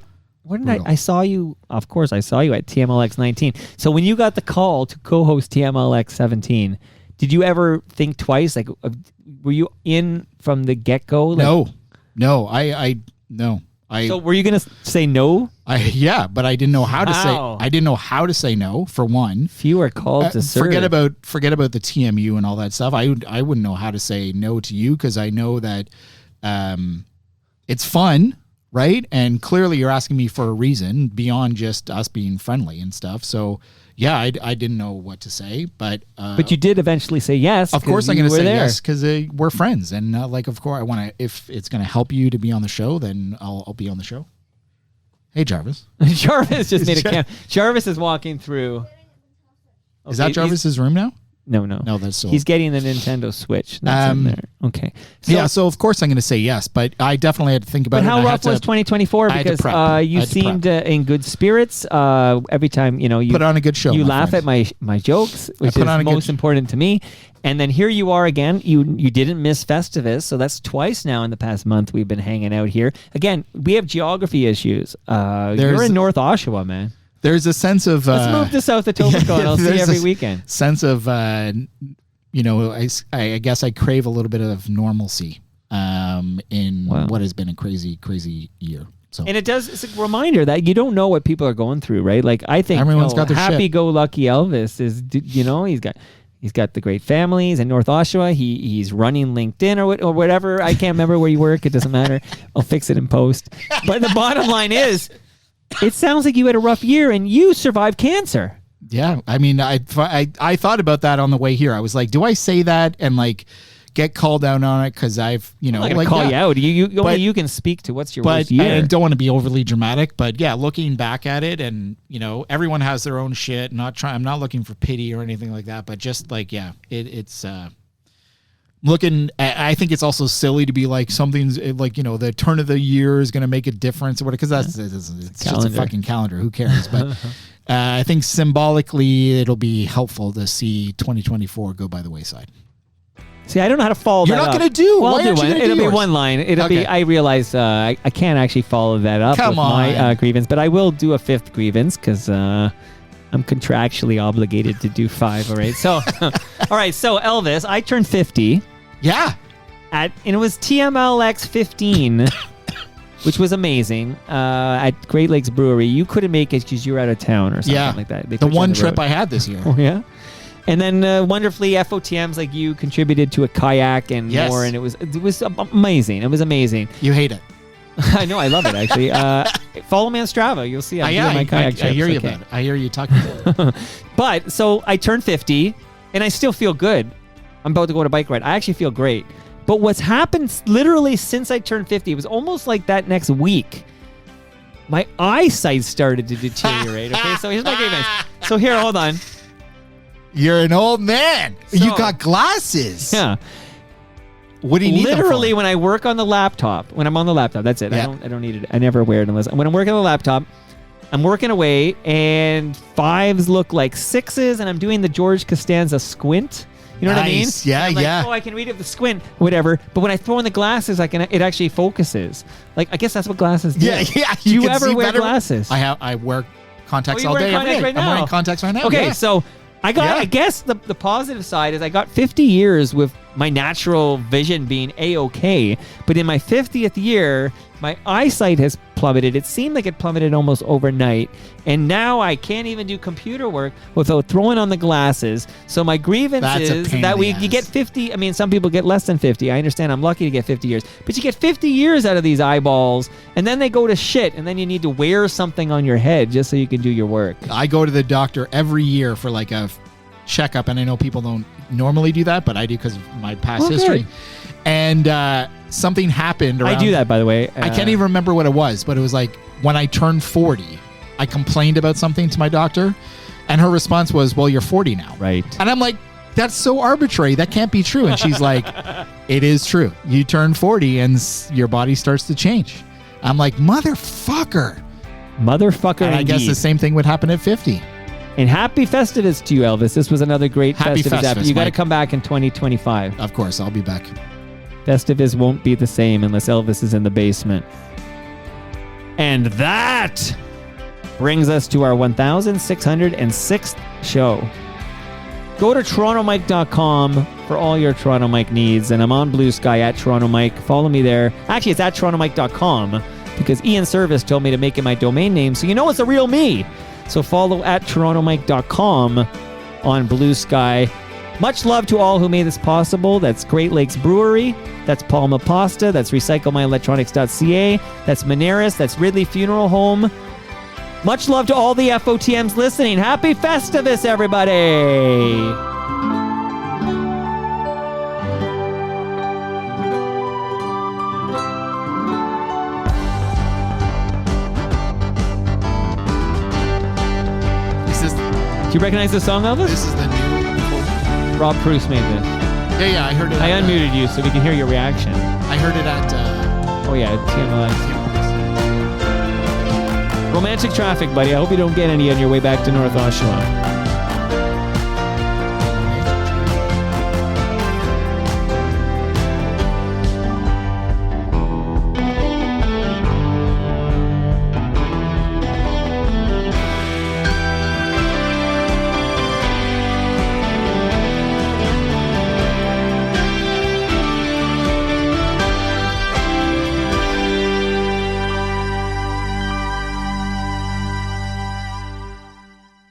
saw you, of course, I saw you at TMLX 19. So when you got the call to co-host TMLX 17, did you ever think twice? Like, were you in from the get-go? Like, No. So were you going to say no? Yeah, but I didn't know how to say. I didn't know how to say no, for one. Fewer called to serve. Forget about the TMU and all that stuff. I wouldn't know how to say no to you, because I know that it's fun, right? And clearly you're asking me for a reason beyond just us being friendly and stuff. So yeah, I didn't know what to say, but you did eventually say yes. Of course, I'm going to say yes, because we're friends, and of course, I want to. If it's going to help you to be on the show, then I'll be on the show. Hey, Jarvis. Jarvis just made a camp. Jarvis is walking through. Is that Jarvis's room now? No, that's sold. He's getting the Nintendo Switch. That's in there. Okay. So of course I'm going to say yes, but I definitely had to think about But it. how rough was 2024? Because you seemed in good spirits. Every time you put on a good show. You laugh at my jokes, which is most important to me. And then here you are again. You didn't miss Festivus, so that's twice now in the past month we've been hanging out here. Again, we have geography issues. You're in North Oshawa, man. There's a sense of let's move to South Etobicoke and I'll see you every weekend. Sense of I guess I crave a little bit of normalcy in what has been a crazy year. So. And it's a reminder that you don't know what people are going through, right? Like I think everyone's got their happy-go-lucky Elvis is, he's got the great families in North Oshawa. He's running LinkedIn or whatever. I can't remember where you work. It doesn't matter. I'll fix it in post. But the bottom line is, it sounds like you had a rough year and you survived cancer. Yeah, I mean, I thought about that on the way here. I was like, do I say that and like get called out on it because I've I'm not gonna call you out. You can speak to what's your worst year. I don't want to be overly dramatic, but yeah, looking back at it, and everyone has their own shit. I'm not looking for pity or anything like that, but just like it's looking. I think it's also silly to be like something's like the turn of the year is going to make a difference or whatever, because it's just a fucking calendar. Who cares? But I think symbolically it'll be helpful to see 2024 go by the wayside. See, I don't know how to follow that up. You're not going to do. Well, Why I'll do one. It'll be yours? one line. It'll be. I realize I can't actually follow that up with my grievance, but I will do a fifth grievance because I'm contractually obligated to do 5. All right. So, all right. So Elvis, I turned 50. Yeah. And it was TMLX 15, which was amazing. At Great Lakes Brewery, you couldn't make it because you were out of town or something like that. They the put you on one the trip road. I had this year. Oh yeah. And then wonderfully, FOTMs like you contributed to a kayak and more, and it was amazing. It was amazing. You hate it. I know, I love it actually. Follow me on Strava. You'll see I'm doing my kayak trips. I hear you about it. I hear you talking about it. But so I turned 50, and I still feel good. I'm about to go on a bike ride. I actually feel great. But what's happened literally since I turned 50, it was almost like that next week. My eyesight started to deteriorate. Okay, so here's my grievance. So here, hold on. You're an old man. So, you got glasses. Yeah. What do you need? Literally, when I work on the laptop, when I'm on the laptop, that's it. Yeah. I don't need it. I never wear it unless when I'm working on the laptop. I'm working away, and 5s look like 6s, and I'm doing the George Costanza squint. You know what I mean? Yeah, I'm like, yeah. Oh, I can read it with the squint, whatever. But when I throw in the glasses, it actually focuses. Like I guess that's what glasses do. Yeah. Do you ever wear glasses? I wear contacts all wearing day. contacts right now? I'm wearing contacts right now. Okay, yeah. so I guess the positive side is I got 50 years with my natural vision being A-okay, but in my 50th year, my eyesight has plummeted. It seemed like it plummeted almost overnight, and now I can't even do computer work without throwing on the glasses. So my grievance is that you get 50. I mean, some people get less than 50. I understand. I'm lucky to get 50 years, but you get 50 years out of these eyeballs, and then they go to shit, and then you need to wear something on your head just so you can do your work. I go to the doctor every year for like a checkup, and I know people don't normally do that, but I do because of my past history. And something happened around, I do that, by the way. I can't even remember what it was, but it was like when I turned 40, I complained about something to my doctor, and her response was, well, you're 40 now. Right. And I'm like, that's so arbitrary. That can't be true. And she's like, it is true. You turn 40 and your body starts to change. I'm like, motherfucker. And I guess the same thing would happen at 50. And happy Festivus to you, Elvis. This was another great Happy Festivus. You got to Mike. come back in 2025. Of course, I'll be back. Festivus won't be the same unless Elvis is in the basement. And that brings us to our 1,606th show. Go to TorontoMike.com for all your Toronto Mike needs. And I'm on Blue Sky at Toronto Mike. Follow me there. Actually, it's at TorontoMike.com because Ian Service told me to make it my domain name, so you know it's a real me. So follow at TorontoMike.com on Blue Sky. Much love to all who made this possible. That's Great Lakes Brewery. That's Palma Pasta. That's RecycleMyElectronics.ca. That's Moneris. That's Ridley Funeral Home. Much love to all the FOTMs listening. Happy Festivus, everybody! Do you recognize the song, Elvis? This is the new Rob Bruce made this. Yeah, I heard it. I unmuted you so we can hear your reaction. I heard it at. Oh yeah, TMLS. Romantic traffic, buddy. I hope you don't get any on your way back to North Oshawa.